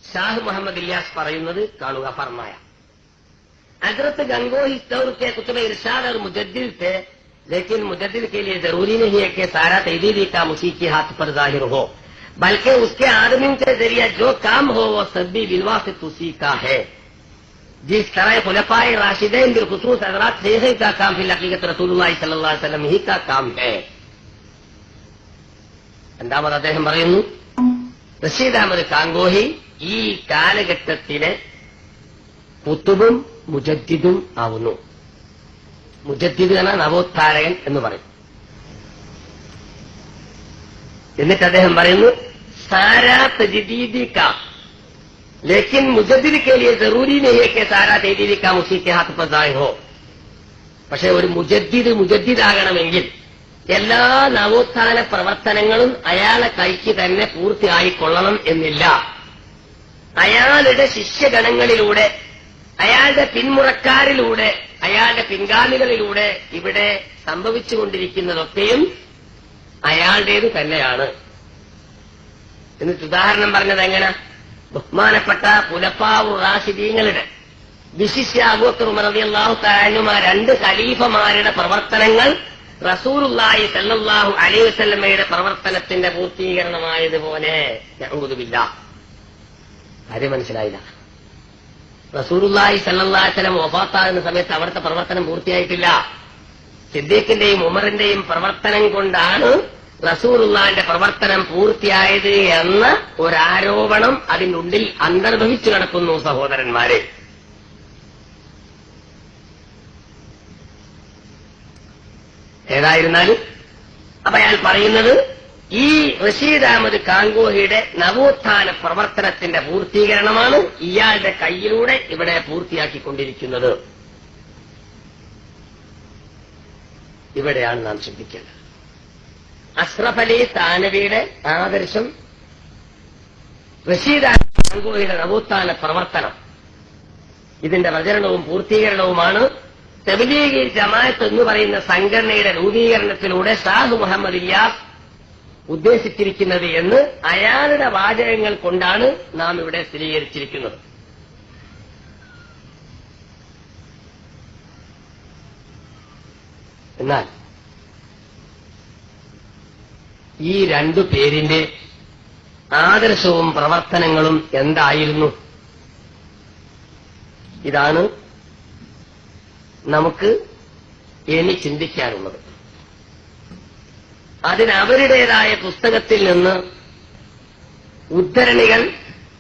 ഷാഹ് മുഹമ്മദ് ഇല്യാസ് പറയുന്നത് കാണുക. ഫർമായ हजरत गंगोही दौर के कुतुब इरशाद और मुजद्दिद थे, लेकिन मुजद्दिद के लिए जरूरी नहीं है कि सारा तहदीदी काम उसी के हाथ पर जाहिर हो, बल्कि उसके आदमी के जरिए जो काम हो वो सब भी बिलवासित उसी का है. जिस तरह खुलफाए राशिदैन बिलखुसूस हजरत शेख का काम फिल हकीकत रसूलुल्लाह सल्लल्लाहु अलैहि वसल्लम ही का काम है. രണ്ടാമത് അദ്ദേഹം പറയുന്നു, റഷീദ് അഹമ്മദ് കാങ്കോഹി ഈ കാലഘട്ടത്തിലെ കുത്തുബും മുജദ്ദിദും ആവുന്നു. മുജദ്ദിദ് എന്ന നവോത്ഥാരകൻ എന്ന് പറയും. എന്നിട്ട് അദ്ദേഹം പറയുന്നു, സാരാ തജ്ദീദി കാ लेकिन मुजद्दिद के लिए जरूरी नहीं है कि सारा तहदीदी काम उसी के हाथ पर जाहिर हो. പക്ഷെ ഒരു മുജദ്ദിദാകണമെങ്കിൽ എല്ലാ നവോത്ഥാന പ്രവർത്തനങ്ങളും അയാളെ കൈക്ക് തന്നെ പൂർത്തിയായിക്കൊള്ളണം എന്നില്ല. അയാളുടെ ശിഷ്യഗണങ്ങളിലൂടെ, അയാളുടെ പിന്മുറക്കാരിലൂടെ, അയാളുടെ പിൻഗാമികളിലൂടെ ഇവിടെ സംഭവിച്ചുകൊണ്ടിരിക്കുന്നതൊക്കെയും അയാളുടേത് തന്നെയാണ്. എന്നിട്ട് ഉദാഹരണം പറഞ്ഞത് എങ്ങനെ? ബഹുമാനപ്പെട്ട ഖുലഫാഉർ റാഷിദീങ്ങളുടെ, വിശിഷ്യ അബൂബക്കർ ഉമർ റളിയല്ലാഹു തആല അൻഹുമാ രണ്ട് ഖലീഫമാരുടെ പ്രവർത്തനങ്ങൾ റസൂലുള്ളാഹി സ്വല്ലല്ലാഹു അലൈഹി വസല്ലമയുടെ പ്രവർത്തനത്തിന്റെ പൂർത്തീകരണമായതുപോലെ. നഊദു ബില്ലാഹ്. കാര്യം മനസ്സിലായില്ല. റസൂലുള്ളാഹി സ്വല്ലല്ലാഹു അലൈഹി വസല്ലം വഫാത്താകുന്ന സമയത്ത് അവിടുത്തെ പ്രവർത്തനം പൂർത്തിയായിട്ടില്ല. സിദ്ദീഖിന്റെയും ഉമറിന്റെയും പ്രവർത്തനം കൊണ്ടാണ് റസൂലുള്ളാഹിന്റെ പ്രവർത്തനം പൂർത്തിയായത് എന്ന ഒരാരോപണം അതിനുള്ളിൽ അന്തർഭവിച്ചു കിടക്കുന്നു സഹോദരന്മാരെ. ഏതായിരുന്നാലും അപ്പൊ അയാൾ പറയുന്നത്, ഈ റഷീദ് അഹമ്മദ് കാങ്കോഹിയുടെ നവോത്ഥാന പ്രവർത്തനത്തിന്റെ പൂർത്തീകരണമാണ് ഇയാളുടെ കയ്യിലൂടെ ഇവിടെ പൂർത്തിയാക്കിക്കൊണ്ടിരിക്കുന്നത്. ഇവിടെയാണ് നാം ശ്രദ്ധിക്കേണ്ടത്. അഷ്റഫ് അലി താനവിയുടെ ആദർശം, റഷീദ് അഹമ്മദ് കാങ്കോഹിയുടെ നവോത്ഥാന പ്രവർത്തനം, ഇതിന്റെ പ്രചരണവും പൂർത്തീകരണവുമാണ് തബ്ലീഗ് ജമാഅത്ത് എന്ന് പറയുന്ന സംഘടനയുടെ രൂപീകരണത്തിലൂടെ ഷാഹ് മുഹമ്മദ് ഇല്യാസ് ഉദ്ദേശിച്ചിരിക്കുന്നത് എന്ന് അയാളുടെ വാചകങ്ങൾ കൊണ്ടാണ് നാം ഇവിടെ സ്ഥിരീകരിച്ചിരിക്കുന്നത്. എന്നാൽ ഈ രണ്ടു പേരിന്റെ ആദർശവും പ്രവർത്തനങ്ങളും എന്തായിരുന്നു? ഇതാണ് നമുക്ക് ഇനി ചിന്തിക്കാനുള്ളത്. അതിന് അവരുടേതായ പുസ്തകത്തിൽ നിന്ന് ഉദ്ധരണികൾ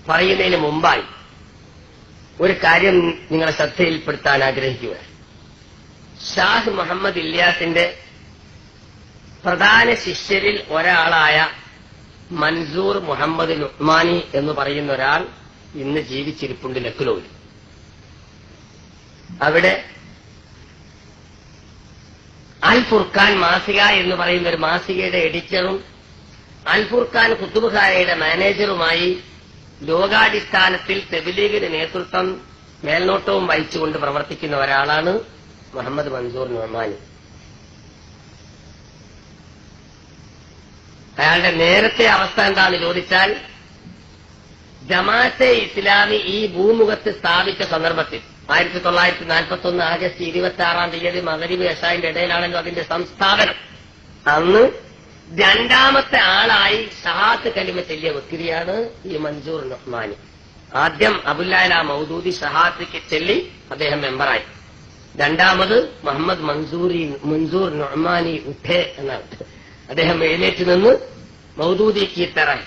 പറയുന്നതിന് മുമ്പായി ഒരു കാര്യം നിങ്ങളെ ശ്രദ്ധയിൽപ്പെടുത്താൻ ആഗ്രഹിക്കുക. ഷാഹ് മുഹമ്മദ് ഇല്യാസിന്റെ പ്രധാന ശിഷ്യരിൽ ഒരാളായ മൻസൂർ മുഹമ്മദ് നുഅ്മാനി എന്ന് പറയുന്ന ഒരാൾ ഇന്ന് ജീവിച്ചിരിപ്പുണ്ട് ലക്നൌവിൽ. അവിടെ അൽ ഫുർഖാൻ മാസിക എന്ന് പറയുന്ന ഒരു മാസികയുടെ എഡിറ്ററും അൽ ഫുർഖാൻ കുത്തുബുഖാനയുടെ മാനേജറുമായി ലോകാടിസ്ഥാനത്തിൽ തബ്ലീഗിന് നേതൃത്വം മേൽനോട്ടവും വഹിച്ചുകൊണ്ട് പ്രവർത്തിക്കുന്ന ഒരാളാണ് മുഹമ്മദ് മൻസൂർ നുഅ്മാനി. അയാളുടെ നേരത്തെ അവസ്ഥ എന്താണെന്ന് ചോദിച്ചാൽ, ജമാഅത്തെ ഇസ്ലാമി ഈ ഭൂമുഖത്ത് സ്ഥാപിച്ച സന്ദർഭത്തിൽ 1941 ആഗസ്റ്റ് 26 മഗ്രിബ് ഇശാഇന്റെ ഇടയിലാണല്ലോ അതിന്റെ സംസ്ഥാപനം. അന്ന് രണ്ടാമത്തെ ആളായി ഷഹാദത്ത് കലിമ ചൊല്ലിയ വ്യക്തിയാണ് ഈ മൻസൂർ നുഅ്മാനി. ആദ്യം അബുല്ലാല മൗദൂദി ഷഹാദത്ത് ചൊല്ലി അദ്ദേഹം മെമ്പറായി. രണ്ടാമത് മുഹമ്മദ് മൻസൂർ നുഅ്മാനി ഉഠേ എന്നാണ്. അദ്ദേഹം എഴുന്നേറ്റ് നിന്ന് മൗദൂദി की तरह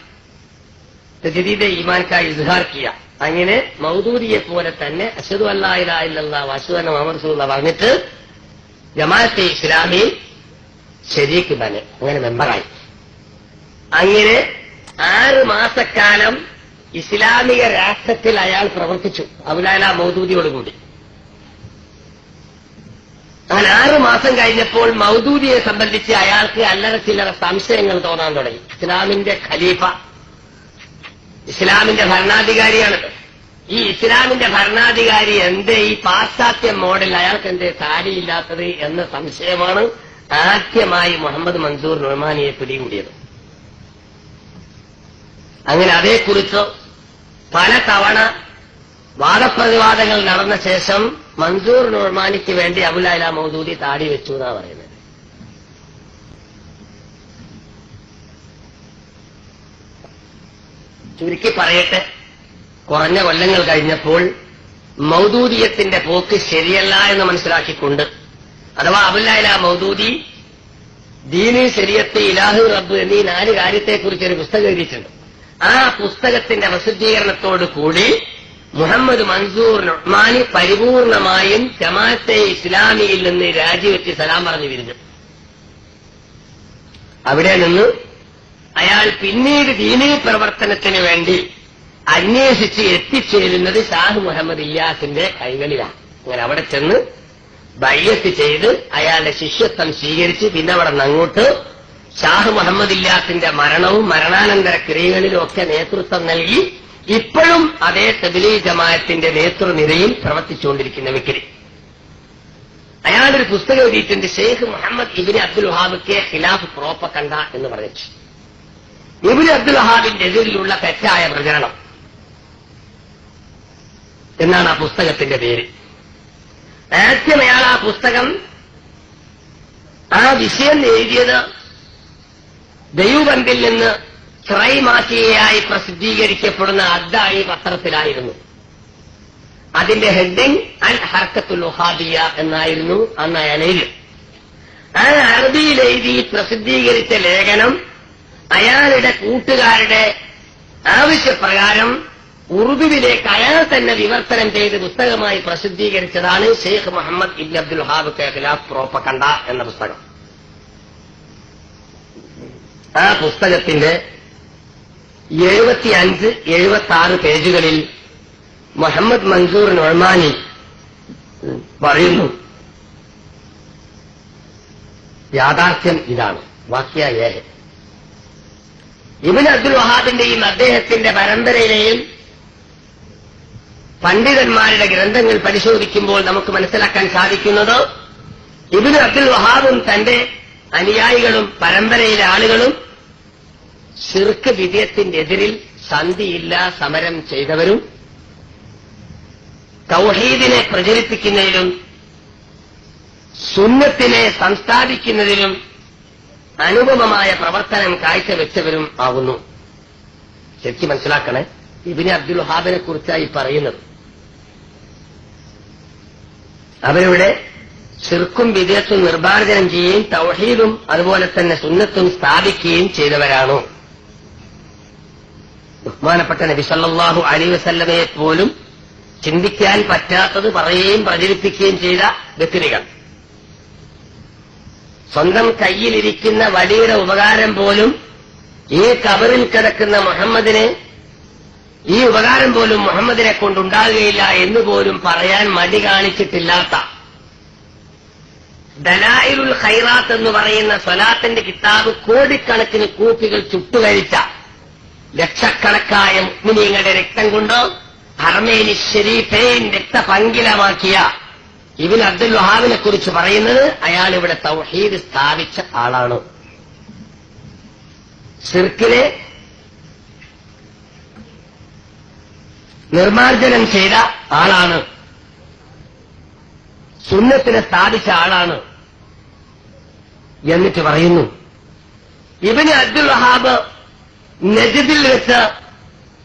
തജ്ദീദ ഈമാൻ കാ ഇസ്ഹാർ കിയ. അങ്ങനെ മൗദൂദിയെ പോലെ തന്നെ അശ്ഹദു അല്ലാ ഇലാഹ ഇല്ലല്ലാഹ് വഅശ്ഹദു അന്ന മുഹമ്മദ് റസൂലുള്ളാഹ് പറഞ്ഞിട്ട് ജമാഅത്തെ ഇസ്ലാമിയിൽ ശരീക്ക് ബനെ, അങ്ങനെ മെമ്പറായി. അങ്ങനെ 6 മാസക്കാലം ഇസ്ലാമിക രാഷ്ട്രത്തിൽ അയാൾ പ്രവർത്തിച്ചു അബുലാല മൗദൂദിയോടുകൂടി. അങ്ങനെ 6 മാസം കഴിഞ്ഞപ്പോൾ മൗദൂദിയെ സംബന്ധിച്ച് അയാൾക്ക് അല്ലറ ചില്ലറ സംശയങ്ങൾ തോന്നാൻ തുടങ്ങി. ഇസ്ലാമിന്റെ ഖലീഫ, ഇസ്ലാമിന്റെ ഭരണാധികാരിയാണ്. ഈ ഇസ്ലാമിന്റെ ഭരണാധികാരി എന്തേ ഈ പാശ്ചാത്യ മോഡൽ, അയാൾക്ക് എന്തേ താടിയില്ലാത്തത് എന്ന സംശയമാണ് ആദ്യമായി മുഹമ്മദ് മൻസൂർ നുഅ്മാനിയെ പിടികൂടിയത്. അങ്ങനെ അതേക്കുറിച്ച് പല തവണ വാദപ്രതിവാദങ്ങൾ നടന്ന ശേഷം മൻസൂർ നൊമാനിക്ക് വേണ്ടി അബുൽ അഅ്ല മൗദൂദി താടി വെച്ചു എന്നാ പറയുന്നത്. ചുരുക്കി പറയട്ടെ, കുറഞ്ഞ കൊല്ലങ്ങൾ കഴിഞ്ഞപ്പോൾ മൗദൂദിയത്തിന്റെ പോക്ക് ശരിയല്ല എന്ന് മനസ്സിലാക്കിക്കൊണ്ട്, അഥവാ അബുൽ അഅ്ല മൗദൂദി ദീന്, ശരീഅത്ത്, ഇലാഹ്, റബ്ബ് എന്നീ 4 കാര്യത്തെക്കുറിച്ച് ഒരു പുസ്തകം എഴുതിയിട്ടുണ്ട്. ആ പുസ്തകത്തിന്റെ പ്രസിദ്ധീകരണത്തോടു കൂടി മുഹമ്മദ് മൻസൂർ നൊമാനി പരിപൂർണമായും ജമാഅത്തെ ഇസ്ലാമിയിൽ നിന്ന് രാജിവെച്ച് സലാം പറഞ്ഞു പിരിഞ്ഞു. അവിടെ നിന്ന് അയാൾ പിന്നീട് ദീനീ പ്രവർത്തനത്തിന് വേണ്ടി അന്വേഷിച്ച് എത്തിച്ചേരുന്നത് ഷാഹ് മുഹമ്മദ് ഇല്യാസിന്റെ കൈകളിലാണ്. അങ്ങനെ അവിടെ ചെന്ന് ബൈഅത്ത് ചെയ്ത് അയാളുടെ ശിഷ്യത്വം സ്വീകരിച്ച് പിന്നെ അവിടെ നിന്ന് അങ്ങോട്ട് ഷാഹ് മുഹമ്മദ് ഇല്യാസിന്റെ മരണവും മരണാനന്തര ക്രിയകളിലും ഒക്കെ നേതൃത്വം നൽകി ഇപ്പോഴും അതേ തബ്ലീഗ് ജമാഅത്തിന്റെ നേതൃനിരയിൽ പ്രവർത്തിച്ചുകൊണ്ടിരിക്കുന്ന വ്യക്തി. അയാളൊരു പുസ്തകം എഴുതിയിട്ടുണ്ട്, ഷെയ്ഖ് മുഹമ്മദ് ഇബ്നു അബ്ദുൽ വഹാബ് കെ ഖിലാഫ് പ്രോപ്പഗണ്ട എന്ന് പറഞ്ഞു. ഇബ്നു അബ്ദുൽ വഹാബിന്റെ എതിരിലുള്ള തെറ്റായ പ്രചരണം എന്നാണ് ആ പുസ്തകത്തിന്റെ പേര്. ആദ്യം അയാൾ ആ പുസ്തകം, ആ വിഷയം എഴുതിയത് ദൈവബന്ധിൽ നിന്ന് ത്രൈമാസികയായി പ്രസിദ്ധീകരിക്കപ്പെടുന്ന അദ്ദായി പത്രത്തിലായിരുന്നു. അതിന്റെ ഹെഡിങ് അൽ ഹർക്കത്തുൽ വഹാബിയ എന്നായിരുന്നു അന്ന് അയാൾ എഴുതി. ആ അറബിയിൽ എഴുതി പ്രസിദ്ധീകരിച്ച ലേഖനം അയാളുടെ കൂട്ടുകാരുടെ ആവശ്യപ്രകാരം ഉറുദുവിലേക്ക് അയാൾ തന്നെ വിവർത്തനം ചെയ്ത് പുസ്തകമായി പ്രസിദ്ധീകരിച്ചതാണ് ഷെയ്ഖ് മുഹമ്മദ് ഇബ്നു അബ്ദുൽ വഹാബ് കെ ഖിലാഫ് പ്രോപ്പഗണ്ട എന്ന പുസ്തകം. ആ പുസ്തകത്തിന്റെ 75-76 പേജുകളിൽ മുഹമ്മദ് മൻസൂർ നൊമാനി പറയുന്നു, യാഥാർത്ഥ്യം ഇതാണ്, വാക്യ ഏഴ്. ഇബ്നു അബ്ദുൽ വഹാബിന്റെയും അദ്ദേഹത്തിന്റെ പരമ്പരയിലെയും പണ്ഡിതന്മാരുടെ ഗ്രന്ഥങ്ങൾ പരിശോധിക്കുമ്പോൾ നമുക്ക് മനസ്സിലാക്കാൻ സാധിക്കുന്നത്, ഇബ്നു അബ്ദുൽ വഹാബും തന്റെ അനുയായികളും പരമ്പരയിലെ ആളുകളും ശിർക്ക് വിദഅത്തിന്റെ എതിരിൽ സന്ധിയില്ല സമരം ചെയ്തവരും തൗഹീദിനെ പ്രചരിപ്പിക്കുന്നതിലും സുന്നത്തിനെ സംസ്ഥാപിക്കുന്നതിലും അനുപമമായ പ്രവർത്തനം കാഴ്ചവെച്ചവരും ആകുന്നു. ശരിക്കും മനസ്സിലാക്കണേ, ഇബ്നു അബ്ദുൽ വഹാബിനെ കുറിച്ചായി പറയുന്നത്. അവരുടെ ശിർക്കും വിദഅത്തും നിർമ്മാർജ്ജനം ചെയ്യുകയും തൗഹീദും അതുപോലെ തന്നെ സുന്നത്തും സ്ഥാപിക്കുകയും ചെയ്തവരാണ്. ബഹുമാനപ്പെട്ട നബി സല്ലല്ലാഹു അലൈഹി വസല്ലമയെ പോലും ചിന്തിക്കാൻ പറ്റാത്തത് പറയുകയും പ്രചരിപ്പിക്കുകയും ചെയ്ത വ്യക്തികൾ. സ്വന്തം കയ്യിലിരിക്കുന്ന വലിയുടെ ഉപകാരം പോലും ഈ കബറിൽ കിടക്കുന്ന മുഹമ്മദിനെ, ഈ ഉപകാരം പോലും മുഹമ്മദിനെ കൊണ്ടുണ്ടാകുകയില്ല എന്നുപോലും പറയാൻ മടി കാണിച്ചിട്ടില്ലാത്ത, ദലായിലുൽ ഖൈറാത്ത് എന്ന് പറയുന്ന സ്വലാത്തിന്റെ കിതാബ് കോടിക്കണക്കിന് കൂപ്പികൾ ചുട്ടുകഴിച്ച ലക്ഷക്കണക്കായ മുഅ്മിനീങ്ങളുടെ രക്തം കൊണ്ട് ഹറമൈനി ശരീഫൈൻ രക്തപങ്കിലമാക്കിയ ഇബ്നു അബ്ദുൽ വഹാബിനെ കുറിച്ച് പറയുന്നത്, അയാൾ ഇവിടെ തൗഹീദ് സ്ഥാപിച്ച ആളാണ്, ശിർക്കിനെ നിർമ്മാർജ്ജനം ചെയ്ത ആളാണ്, സുന്നത്തിനെ സ്ഥാപിച്ച ആളാണ് എന്നിട്ട് പറയുന്നു. ഇബ്നു അബ്ദുൽ വഹാബ് നജ്ദിൽ വെച്ച്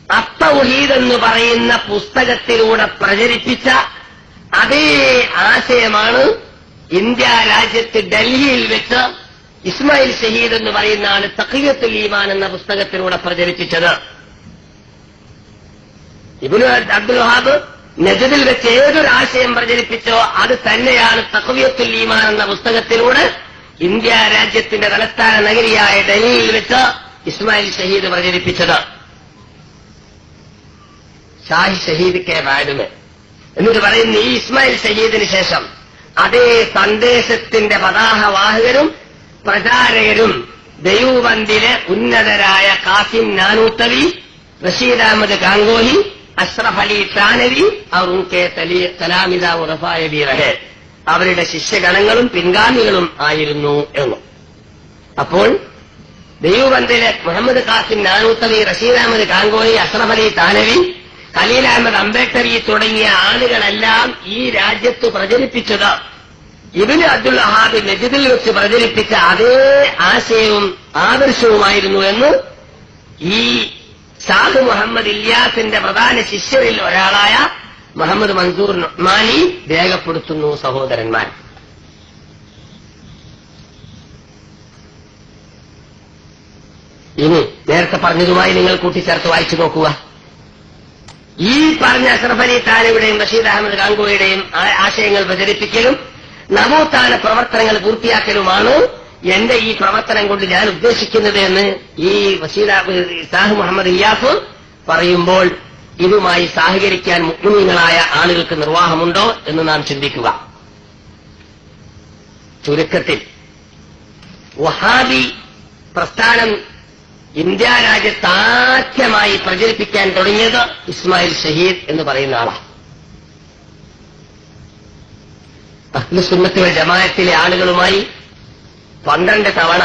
അത്തൗഹീദ് എന്ന് പറയുന്ന പുസ്തകത്തിലൂടെ പ്രചരിപ്പിച്ച അതേ ആശയമാണ് ഇന്ത്യ രാജ്യത്ത് ഡൽഹിയിൽ വെച്ച് ഇസ്മായിൽ ഷഹീദ് എന്ന് പറയുന്ന ആള് തഖിയത്തുൽ ഈമാൻ എന്ന പുസ്തകത്തിലൂടെ പ്രചരിപ്പിച്ചത്. ഇബ്നു അബ്ദുൽ വഹാബ് നജ്ദിൽ വെച്ച് ഏതൊരാശയം പ്രചരിപ്പിച്ചോ അത് തന്നെയാണ് തഖ്വിയത്തുൽ ഈമാൻ എന്ന പുസ്തകത്തിലൂടെ ഇന്ത്യ രാജ്യത്തിന്റെ തലസ്ഥാന നഗരിയായ ഡൽഹിയിൽ വെച്ച് ഇസ്മായിൽ ഷഹീദ് പ്രചരിപ്പിച്ചത്. ഷാഹി ഷഹീദ് കെ ബാദുമെ എന്നിട്ട് പറയുന്ന ഈ ഇസ്മായിൽ ഷഹീദിന് ശേഷം അതേ സന്ദേശത്തിന്റെ പതാകവാഹകരും പ്രചാരകരും ദൈവബന്ധിലെ ഉന്നതരായ കാസിം നാനൂത്തവി, റഷീദ് അഹമ്മദ് ഗാംഗോഹി, അഷ്റഫ് അലി താനവി, അവർ ഉൻകെ തലാമിദ ഉറഫായബി റഹേ, അവരുടെ ശിഷ്യഗണങ്ങളും പിൻഗാമികളും ആയിരുന്നു എന്നും. അപ്പോൾ ദൈവബന്ധിലെ മുഹമ്മദ് കാസിം നാനൂത്തവി, റഷീദ് അഹമ്മദ് ഗാംഗോഹി, അഷ്റഫ് അലി താനവി ഖലീൽ അഹമ്മദ് അംബേദ്കർ തുടങ്ങിയ ആളുകളെല്ലാം ഈ രാജ്യത്ത് പ്രചരിപ്പിച്ചത് ഇബ്നു അബ്ദുൽ വഹാബ് നജ്ദിൽ വെച്ച് പ്രചരിപ്പിച്ച അതേ ആശയവും ആദർശവുമായിരുന്നു എന്ന് ഈ ഷാഹ് മുഹമ്മദ് ഇല്യാസിന്റെ പ്രധാന ശിഷ്യരിൽ ഒരാളായ മുഹമ്മദ് മൻസൂർ നുഅ്മാനി രേഖപ്പെടുത്തുന്നു. സഹോദരന്മാർ, ഇനി നേരത്തെ പറഞ്ഞതുമായി നിങ്ങൾ കൂട്ടിച്ചേർത്ത് വായിച്ചു നോക്കുക. ഈ പറഞ്ഞ അഷ്റഫ് അലി താനയുടെയും റഷീദ് അഹമ്മദ് ഗാംഗുവയുടെയും ആശയങ്ങൾ പ്രചരിപ്പിക്കലും നവോത്ഥാന പ്രവർത്തനങ്ങൾ പൂർത്തിയാക്കലുമാണ് എന്റെ ഈ പ്രവർത്തനം കൊണ്ട് ഞാൻ ഉദ്ദേശിക്കുന്നത് എന്ന് ഈ ഷാഹ് മുഹമ്മദ് ഇല്യാസ് പറയുമ്പോൾ ഇതുമായി സഹകരിക്കാൻ മുഅ്മിനീങ്ങളായ ആളുകൾക്ക് നിർവാഹമുണ്ടോ എന്ന് നാം ചിന്തിക്കുക. ചുരുക്കത്തിൽ വഹാബി പ്രസ്ഥാനം ഇന്ത്യ രാജ്യത്താദ്യമായി പ്രചരിപ്പിക്കാൻ തുടങ്ങിയത് ഇസ്മായിൽ ഷഹീദ് എന്ന് പറയുന്ന ആളാണ്. അഹ്ലു സുന്നത്ത് വൽ ജമാഅത്തിലെ ആളുകളുമായി 12 തവണ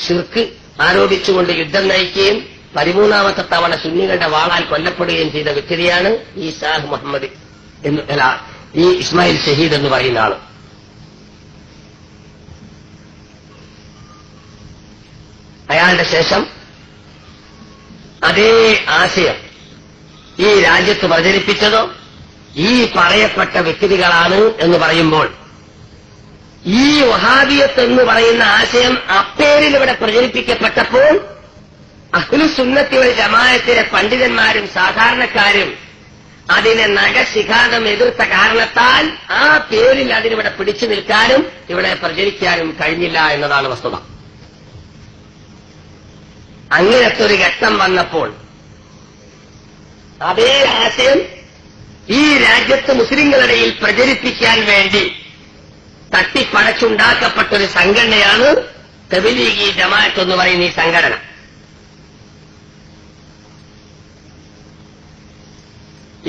ശിർക്ക് ആരോപിച്ചുകൊണ്ട് യുദ്ധം നയിക്കുകയും 13ാമത്തെ തവണ സുന്നികളുടെ വാളാൽ കൊല്ലപ്പെടുകയും ചെയ്ത വ്യക്തിയാണ് ഈ ഷാഹ് മുഹമ്മദ് ഈ ഇസ്മായിൽ ഷഹീദ് എന്ന് പറയുന്ന ആള്. അയാളുടെ ശേഷം അതേ ആശയം ഈ രാജ്യത്ത് പ്രചരിപ്പിച്ചതോ ഈ പറയപ്പെട്ട വ്യക്തികളാണ് എന്ന് പറയുമ്പോൾ ഈ വഹാബിയത്ത് എന്ന് പറയുന്ന ആശയം അപ്പേരിൽ ഇവിടെ പ്രചരിപ്പിക്കപ്പെട്ടപ്പോൾ അഹ്ലു സുന്നത്തി വൽ ജമാഅത്തിലെ പണ്ഡിതന്മാരും സാധാരണക്കാരും അതിനെ നഖശിഖാന്തം എതിർത്ത കാരണത്താൽ ആ പേരിൽ അതിനിവിടെ പിടിച്ചു നിൽക്കാനും ഇവിടെ പ്രചരിക്കാനും കഴിഞ്ഞില്ല എന്നതാണ് വസ്തുത. അങ്ങനത്തെ ഒരു ഘട്ടം വന്നപ്പോൾ അതേ ആശയം ഈ രാജ്യത്ത് മുസ്ലിംകളിടയിൽ പ്രചരിപ്പിക്കാൻ വേണ്ടി തട്ടിപ്പടച്ചുണ്ടാക്കപ്പെട്ടൊരു സംഘടനയാണ് തബ്ലീഗി ജമാഅത്ത് എന്ന് പറയുന്ന ഈ സംഘടന.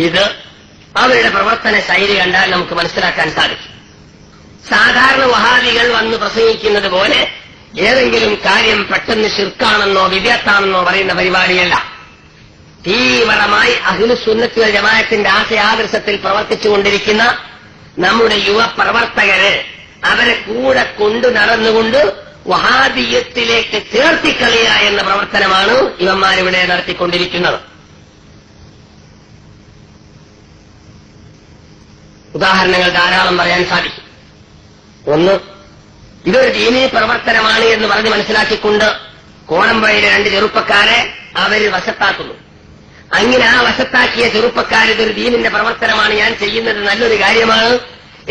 ഇത് അവരുടെ പ്രവർത്തന ശൈലി കണ്ടാൽ നമുക്ക് മനസ്സിലാക്കാൻ സാധിക്കും. സാധാരണ വഹാബികൾ വന്ന് പ്രസംഗിക്കുന്നത് പോലെ ഏതെങ്കിലും കാര്യം പെട്ടെന്ന് ശിർക്കാണെന്നോ വിദ്യാത്താണെന്നോ പറയുന്ന പരിപാടിയല്ല. തീവ്രമായി അഹ്ലു സുന്നത്ത് വൽ ജമാഅത്തിന്റെ ആശയാദർശത്തിൽ പ്രവർത്തിച്ചുകൊണ്ടിരിക്കുന്ന നമ്മുടെ യുവ പ്രവർത്തകര് അവരെ കൂടെ കൊണ്ടു നടന്നുകൊണ്ട് വഹാബിയത്തിലേക്ക് ചേർത്തിക്കളിയ എന്ന പ്രവർത്തനമാണ് ഇവന്മാരിവിടെ നടത്തിക്കൊണ്ടിരിക്കുന്നത്. ഉദാഹരണങ്ങൾ ധാരാളം പറയാൻ സാധിക്കും. ഒന്ന്, ഇതൊരു ദീനീ പ്രവർത്തനമാണ് എന്ന് പറഞ്ഞ് മനസ്സിലാക്കിക്കൊണ്ട് കോണമ്പയിലെ 2 ചെറുപ്പക്കാരെ അവര് വശത്താക്കുന്നു. അങ്ങനെ ആ വശത്താക്കിയ ചെറുപ്പക്കാർ ഇതൊരു ദീനിന്റെ പ്രവർത്തനമാണ്, ഞാൻ ചെയ്യുന്നത് നല്ലൊരു കാര്യമാണ്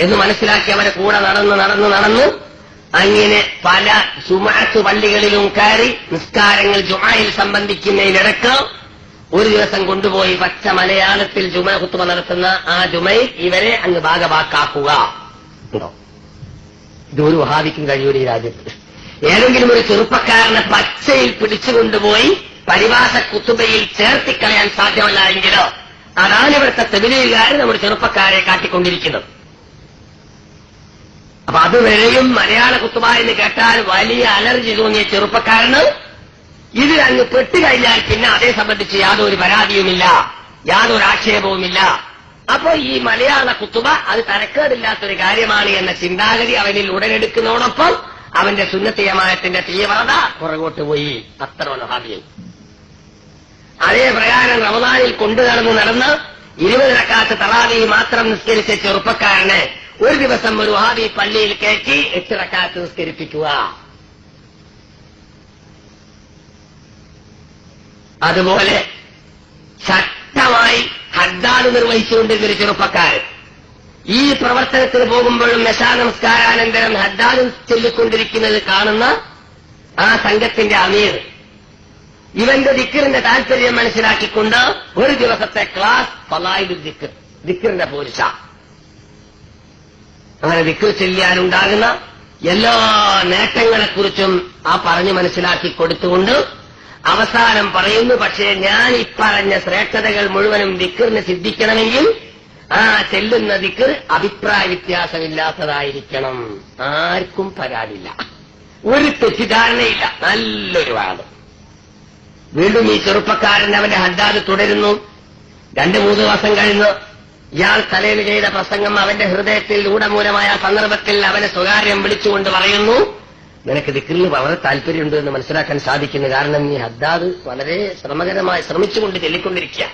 എന്ന് മനസ്സിലാക്കി അവരെ കൂടെ നടന്ന് അങ്ങനെ പല ജുമുഅത്ത് പള്ളികളിലും കയറി നിസ്കാരങ്ങൾ ജുമുഅയിൽ സംബന്ധിക്കുന്നതിനിടക്ക് ഒരു ദിവസം കൊണ്ടുപോയി പച്ച മലയാളത്തിൽ ജുമുഅ ഖുത്ബ നടത്തുന്ന ആ ജുമയിൽ ഇവരെ അങ്ങ് ഭാഗവാക്കാക്കുക. ഇതൊരു വഹാബിക്കും കഴിയൂല ഈ രാജ്യത്ത്. ഏതെങ്കിലും ഒരു ചെറുപ്പക്കാരനെ പച്ചയിൽ പിടിച്ചുകൊണ്ടുപോയി പരിഭാഷ കുത്തുബയിൽ ചേർത്തിക്കളയാൻ സാധ്യമല്ല എങ്കിലോ അതാണ് ഇവിടുത്തെ തബ്ലീഗുകാർ നമ്മുടെ ചെറുപ്പക്കാരെ കാട്ടിക്കൊണ്ടിരിക്കുന്നത്. അപ്പൊ അതുവരെയും മലയാള കുത്തുബ എന്ന് കേട്ടാൽ വലിയ അലർജി തോന്നിയ ചെറുപ്പക്കാരന് ഇതിൽ അങ്ങ് പെട്ടുകഴിഞ്ഞാൽ പിന്നെ അതേ സംബന്ധിച്ച് യാതൊരു പരാതിയുമില്ല, യാതൊരു ആക്ഷേപവുമില്ല. അപ്പോ ഈ മലയാള കുത്തുബ അത് തരക്കേടില്ലാത്തൊരു കാര്യമാണ് എന്ന ചിന്താഗതി അവനിൽ ഉടലെടുക്കുന്നതോടൊപ്പം അവന്റെ സുന്നത്ത് ജമാഅത്തിന്റെ തീവ്രത പുറകോട്ട് പോയി. അത്ര വഹാബിയായി. അതേ പ്രകാരം റമദാനിൽ കൊണ്ടു നടന്ന് 20 റക്അത്ത് തറാവീഹ് മാത്രം നിസ്കരിച്ച ചെറുപ്പക്കാരനെ ഒരു ദിവസം ഒരു വഹാബി പള്ളിയിൽ കയറ്റി 8 റക്അത്ത് നിസ്കരിപ്പിക്കുക. അതുപോലെ ശക്തമായി ഹദ്ദാദ് നിർവഹിച്ചുകൊണ്ടിരുന്നൊരു ചെറുപ്പക്കാരൻ ഈ പ്രവർത്തനത്തിന് പോകുമ്പോഴും നശാ നമസ്കാരാനന്തരം ഹദ്ദാദ് ചൊല്ലിക്കൊണ്ടിരിക്കുന്നത് കാണുന്ന ആ സംഘത്തിന്റെ അമീർ ഇവന്റെ ദിക്റിന്റെ താല്പര്യം മനസ്സിലാക്കിക്കൊണ്ട് ഒരു ദിവസത്തെ ക്ലാസ് ഫളായിദുൽ ദിക്ർ, ദിക്റിന്റെ പോരിശ, അങ്ങനെ ദിക്ർ ചൊല്ലിയാലുണ്ടാകുന്ന എല്ലാ നേട്ടങ്ങളെക്കുറിച്ചും ആ പറഞ്ഞ് മനസ്സിലാക്കി കൊടുത്തുകൊണ്ട് അവസാനം പറയുന്നു, പക്ഷേ ഞാൻ ഈ പറഞ്ഞ ശ്രേഷ്ഠതകൾ മുഴുവനും ദിക്റിന് സിദ്ധിക്കണമെങ്കിൽ ആ ചെല്ലുന്ന ദിക്ർ അഭിപ്രായ വ്യത്യാസമില്ലാത്തതായിരിക്കണം. ആർക്കും പരാതിയില്ല, ഒരു തെറ്റിദ്ധാരണയില്ല, നല്ലൊരു വാദം. വീണ്ടും ഈ ചെറുപ്പക്കാരൻ അവന്റെ ഹദ്ദാദ് തുടരുന്നു. 2-3 ദിവസം കഴിഞ്ഞ് ഇയാൾ തലയിൽ ചെയ്ത പ്രസംഗം അവന്റെ ഹൃദയത്തിൽ രൂഢമൂലമായ സന്ദർഭത്തിൽ അവനെ സ്വകാര്യം വിളിച്ചുകൊണ്ട് പറയുന്നു, നിനക്ക് ദിക്റിന് വളരെ താല്പര്യമുണ്ട് എന്ന് മനസ്സിലാക്കാൻ സാധിക്കുന്നു. കാരണം ഈ ഹദ്ദാദ് വളരെ ശ്രമകരമായി ശ്രമിച്ചുകൊണ്ട് ചൊല്ലിക്കൊണ്ടിരിക്കുക.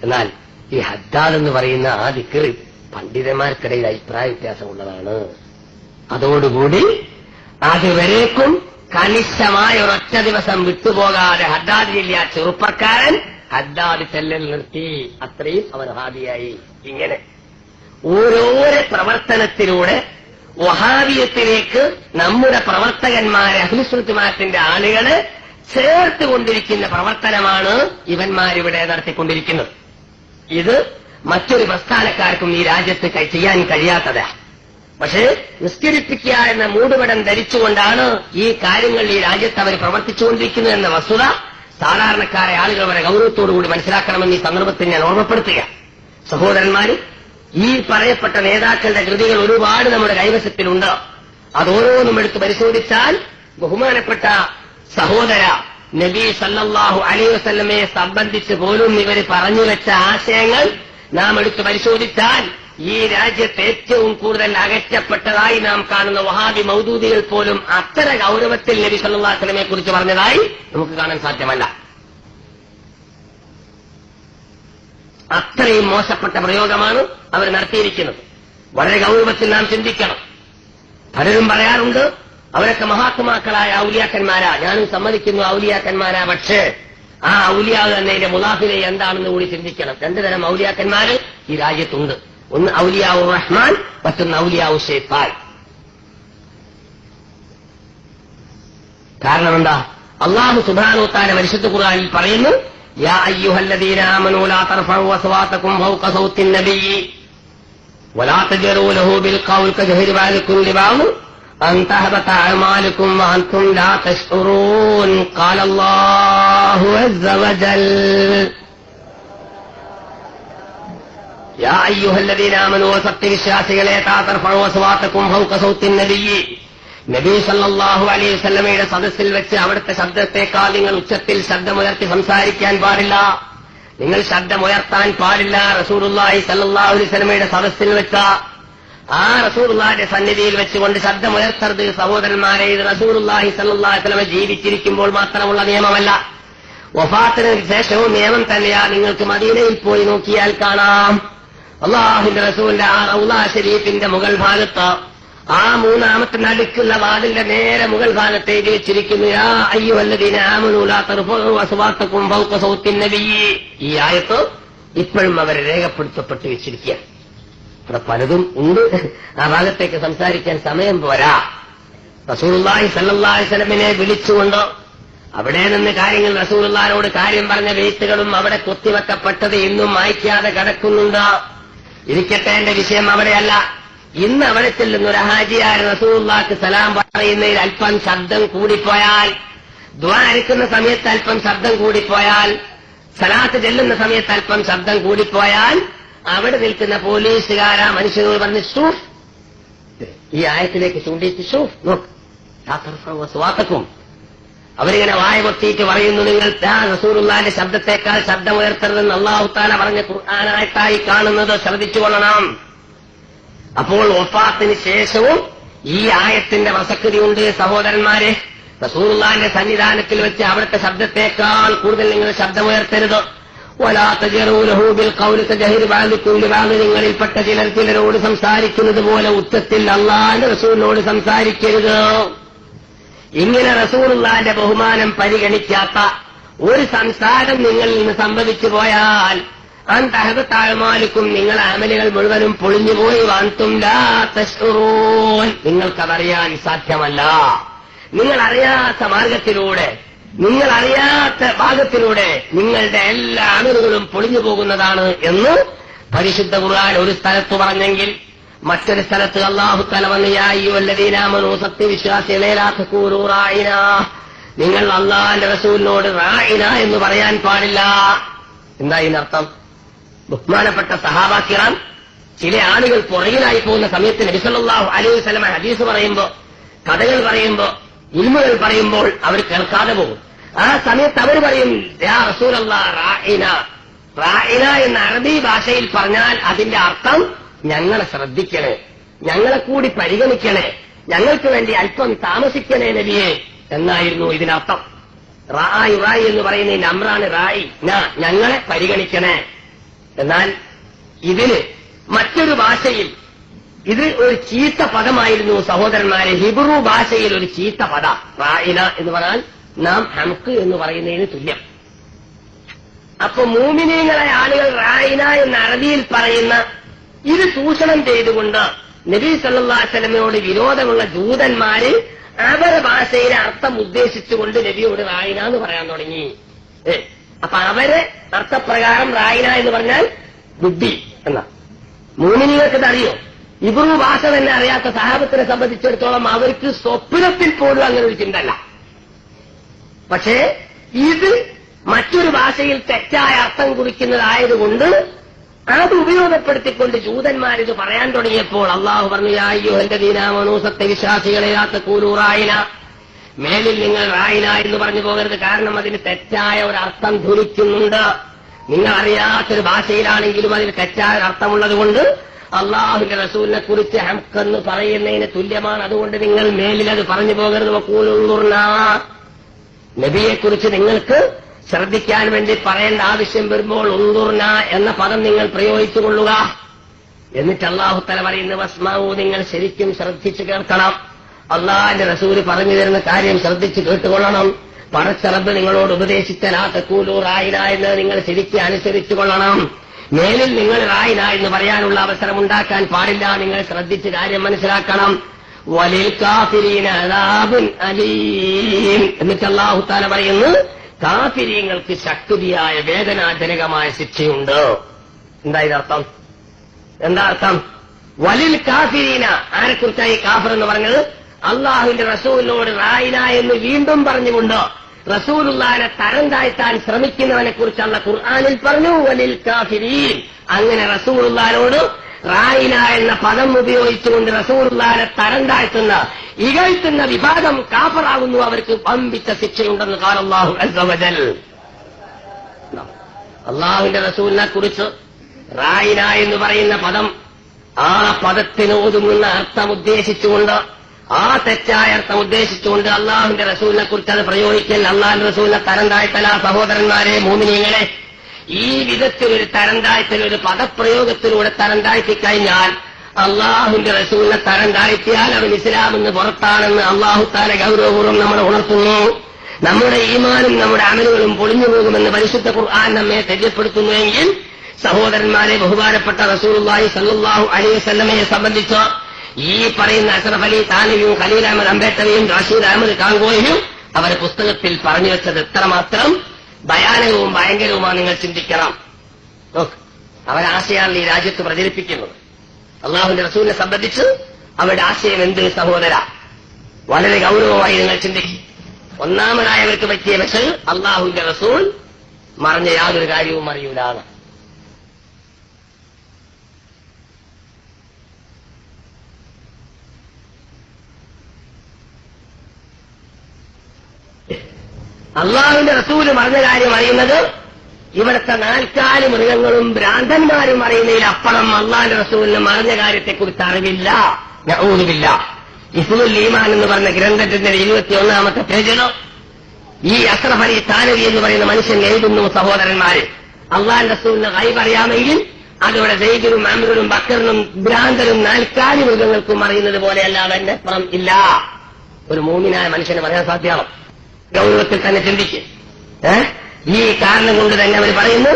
എന്നാൽ ഈ ഹദ്ദാദ് എന്ന് പറയുന്ന ആ ദിക്ർ പണ്ഡിതന്മാർക്കിടയിൽ അഭിപ്രായ വ്യത്യാസമുള്ളതാണ്. അതോടുകൂടി അതുവരേക്കും കനിഷ്ഠമായ ഒരൊറ്റ ദിവസം വിട്ടുപോകാതെ ഹദ്ദാദ് ചൊല്ലിയ ചെറുപ്പക്കാരൻ ഹദ്ദാദ് ചെല്ലൽ നിർത്തി. അത്രയും അവൻ വഹാബിയായി. ഇങ്ങനെ ഓരോരോ പ്രവർത്തനത്തിലൂടെ വഹാബിയത്തിലേക്ക് നമ്മുടെ പ്രവർത്തകന്മാരെ അഹ്ലുസുന്നത്തിന്റെ ആളുകളെ ചേർത്തുകൊണ്ടിരിക്കുന്ന പ്രവർത്തനമാണ് ഇവന്മാരിവിടെ നടത്തിക്കൊണ്ടിരിക്കുന്നത്. ഇത് മറ്റൊരു പ്രസ്ഥാനക്കാർക്കും ഈ രാജ്യത്ത് ചെയ്യാൻ കഴിയാത്തത്. പക്ഷേ നിസ്കരിപ്പിക്കുക എന്ന മൂടുപടം ധരിച്ചുകൊണ്ടാണ് ഈ കാര്യങ്ങൾ ഈ രാജ്യത്ത് അവർ പ്രവർത്തിച്ചുകൊണ്ടിരിക്കുന്നത് എന്ന വസ്തുത സാധാരണക്കാരെ ആളുകൾ വരെ ഗൌരവത്തോടുകൂടി മനസ്സിലാക്കണമെന്ന് ഈ സന്ദർഭത്തിൽ ഞാൻ ഓർമ്മപ്പെടുത്തുക. സഹോദരന്മാര്, ഈ പറയപ്പെട്ട നേതാക്കളുടെ കൃതികൾ ഒരുപാട് നമ്മുടെ കൈവശത്തിലുണ്ട്. അതോരോന്നും എടുത്ത് പരിശോധിച്ചാൽ ബഹുമാനപ്പെട്ട സഹോദര നബി സല്ലല്ലാഹു അലൈഹി വസല്ലമയെ സംബന്ധിച്ച് പോലും ഇവർ പറഞ്ഞു വെച്ച ആശയങ്ങൾ നാം എടുത്ത് പരിശോധിച്ചാൽ ഈ രാജ്യത്ത് ഏറ്റവും കൂടുതൽ അകറ്റപ്പെട്ടതായി നാം കാണുന്ന വഹാബി മൗദൂദികൾ പോലും അത്തര ഗൌരവത്തിൽ നബി സല്ലല്ലാഹു അലൈഹി വസല്ലമയെ കുറിച്ച് പറഞ്ഞതായി നമുക്ക് കാണാൻ സാധ്യമല്ല. അത്രയും മോശപ്പെട്ട പ്രയോഗമാണ് അവർ നടത്തിയിരിക്കുന്നത്. വളരെ ഗൗരവത്തിൽ നാം ചിന്തിക്കണം. പലരും പറയാറുണ്ട് അവരൊക്കെ മഹാത്മാക്കളായ ഔലിയാക്കന്മാരാ. ഞാനും സമ്മതിക്കുന്നു ഔലിയാക്കന്മാരാ. പക്ഷേ ആ ഔലിയാവ് തന്നെ ഇതിന്റെ മുലാഫിലെ എന്താണെന്ന് കൂടി ചിന്തിക്കണം. 2 തരം ഔലിയാക്കന്മാര് ഈ രാജ്യത്തുണ്ട്. ഒന്ന് ഔലിയാവുർ റഹ്മാൻ, മറ്റൊന്ന് ഔലിയാവു ശൈത്താൻ. കാരണം എന്താ? അല്ലാഹു സുബ്ഹാനഹു വ തആല പരിശുദ്ധ ഖുർആനിൽ പറയുന്നു, യാ അയ്യുഹല്ലദീന ആമനൂ ലാ തർഫഉ അസ്വാതകും ഫൗക സൗത്തിൻ നബിയ്യി വലാ തജറൂ ലഹു ബിൽ ഖൗലി കജഹരി ബഅദികും ലിബഅദ് അൻ തഹബത അഅമാലുകും വഅൻതും ലാ തശ്ഉറൂൻ. ഖാല അല്ലാഹു അസ്സ വജൽ യാ അയ്യുഹല്ലദീന ആമനൂ സത്യവിശ്വാസികളെ ലാ തർഫഉ അസ്വാതകും ഫൗക സൗത്തിൻ നബിയ്യി, നബി സല്ലല്ലാഹു അലൈഹി വസല്ലമയുടെ സദസ്സിൽ വെച്ച് അവിടുത്തെ ശബ്ദത്തെക്കാൾ നിങ്ങൾ ഉച്ചത്തിൽ ശബ്ദമുയർത്തി സംസാരിക്കാൻ പാടില്ല. നിങ്ങൾ ശബ്ദമുയർത്താൻ പാടില്ല. റസൂലുള്ളാഹി സല്ലല്ലാഹു അലൈഹി വസല്ലമയുടെ സദസ്സിൽ വെച്ച ആ റസൂലുള്ളാഹിന്റെ സന്നിധിയിൽ വെച്ചുകൊണ്ട് ശബ്ദമുയർത്തരുത്. സഹോദരന്മാരെ, ഇത് റസൂലുള്ളാഹി സല്ലല്ലാഹു അലൈഹി വസല്ലമ ജീവിച്ചിരിക്കുമ്പോൾ മാത്രമുള്ള നിയമമല്ല, വഫാത്തിന് ശേഷവും നിയമം തന്നെയാ. നിങ്ങൾക്ക് മദീനയിൽ പോയി നോക്കിയാൽ കാണാം. അല്ലാഹുവിന്റെ റസൂലിന്റെ ആ റൗള ശരീഫിന്റെ മുകൾ ഭാഗത്ത് ആ 3ാമത്തെ നടുക്കുള്ള വാതിലിന്റെ നേരെ മുകൾ ഭാഗത്ത് എഴുതി വെച്ചിരിക്കുന്നു, യാ അയ്യുഹല്ലദീന ആമനൂ ലാ തർഫഉ അസ്വാതകും ഫൗക സൗത്തിൻ നബിയ്യി. ഈ ആയത്ത് ഇപ്പോഴും അവർ രേഖപ്പെടുത്തപ്പെട്ട് വെച്ചിരിക്കുകയാണ്. ഇവിടെ പലതും ഉണ്ട്. ആ ഭാഗത്തേക്ക് സംസാരിക്കാൻ സമയം പോരാ. റസൂലുള്ളാഹി സല്ലല്ലാഹു അലൈഹി വസല്ലമയെ വിളിച്ചുകൊണ്ട് അവിടെ നിന്ന് കാര്യങ്ങൾ റസൂലുള്ളാഹിനോട് കാര്യം പറഞ്ഞ വെയ്ത്തുകളും അവിടെ കൊത്തിവെക്കപ്പെട്ടത് ഇന്നും മായ്ക്കാതെ കിടക്കുന്നുണ്ട്. ഇരിക്കട്ടെ, എന്റെ വിഷയം അവിടെയല്ല. ഇന്ന് അവിടെ ചെല്ലുന്ന ഒരു ഹാജിയായ റസൂലുള്ളാഹിക്ക് സലാം പറയുന്നതിൽ അല്പം ശബ്ദം കൂടിപ്പോയാൽ, ദുആ അരക്കുന്ന സമയത്ത് അല്പം ശബ്ദം കൂടിപ്പോയാൽ, സലാത്ത് ചെല്ലുന്ന സമയത്ത് അല്പം ശബ്ദം കൂടിപ്പോയാൽ അവിടെ നിൽക്കുന്ന പോലീസുകാരാ മനുഷ്യനോട് പറഞ്ഞ് ഷൂഫ്, ഈ ആയത്തിലേക്ക് ചൂണ്ടിയിട്ട് ഷൂഫ് നോക്ക് സ്വാതക്കും. അവരിങ്ങനെ വായ പൊത്തിയിട്ട് പറയുന്നു, നിങ്ങൾ റസൂലുള്ളാഹിന്റെ ശബ്ദത്തെക്കാൾ ശബ്ദമുയർത്തരുതെന്ന് അല്ലാഹു തആല പറഞ്ഞ ഖുർആനായിട്ടായി കാണുന്നത് ശ്രദ്ധിച്ചുകൊള്ളണം. അപ്പോൾ വഫാത്തിന് ശേഷവും ഈ ആയത്തിന്റെ പ്രസക്തിയുണ്ട്. സഹോദരന്മാരെ, റസൂലുള്ളാഹിന്റെ സന്നിധാനത്തിൽ വെച്ച് അവിടുത്തെ ശബ്ദത്തെക്കാൾ കൂടുതൽ നിങ്ങൾ ശബ്ദമുയർത്തരുത്. വലാ തജറൂ ലഹു ബിൽ ഖൗലി കജഹരി ബഅദികും ലിബഅദ്, നിങ്ങളിൽപ്പെട്ട ചിലർ ചിലരോട് സംസാരിക്കുന്നത് പോലെ ഉച്ചത്തിൽ അല്ലാഹുവിന്റെ റസൂലിനോട് സംസാരിക്കരുത്. ഇങ്ങനെ റസൂലുള്ളാഹിന്റെ ബഹുമാനം പരിഗണിക്കാത്ത ഒരു സംസാരം നിങ്ങളിൽ നിന്ന് സംഭവിച്ചു പോയാൽ അന്തഹബത്താഴമാലിക്കും, നിങ്ങൾ അമലുകൾ മുഴുവനും പൊളിഞ്ഞുപോയി. വാന്തും ലാ തശ്ഉറൂൻ, നിങ്ങൾക്കതറിയാൻ സാധ്യമല്ല. നിങ്ങൾ അറിയാത്ത മാർഗത്തിലൂടെ, നിങ്ങൾ അറിയാത്ത ഭാഗത്തിലൂടെ നിങ്ങളുടെ എല്ലാ അമലുകളും പൊളിഞ്ഞു പോകുന്നതാണ് എന്ന് പരിശുദ്ധ ഖുർആൻ ഒരു സ്ഥലത്ത് പറഞ്ഞെങ്കിൽ മറ്റൊരു സ്ഥലത്ത് അല്ലാഹു തആല വന്ന് യാ അയ്യുഹല്ലദീന ആമനൂ, സത്യവിശ്വാസികളെ ലാ തഖൂലൂ റാഇനാ, നിങ്ങൾ അല്ലാഹുവിന്റെ റസൂലിനോട് റാഇന എന്ന് പറയാൻ പാടില്ല. എന്താ ഇതിനർത്ഥം? ബഹുമാനപ്പെട്ട സഹാബാ കിറാം ചില ആളുകൾ പുറകിലായി പോകുന്ന സമയത്ത് നബി സല്ലല്ലാഹു അലൈഹി വസല്ലം ഹദീസ് പറയുമ്പോ, കഥകൾ പറയുമ്പോ, ഇൽമുകൾ പറയുമ്പോൾ അവർ കേൾക്കാതെ പോകും. ആ സമയത്ത് അവർ പറയും യാ റസൂലല്ലാഹ് റാഇന, റായിന എന്ന അറബി ഭാഷയിൽ പറഞ്ഞാൽ അതിന്റെ അർത്ഥം ഞങ്ങളെ ശ്രദ്ധിക്കണേ, ഞങ്ങളെ കൂടി പരിഗണിക്കണേ, ഞങ്ങൾക്ക് വേണ്ടി അല്പം താമസിക്കണേ നബിയെ എന്നായിരുന്നു ഇതിനർത്ഥം. റായി റായി എന്ന് പറയുന്നതിന്റെ അമ്രാണ് റായി, ഞങ്ങളെ പരിഗണിക്കണേ. എന്നാൽ ഇതിന് മറ്റൊരു ഭാഷയിൽ ഇത് ഒരു ചീത്ത പദമായിരുന്നു സഹോദരന്മാരെ. ഹിബ്രു ഭാഷയിൽ ഒരു ചീത്ത പദ റായിന എന്ന് പറഞ്ഞാൽ നാം ഹംക്ക് എന്ന് പറയുന്നതിന് തുല്യം. അപ്പൊ മൂമിനീങ്ങളെ ആളുകൾ റായിന എന്ന അറബിയിൽ പറയുന്ന ഇത് ചൂഷണം ചെയ്തുകൊണ്ട് നബി സല്ലല്ലാഹു അലൈഹി വസല്ലമയോട് വിരോധമുള്ള ജൂതന്മാര് അവരുടെ ഭാഷയിലെ അർത്ഥം ഉദ്ദേശിച്ചുകൊണ്ട് നബിയോട് റായിന എന്ന് പറയാൻ തുടങ്ങി. അപ്പൊ അവരെ അർത്ഥപ്രകാരം റായിന എന്ന് പറഞ്ഞാൽ ബുദ്ധി എന്ന. മൂമിനീങ്ങൾക്കത് അറിയോ? ഇബ്രു ഭാഷ തന്നെ അറിയാത്ത സഹാബത്തിനെ സംബന്ധിച്ചിടത്തോളം അവർക്ക് സ്വപ്നത്തിൽ പോലും അങ്ങനെ ഒരു ചിന്തല്ല. പക്ഷേ ഇത് മറ്റൊരു ഭാഷയിൽ തെറ്റായ അർത്ഥം കുറിക്കുന്നതായതുകൊണ്ട് അത് ഉപയോഗപ്പെടുത്തിക്കൊണ്ട് ജൂതന്മാരിത് പറയാൻ തുടങ്ങിയപ്പോൾ അള്ളാഹു പറഞ്ഞു, യാ അയ്യുഹല്ലദീന ആമനൂ, സത്യവിശ്വാസികളെ ലാ തഖൂലൂ റായിന, മേലിൽ നിങ്ങൾ റായിന എന്ന് പറഞ്ഞു പോകരുത്. കാരണം അതിന് തെറ്റായ ഒരു അർത്ഥം ധരിക്കുന്നുണ്ട്. നിങ്ങൾ അറിയാത്തൊരു ഭാഷയിലാണെങ്കിലും അതിന് തെറ്റായ അർത്ഥമുള്ളത് കൊണ്ട് അള്ളാഹുവിന്റെ റസൂലിനെ കുറിച്ച് ഹംക്കെന്ന് പറയുന്നതിന് തുല്യമാണ്. അതുകൊണ്ട് നിങ്ങൾ മേലിൽ അത് പറഞ്ഞു പോകരുത്. വഖൂലുൻദുർനാ, നബിയെക്കുറിച്ച് നിങ്ങൾക്ക് ശ്രദ്ധിക്കാൻ വേണ്ടി പറയേണ്ട ആവശ്യം വരുമ്പോൾ ഉൻദുർന എന്ന പദം നിങ്ങൾ പ്രയോഗിച്ചുകൊള്ളുക. എന്നിട്ട് അല്ലാഹു തആല പറയുന്നു, വസ്മഊ, നിങ്ങൾ ശരിക്കും ശ്രദ്ധിച്ചു കേൾക്കണം. അള്ളാഹിന്റെ റസൂല് പറഞ്ഞു തരുന്ന കാര്യം ശ്രദ്ധിച്ചു കേട്ടുകൊള്ളണം. പടച്ച റബ്ബ് നിങ്ങളോട് ഉപദേശിച്ച ലാ തഖൂലൂ റായിന എന്ന് നിങ്ങൾ ശരിക്കും അനുസരിച്ചു കൊള്ളണം. മേലിൽ നിങ്ങൾ റായിന എന്ന് പറയാനുള്ള അവസരം ഉണ്ടാക്കാൻ പാടില്ല. നിങ്ങൾ ശ്രദ്ധിച്ച് കാര്യം മനസ്സിലാക്കണം. വലിൽ കാഫിരീന അദാബുൻ അലീം. എന്നിട്ട് അല്ലാഹു തആല പറയുന്നു, കാഫിരീങ്ങൾക്ക് ശക്തിയായ വേദനാജനകമായ ശിക്ഷയുണ്ട്. എന്താ ഇതർത്ഥം? എന്താ അർത്ഥം? വലിൽ കാഫിരീന, ആരെക്കുറിച്ചായി കാഫർ എന്ന് പറഞ്ഞത്? അള്ളാഹുവിന്റെ റസൂലിനോട് റായിന എന്ന് വീണ്ടും പറഞ്ഞുകൊണ്ട് റസൂലുള്ളാഹിനെ തരം താഴ്ത്താൻ ശ്രമിക്കുന്നവനെ കുറിച്ചുള്ള ഖുർആനിൽ പറഞ്ഞു വലിൽ കാഫിരീൻ. അങ്ങനെ റസൂലുള്ളാഹിനോട് റായിന എന്ന പദം ഉപയോഗിച്ചുകൊണ്ട് റസൂലുള്ളാഹിനെ തരം താഴ്ത്തുന്ന ഇകഴ്ത്തുന്ന വിഭാഗം കാഫറാകുന്നു. അവർക്ക് വമ്പിച്ച ശിക്ഷയുണ്ടെന്ന് ഖാല അല്ലാഹു അസ്സ വജൽ. അള്ളാഹുവിന്റെ റസൂലിനെ കുറിച്ച് റായിന എന്ന് പറയുന്ന പദം, ആ പദത്തിന് ഒതുങ്ങുന്ന അർത്ഥം ഉദ്ദേശിച്ചുകൊണ്ട്, ആ തെറ്റായ അർത്ഥം ഉദ്ദേശിച്ചുകൊണ്ട് അള്ളാഹുവിന്റെ റസൂലിനെ കുറിച്ച് അത് പ്രയോഗിക്കൽ, അള്ളാഹുവിന്റെ റസൂലിനെ തരം താഴ്ത്തല. സഹോദരന്മാരെ, മോമിനീങ്ങളെ, ഈ വിധത്തിൽ ഒരു തരം താഴ്ത്തൽ, ഒരു പദപ്രയോഗത്തിലൂടെ തരം താഴ്ത്തിക്കഴിഞ്ഞാൽ, അള്ളാഹുവിന്റെ റസൂലിനെ തരം താഴ്ത്തിയാൽ അവൻ ഇസ്ലാമെന്ന് പുറത്താണെന്ന് അള്ളാഹു തആല ഗൗരവപൂർവ്വം നമ്മളെ ഉണർത്തുന്നു. നമ്മുടെ ഈമാനും നമ്മുടെ അമലുകളും പൊളിഞ്ഞു പോകുമെന്ന് പരിശുദ്ധ ഖുർആൻ നമ്മെ തെര്യപ്പെടുത്തുന്നുവെങ്കിൽ, സഹോദരന്മാരെ, ബഹുമാനപ്പെട്ട റസൂലുള്ളാഹി സ്വല്ലല്ലാഹു അലൈഹി വസല്ലമയെ സംബന്ധിച്ച് ഈ പറയുന്ന അഷ്റഫ് അലി താനവിയും ഖലീൽ അഹമ്മദ് അംബേദ്കറും റഷീദ് അഹമ്മദ് കാങ്കോയും അവരുടെ പുസ്തകത്തിൽ പറഞ്ഞു വെച്ചത് എത്രമാത്രം ഭയാനകവും ഭയങ്കരവുമാണ് നിങ്ങൾ ചിന്തിക്കണം. അവരാശയാണ് ഈ രാജ്യത്ത് പ്രചരിപ്പിക്കുന്നത്. അള്ളാഹുവിന്റെ റസൂലിനെ സംബന്ധിച്ച് അവരുടെ ആശയം എന്ത് സഹോദര? വളരെ ഗൗരവമായി നിങ്ങൾ ചിന്തിക്കും. ഒന്നാമതായവർക്ക് പറ്റിയ പക്ഷേ അള്ളാഹുവിന്റെ റസൂൽ മറിഞ്ഞ യാതൊരു കാര്യവും അറിയൂലാണ്. അള്ളാഹുവിന്റെ റസൂല് മറിഞ്ഞ കാര്യം അറിയുന്നത് ഇവിടുത്തെ നാൽക്കാലി മൃഗങ്ങളും ഭ്രാന്തന്മാരും അറിയുന്നതിൽ അപ്പുറം അള്ളാഹുവിന്റെ റസൂലിന് മറിഞ്ഞ കാര്യത്തെക്കുറിച്ച് അറിവില്ല. നഊദുബില്ല. ഇസ്മുൽ ഈമാൻ എന്ന് പറഞ്ഞ ഗ്രന്ഥത്തിന്റെ 21-ാമത്തെ പേജിലോ ഈ അഷ്റഫ് അലി താനവി എന്ന് പറയുന്ന മനുഷ്യൻ എഴുതുന്നു, സഹോദരന്മാര്, അള്ളാഹുവിന്റെ റസൂലിന് ഗൈബ് അറിയാമെങ്കിൽ അതോടെ ദൈവരും അമ്രും ബക്കറിനും ഭ്രാന്തരും നാൽക്കാലി മൃഗങ്ങൾക്കും അറിയുന്നത് പോലെയല്ലാതെ എന്റെ അപ്പുറം ഇല്ല. ഒരു മൂമിനായ മനുഷ്യന് പറയാൻ സാധ്യമാണോ? ഗൗരവത്തിൽ തന്നെ ചിന്തിക്കും. ഈ കാരണം കൊണ്ട് തന്നെ അവർ പറയുന്നു,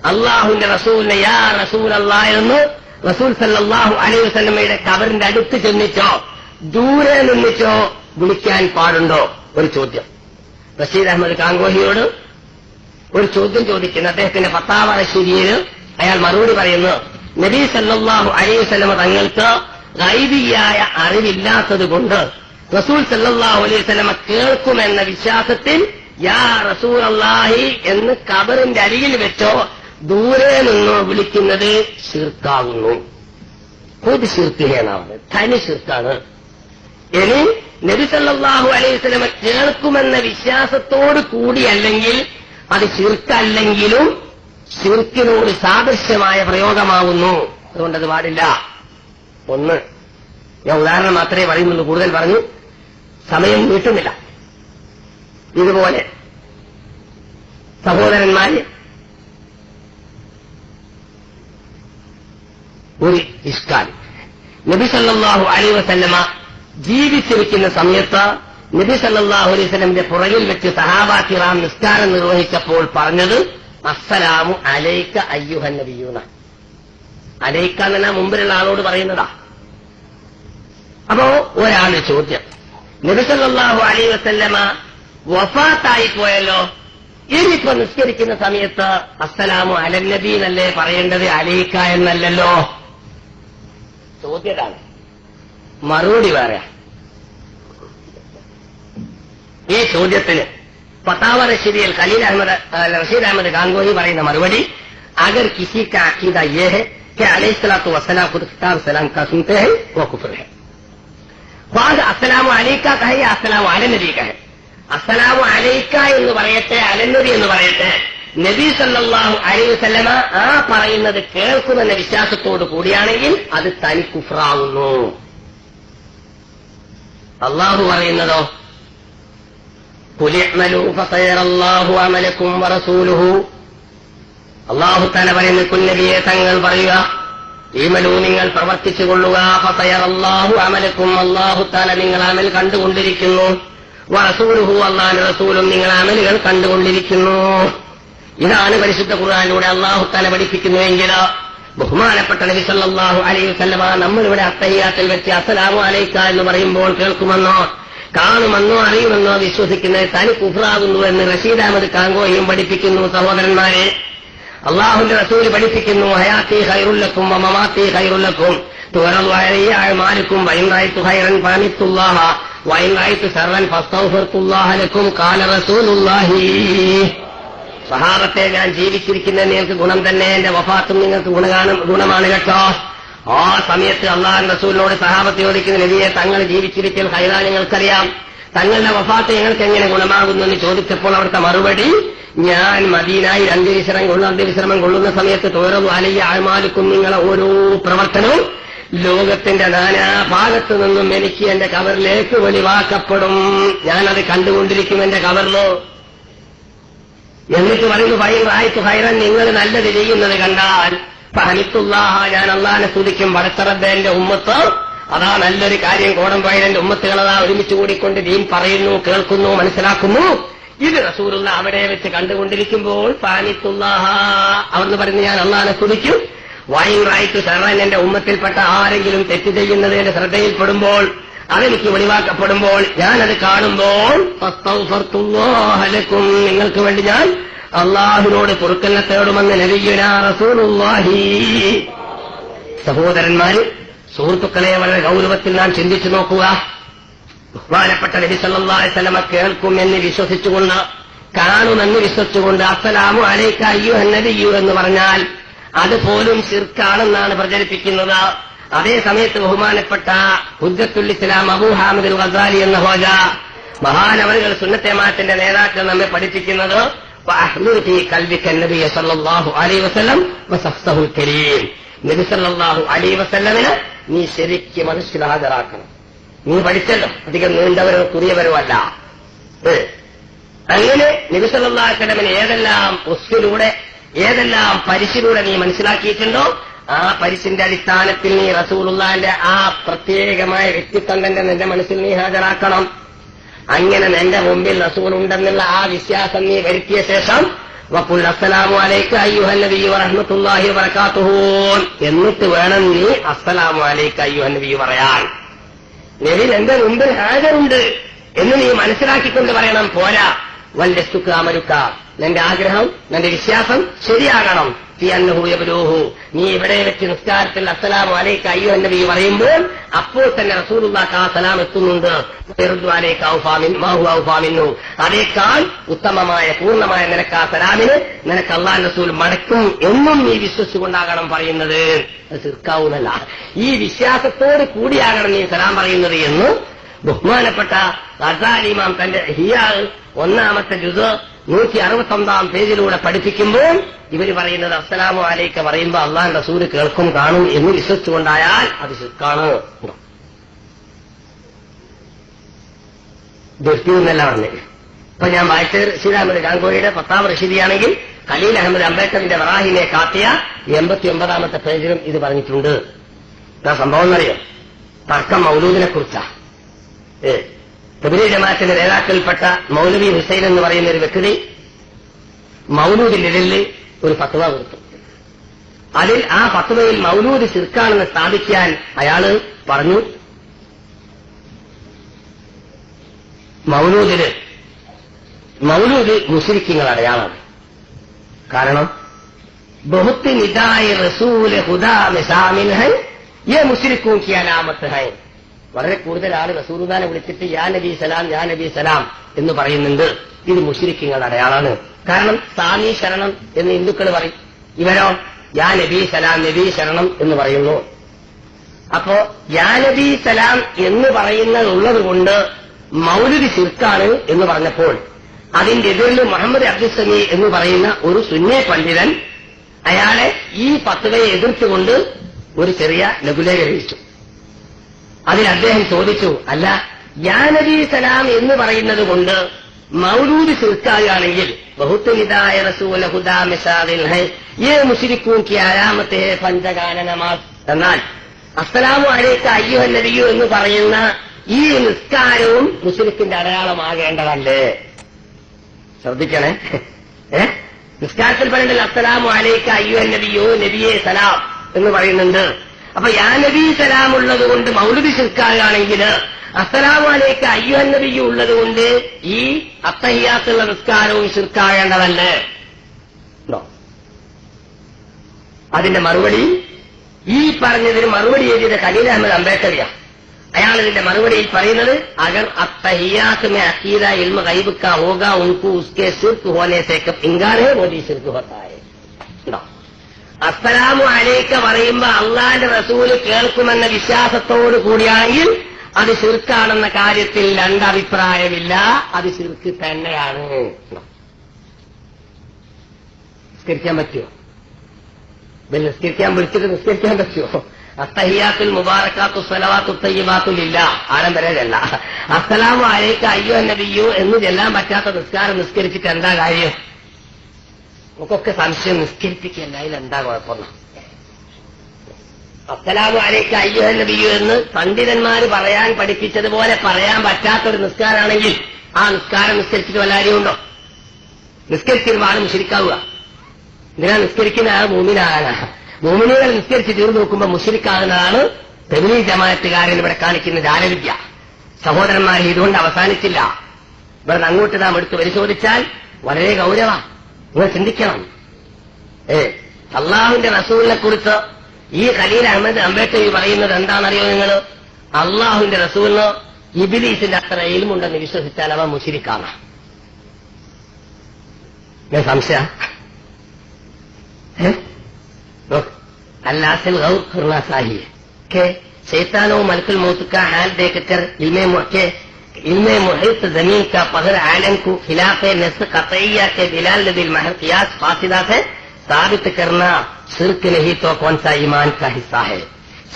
അള്ളാഹുവിന്റെ റസൂലിനെ യാ റസൂൽ അല്ലാഹ് എന്ന് റസൂൽ സല്ലല്ലാഹു അലൈഹി വസല്ലമയുടെ ഖബറിന്റെ അടുത്ത് ചെന്നിച്ചോ ദൂരെ നിന്നിച്ചോ വിളിക്കാൻ പാടുണ്ടോ? ഒരു ചോദ്യം. റഷീദ് അഹമ്മദ് കാങ്കോഹിയോട് ഒരു ചോദ്യം ചോദിക്കുന്നു. അദ്ദേഹത്തിന്റെ ഫത്താവ റഷീദിയിൽ അയാൾ മറുപടി പറയുന്നു, നബി സല്ലല്ലാഹു അലൈഹി വസല്ലമ തങ്ങൾക്ക് ഗൈബിയായ അറിവില്ലാത്തത് കൊണ്ട് റസൂൽ സല്ലല്ലാഹു അലൈഹി വസല്ലമ കേൾക്കുമെന്ന വിശ്വാസത്തിൽ യാ റസൂലല്ലാഹി എന്ന് ഖബറിന്റെ അരികിൽ വെച്ചോ ദൂരെ നിന്നോ വിളിക്കുന്നത് ശിർക്കാകുന്നു. ഒരു ശിർക്കിനാണ്, തനി ശിർക്കാണ്. ഇനി നബി സല്ലല്ലാഹു അലൈഹി വസല്ലമ കേൾക്കുമെന്ന വിശ്വാസത്തോട് കൂടി അല്ലെങ്കിൽ അത് ശിർക്കല്ലെങ്കിലും ശിർക്കിനോട് സാദൃശ്യമായ പ്രയോഗമാവുന്നു. അതുകൊണ്ടത് പാടില്ല. ഒന്ന്, ഞാൻ ഉദാഹരണം മാത്രമേ പറയുന്നുള്ളൂ, കൂടുതൽ പറഞ്ഞു സമയം നീട്ടുന്നില്ല. ഇതുപോലെ സഹോദരന്മാര് ഒരു ഇഷ്കാൽ, നബി സല്ലല്ലാഹു അലൈഹി വസല്ലമ ജീവിച്ചിരിക്കുന്ന സമയത്ത് നബി സല്ലല്ലാഹു അലൈഹി വസല്ലമിന്റെ പുറകിൽ വെച്ച് സഹാബാ കിറാം നിസ്കാരം നിർവഹിച്ചപ്പോൾ പറഞ്ഞത് അസ്സലാമു അലൈക അയ്യുഹൻ നബിയൂന. അലൈക എന്ന മുമ്പിലുള്ള ആളോട് പറയുന്നതാ. അപ്പോ ഒരാളുടെ ചോദ്യം, നബി സല്ലല്ലാഹു അലൈഹി വസല്ലമ വഫാത്തായി പോയല്ലോ, ഇനിയിപ്പോ നിസ്കരിക്കുന്ന സമയത്ത് അസ്സലാമു അലൻ നബി എന്നല്ലേ പറയേണ്ടത്, അലൈക എന്നല്ലല്ലോ? ചോദ്യതാണ്. മറുപടി വേറെ. ഈ ചോദ്യത്തിന് ഫതാവ റഷീദിയിൽ ഖലീൽ റഷീദ് അഹമ്മദ് ഗാംഗോഹി പറയുന്ന മറുപടി, അഗർ കിസി का अकीदा ये है कि अलैहिस्सलातु वस्सलाम खुद किताब सलाम का सुनते हैं वो कुफ्र है. ख्वाज अस्सलामु अलैका कहे या अस्सलामु अला नबी कहे, അസ്സലാമു അലൈക എന്ന് പറയട്ടെ, അലന്നബി എന്ന് പറയട്ടെ, നബി സല്ലല്ലാഹു അലൈഹി വസല്ലമ ആ പറയുന്നത് കേൾക്കുമെന്ന വിശ്വാസത്തോടു കൂടിയാണെങ്കിൽ അത് തനി കുഫ്റാവുന്നു. അള്ളാഹു പറയുന്നതോ ഖുൽ ഇഅ്മലൂ ഫസയറല്ലാഹു അമലക്കും വറസൂലുഹു. അള്ളാഹു തആല പറയുന്ന കുന്നബിയെ തങ്ങൾ പറയുക, ഈമലൂ നിങ്ങൾ പ്രവർത്തിച്ചുകൊള്ളുക, ഫസയറല്ലാഹു അമലക്കും അള്ളാഹു തആല നിങ്ങൾ അമൽ കണ്ടുകൊണ്ടിരിക്കുന്നു, വറസൂലുഹു അല്ലാഹുവിന്റെ റസൂലും നിങ്ങൾ അമലുകൾ കണ്ടുകൊണ്ടിരിക്കുന്നു. ഇതാണ് പരിശുദ്ധ ഖുർആനിലൂടെ അള്ളാഹു തആല പഠിപ്പിക്കുന്നുവെങ്കിൽ ബഹുമാനപ്പെട്ട നബി സല്ലല്ലാഹു അലൈഹി വസല്ലമ നമ്മളിവിടെ അത്തഹിയ്യാത്തിൽ വെച്ച് അസ്സലാമു അലൈക എന്ന് പറയുമ്പോൾ കേൾക്കുമെന്നോ കാണുമെന്നോ അറിയുമെന്നോ വിശ്വസിക്കുന്നത് തനി കുഫ്റാകുന്നു എന്ന് റഷീദ് അഹമ്മദ് ഗാംഗോഹിയും പഠിപ്പിക്കുന്നു. സഹോദരന്മാരെ, അള്ളാഹുവിന്റെ റസൂൽ പഠിപ്പിക്കുന്നു, ഹയാത്തി ഖൈറുൽ ലക്കും വമമാത്തി ഖൈറുൽ ലക്കും തുറന്നു അലയ്യ അഅ്മാലുക്കും വഇൻ റഅയ്തു ഖൈറൻ ഫഹമിത്തുല്ലാഹ വഇൻ റഅയ്തു ശർറൻ ഫസ്തഗ്ഫിറുല്ലാഹ ലക്കും ഖാല റസൂലുള്ളാഹി. സഹാബത്തെ, ഞാൻ ജീവിച്ചിരിക്കുന്നത് നിങ്ങൾക്ക് ഗുണം തന്നെ, എന്റെ വഫാത്തും നിങ്ങൾക്ക് ഗുണമാണ് കേട്ടോ. ആ സമയത്ത് അള്ളാഹുവിന്റെ റസൂലിനോട് സഹാബത്ത് ചോദിക്കുന്ന, നബിയെ തങ്ങൾ ജീവിച്ചിരിക്കൽ ഖൈറാ ഞങ്ങൾക്കറിയാം, തങ്ങളുടെ വഫാത്ത് ഞങ്ങൾക്ക് എങ്ങനെ ഗുണമാകുന്നു എന്ന് ചോദിച്ചപ്പോൾ അവിടുത്തെ മറുപടി, ഞാൻ മദീനായിൽ അന്ത്യവിശ്രമം കൊള്ളുന്ന സമയത്ത് തോരന്നു അലയ്യ അഅ്മാലുക്കും നിങ്ങളെ ഓരോ പ്രവർത്തനവും ലോകത്തിന്റെ നാനാഭാഗത്തു നിന്നും എനിക്ക് എന്റെ കബറിലേക്ക് വെളിവാക്കപ്പെടും, ഞാനത് കണ്ടുകൊണ്ടിരിക്കും എന്റെ കബറിലോ. എന്നിട്ട് പറയുന്നു, ഫൈൻ ഖൈറൻ നിങ്ങൾ നല്ലത് ചെയ്യുന്നത് കണ്ടാൽ ഫഹമിത്തുല്ലാഹ ഞാൻ അള്ളാഹിനെ സ്തുതിക്കും, പടച്ചറബ്ബേ എന്റെ ഉമ്മത്ത് അതാ നല്ലൊരു കാര്യം കോടംപോയ എന്റെ ഉമ്മത്തുകളതാ ഒരുമിച്ച് കൂടിക്കൊണ്ട് ദീൻ പറയുന്നു, കേൾക്കുന്നു, മനസ്സിലാക്കുന്നു. ഇത് റസൂലുള്ള അവിടെ വെച്ച് കണ്ടുകൊണ്ടിരിക്കുമ്പോൾ ഫഹമിത്തുല്ലാഹ അവർന്ന് പറയുന്നു, ഞാൻ അള്ളാഹിനെ സ്തുതിക്കും. വൈൻ റായിത്തു ശർറൻ എന്റെ ഉമ്മത്തിൽപ്പെട്ട ആരെങ്കിലും തെറ്റ് ചെയ്യുന്നത് എന്റെ ശ്രദ്ധയിൽപ്പെടുമ്പോൾ അതെനിക്ക് വെളിവാക്കപ്പെടുമ്പോൾ ഞാനത് കാണുമ്പോൾ ഫസ്തഗ്ഫിറുല്ലാഹ ലക്കും നിങ്ങൾക്ക് വേണ്ടി ഞാൻ അള്ളാഹുവിനോട് പൊറുക്കലിനെ തേടുമെന്ന് നബിയുനാ റസൂലുള്ളാഹി. സഹോദരന്മാര്, സുഹൃത്തുക്കളെ, വളരെ ഗൗരവത്തിൽ നാം ചിന്തിച്ചു നോക്കുക. ബഹുമാനപ്പെട്ട നബി സല്ലല്ലാഹു അലൈഹി വസല്ലമ കേൾക്കും എന്ന് വിശ്വസിച്ചുകൊണ്ട്, കാണുമെന്ന് വിശ്വസിച്ചുകൊണ്ട് അസ്സലാമു അലൈക അയ്യുഹൻ നബിയ്യു എന്ന് പറഞ്ഞാൽ അതുപോലും ശിർക്കാണെന്നാണ് പ്രചരിപ്പിക്കുന്നത്. അതേ സമയത്ത് ബഹുമാനപ്പെട്ട ഹുജ്ജത്തുൽ ഇസ്ലാം അബൂ ഹാമിദ് അൽ ഗസാലി എന്ന ഹോജ മഹാനവറുകൾ സുന്നത്തെ മാത്തിന്റെ നേതാക്കൾ നമ്മെ പഠിപ്പിക്കുന്നത് നബി സല്ലല്ലാഹു അലൈഹി വസല്ലം വസഫ്സഹുൽ കരീം, നബി സല്ലല്ലാഹു അലൈഹി വസല്ലമിനെ നീ ശരിക്കും മനസ്സിൽ ഹാജരാക്കണം. നീ പഠിച്ചല്ലോ, അധികം നീണ്ടവരോ തുറിയവരോ അല്ല. അങ്ങനെ നബി സല്ലല്ലാഹു അലൈഹി വസല്ലമിനെ ഏതെല്ലാം ഉസ്വിലൂടെ ഏതെല്ലാം പരിശിലൂടെ നീ മനസ്സിലാക്കിയിട്ടുണ്ടോ ആ പരിശിന്റെ അടിസ്ഥാനത്തിൽ നീ റസൂലുള്ളാഹിന്റെ ആ പ്രത്യേകമായ വ്യക്തിത്വം തന്നെ നിന്റെ മനസ്സിൽ നീ ഹാജരാക്കണം. അങ്ങനെ നിന്റെ മുമ്പിൽ റസൂൽ ഉണ്ടെന്നുള്ള ആ വിശ്വാസം നീ വരുത്തിയ ശേഷം വഖുൽ അസ്സലാമു അലൈക അയ്യുഹൻ നബിയ്യു വറഹ്മത്തുള്ളാഹി വബറകാതുഹു എന്നിട്ട് വേണം നീ അസ്സലാമു അലൈക അയ്യുഹൻ നബിയ്യു പറയാൻ. നബി എന്റെ മുമ്പിൽ ഹാജരുണ്ട് എന്ന് നീ മനസ്സിലാക്കിക്കൊണ്ട് പറയണം. പോരാ, വല്ലസ്തുക അമരുക, നിന്റെ ആഗ്രഹം, നിന്റെ വിശ്വാസം ശരിയാകണം. നീ ഇവിടെ വെച്ച് നിസ്കാരത്തിൽ അസ്സലാമു അലൈക അയ്യുഹൻ നബി പറയുമ്പോൾ അപ്പോൾ തന്നെ റസൂലുള്ളാഹിക്ക് ആ സലാം എത്തുന്നുണ്ട്. അതേക്കാൾ ഉത്തമമായ പൂർണ്ണമായ നിനക്ക് ആ സലാമിന് നിനക്ക് അല്ലാഹു റസൂൽ മടക്കും എന്നും നീ വിശ്വസിച്ചുകൊണ്ടാകണം പറയുന്നത്. അത് ശിർക്കാവുന്നല്ല, ഈ വിശ്വാസത്തോട് കൂടിയാകണം നീ സലാം പറയുന്നത് എന്ന് ബഹുമാനപ്പെട്ട ഗസാലി ഇമാം തന്റെ ഹിയാ 1-ാമത്തെ ജുസ് 169-ാം പേജിലൂടെ പഠിപ്പിക്കുമ്പോൾ ഇവർ പറയുന്നത് അസ്സലാമു അലൈക്ക പറയുമ്പോൾ അള്ളാഹു റസൂല് കേൾക്കും കാണും എന്ന് വിശ്വസിച്ചുകൊണ്ടായാൽ അത് ശിർക്കാണ്. ദൃഷ്ടിയെന്നല്ല പറഞ്ഞത്. ഇപ്പൊ ഞാൻ വായിച്ചത് റഷീദ് അഹമ്മദ് ഗാംഗോയുടെ 10ാം റഷീദിയാണെങ്കിൽ ഖലീൽ അഹമ്മദ് അംബേദ്കറിന്റെ വറാഹിനെ കാട്ടിയ 89ാമത്തെ പേജിലും ഇത് പറഞ്ഞിട്ടുണ്ട്. എന്താ സംഭവം എന്നറിയോ? തർക്കം മൗലൂദിനെ കുറിച്ചാ. തബ്ലീഗ് ജമാഅത്തിന്റെ നേതാക്കളിൽപ്പെട്ട മൗലവി ഹുസൈൻ എന്ന് പറയുന്ന ഒരു വ്യക്തി മൗലൂദിനെതിരിൽ ഒരു ഫത്വ കൊടുത്തു. അതിൽ ആ ഫത്വയിൽ മൗലൂദ് ശിർക്കാണെന്ന് സ്ഥാപിക്കാൻ അയാള് പറഞ്ഞു, മൗലൂദ് മുശ്രിക്കുകൾ അടയാളാണ്. കാരണം ബഹുത്ത് നിദായ റസൂല് ഹുദാ മിസാമിൻ ഹൈ യേ മുശ്രിക്കും കി അലാമത്ത് ഹൈ. വളരെ കൂടുതൽ ആള് റസൂലുള്ളാഹിനെ വിളിച്ചിട്ട് യാ നബി സലാം യാ നബി സലാം എന്ന് പറയുന്നുണ്ട്. ഇത് മുശ്രിക്കുകൾ അടയാളാണ്. കാരണം സാമി ശരണം എന്ന് ഹിന്ദുക്കൾ പറയും, ഇവരോ യാ നബി സലാം നബി ശരണം എന്ന് പറയുന്നു. അപ്പോ യാ നബി സലാം എന്ന് പറയുന്നതുള്ളത് കൊണ്ട് മൗലിദ് ശിർക്കാണ് എന്ന് പറഞ്ഞപ്പോൾ അതിന്റെ എതിരിൽ മുഹമ്മദ് അബ്ദുസ്സമി എന്ന് പറയുന്ന ഒരു സുന്നി പണ്ഡിതൻ അയാളെ ഈ ഫത്വയെ എതിർത്തുകൊണ്ട് ഒരു ചെറിയ ലഘുലേഖ രചിച്ചു. അതിൽ അദ്ദേഹം ചോദിച്ചു, അല്ല യാ നബി സലാം എന്ന് പറയുന്നത് കൊണ്ട് മൗലൂദ് ശിർക്കാണെങ്കിൽ ബഹുത്ത് നിദായ റസൂല ഹുദാ മിസാദിൻ ഹൈ യേ മുശ്രിക്കൂൻ കി അലാമത്തെ പഞ്ചകാന നമാസ്. എന്നാൽ അസ്സലാമു അലൈക അയ്യുഹൻ നബിയു എന്ന് പറയുന്ന ഈ നിസ്കാരവും മുശ്രിക്കിന്റെ അടയാളമാകേണ്ടതല്ലേ? ശ്രദ്ധിക്കണേ. നിസ്കാരത്തിൽ പറയുന്നത് അസ്സലാമു അലൈക അയ്യുഹൻ നബിയു നബിയെ സലാം എന്ന് പറയുന്നുണ്ട്. അപ്പൊ യാ നബി സലാം ഉള്ളത് കൊണ്ട് മൗലിദ് ശിർക്കാണെങ്കിൽ അസ്സലാമു അലൈക അയ്യുഹൻ നബിയു ഉള്ളത് കൊണ്ട് ഈ അത്തഹിയാത്തുള്ള നിസ്കാരവും ശിർക്കാകേണ്ടതല്ലേ? അതിന്റെ മറുപടി ഈ പറഞ്ഞതിന് മറുപടി എഴുതിയത് ഖലീൽ അഹമ്മദ് അംബേദ്കറിയ. അയാൾ ഇതിന്റെ മറുപടിയിൽ പറയുന്നത് അഗർ അത്തഹിയാത്ത് മേ അഖീദ ഇൽമ ഗൈബ് കാ ഹോഗാ ഉൻകു ഉസ്കെ ശിർക്ക് ഹോനെ സേ കബ് ഇൻകാർ ഹൈ വോ ഭി ശിർക്ക് ഹോതാ ഹൈ. അസ്സലാമു അലൈക പറയുമ്പോ അള്ളാന്റെ റസൂല് കേൾക്കുമെന്ന വിശ്വാസത്തോടു കൂടിയാണെങ്കിൽ അത് ശിർക്കാണെന്ന കാര്യത്തിൽ രണ്ടഭിപ്രായമില്ല, അത് ശിർക്ക് തന്നെയാണ്. നിസ്കരിക്കാൻ പറ്റുമോ? നിസ്കരിക്കാൻ വിളിച്ചിട്ട് നിസ്കരിക്കാൻ പറ്റുമോ? അത്തഹിയാത്തുൽ മുബാറക്കാത്തു സ്വലവാത്തു തയ്യിബാത്തു ലില്ലാ ആരം വരെയല്ല. അസ്സലാമു അലൈക അയ്യുഹൻ നബിയു എന്ന് ചെല്ലാൻ പറ്റാത്ത നിസ്കാരം നിസ്കരിച്ചിട്ട് എന്താ കാര്യം? നമുക്കൊക്കെ സംശയം, നിസ്കരിപ്പിക്കല്ല, അതിലെന്താ കുഴപ്പമെന്ന്. അസ്സലാമു അലൈക അയ്യുഹൻ നബിയു എന്ന് പണ്ഡിതന്മാര് പറയാൻ പഠിപ്പിച്ചതുപോലെ പറയാൻ പറ്റാത്തൊരു നിസ്കാരാണെങ്കിൽ ആ നിസ്കാരം നിസ്കരിച്ചിട്ട് വല്ല കാര്യമുണ്ടോ? നിസ്കരിച്ചിരുമ്പോൾ ആരും മുശ്രിക്കാവുക. എന്തിനാ നിസ്കരിക്കുന്ന ആൾ മൂമിനാകാനാണ്. മൂമിനുകൾ നിസ്കരിച്ച് തീർന്നു നോക്കുമ്പോൾ മുശ്രിക്കാകുന്നതാണ് തബ്ലീഗ് ജമാഅത്തുകാരൻ ഇവിടെ കാണിക്കുന്ന ജാലവിദ്യ. സഹോദരന്മാരെ, ഇതുകൊണ്ട് അവസാനിച്ചില്ല. ഇവിടെ അങ്ങോട്ട് നാം എടുത്ത് പരിശോധിച്ചാൽ വളരെ ഗൗരവ. നിങ്ങൾ ചിന്തിക്കണം. അള്ളാഹുവിന്റെ റസൂലിനെ കുറിച്ച് ഈ ഖലീൽ അഹമ്മദ് അംബേദ്കർ പറയുന്നത് എന്താണെന്നറിയോ നിങ്ങൾ? അള്ളാഹുവിന്റെ റസൂലിന് ഇബ്ലീസിന്റെ അത്ര ഇൽമുണ്ടെന്ന് വിശ്വസിച്ചാൽ അവ മുശ്രിക്കാണ്. സംശയ अल्लाह से गौर करना चाहिए कि शैतानों मलकुल मौत का हाल देखकर इल्म मुहित जमीन का पहर आलम को खिलाफ नस्ल कतईया के दिलाल बिल महर कियास फासिदा से साबित करना शिर्क नहीं तो कौन सा ईमान का हिस्सा है?